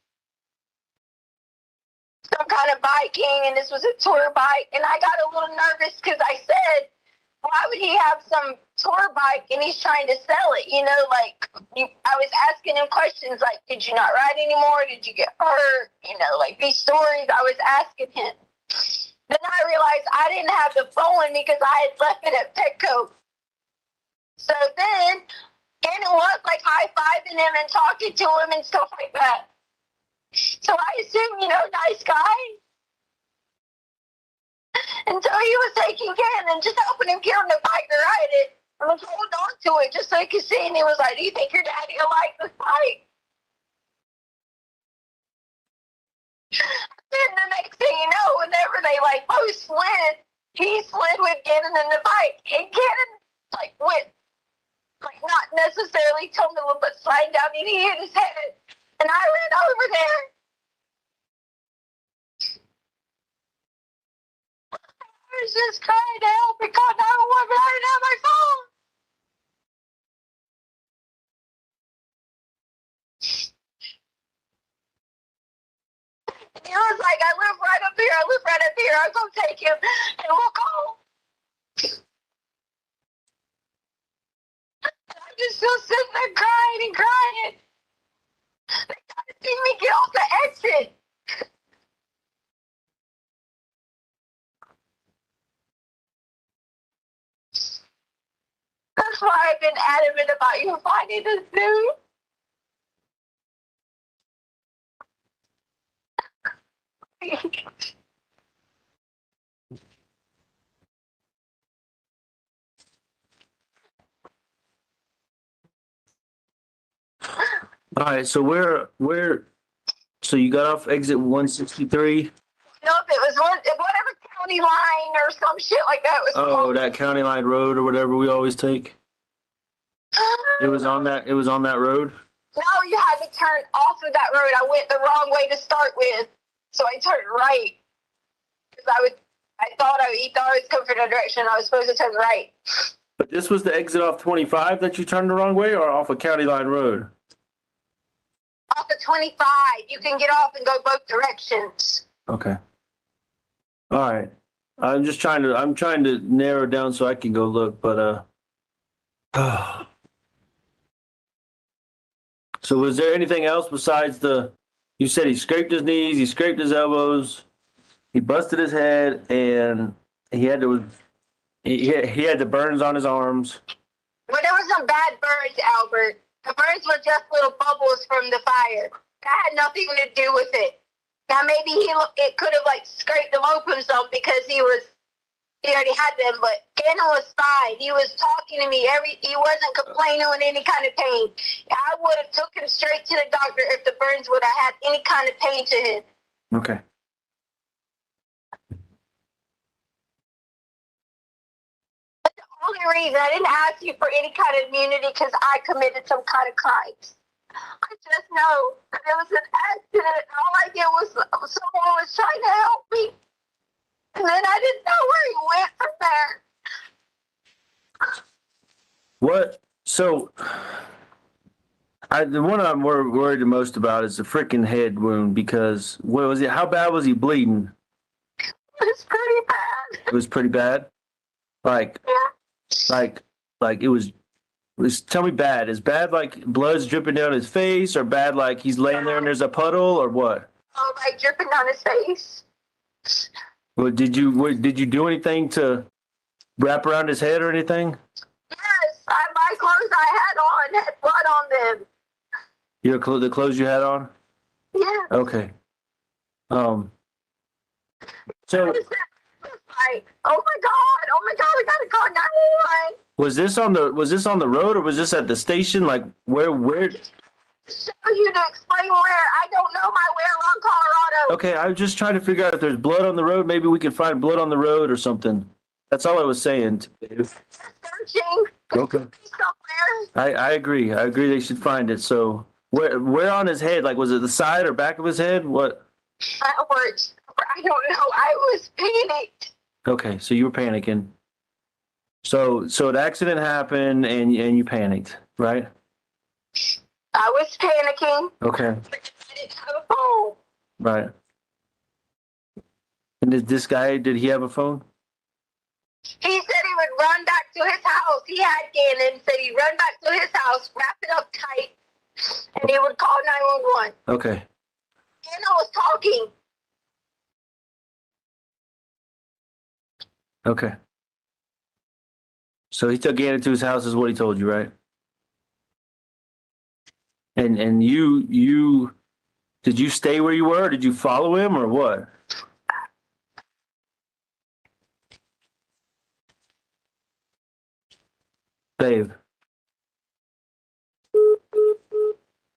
kind of biking. And this was a tour bike. And I got a little nervous because I said, why would he have some tour bike and he's trying to sell it? You know, like, I was asking him questions like, did you not ride anymore? Did you get hurt? You know, like these stories I was asking him. Then I realized I didn't have the phone because I had left it at Petco. So then, and it was like high-fiving him and talking to him and stuff like that. So I assumed, you know, nice guy. Until he was taking care and just helping him get on the bike to ride it. I was holding on to it just so he could see. And he was like, do you think your daddy will like this bike? Then the next thing you know, whenever they like both slid, he slid with Gannon in the bike. And Gannon like went, like not necessarily tumbling, but sliding down and he hit his head. And I ran over there. I was just trying to help and call 911, but I didn't have my phone. He was like, I live right up here. I'll go take him and we'll call. I'm just still sitting there crying and crying. They gotta see me get off the exit. That's why I've been adamant about you finding this dude. All right. So so you got off exit 163. No, if it was whatever county line or some shit like that was. Oh, that county line road or whatever we always take. It was on that road. No, you had to turn off of that road. I went the wrong way to start with, so I turned right. Because he thought I was coming from the direction I was supposed to turn right. But this was the exit off 25 that you turned the wrong way, or off of County Line Road? Off of 25, you can get off and go both directions. Okay. All right. I'm trying to narrow down so I can go look, but So was there anything else besides you said he scraped his knees, he scraped his elbows, he busted his head, and he had the burns on his arms. Well, there was some bad burns, Albert. The burns were just little bubbles from the fire. That had nothing to do with it. Now maybe it could have like scraped them open some because he already had them, but Gannon was fine. He was talking to me. He wasn't complaining with any kind of pain. I would have took him straight to the doctor if the burns would have had any kind of pain to him. Okay. But the only reason I didn't ask you for any kind of immunity because I committed some kind of crimes. I just know that it was an accident. All I did was someone was trying to help me. And then I didn't know where he went from there. What? So, the one I'm worried the most about is the freaking head wound because what was it? How bad was he bleeding? It was pretty bad. It was pretty bad. Like, Yeah. like it was. Tell me bad. Is bad like blood's dripping down his face, or bad like he's laying there and there's a puddle, or what? Oh, like dripping down his face. Well, did you do anything to wrap around his head or anything? Yes, my clothes I had on had blood on them. The clothes you had on? Yeah. Okay. So Like, oh my God, we gotta call 911. was this on the road or was this at the station? Like where? Show you to explain where. I don't know my way around Colorado. Okay, I'm just trying to figure out if there's blood on the road. Maybe we could find blood on the road or something. That's all I was saying. Searching Okay. somewhere. I agree. I agree they should find it. So where on his head? Like was it the side or back of his head? What? Words. I don't know. I was panicked. Okay, so you were panicking. So an accident happened and you panicked, right? I was panicking. Okay, I didn't have a phone. right. And did he have a phone? He said he would run back to his house. He had Gannon, said he'd run back to his house, wrap it up tight, and he would call 911. Okay. Gannon was talking. Okay. So he took Anna to his house is what he told you, right? And you did you stay where you were? Or did you follow him or what? Babe.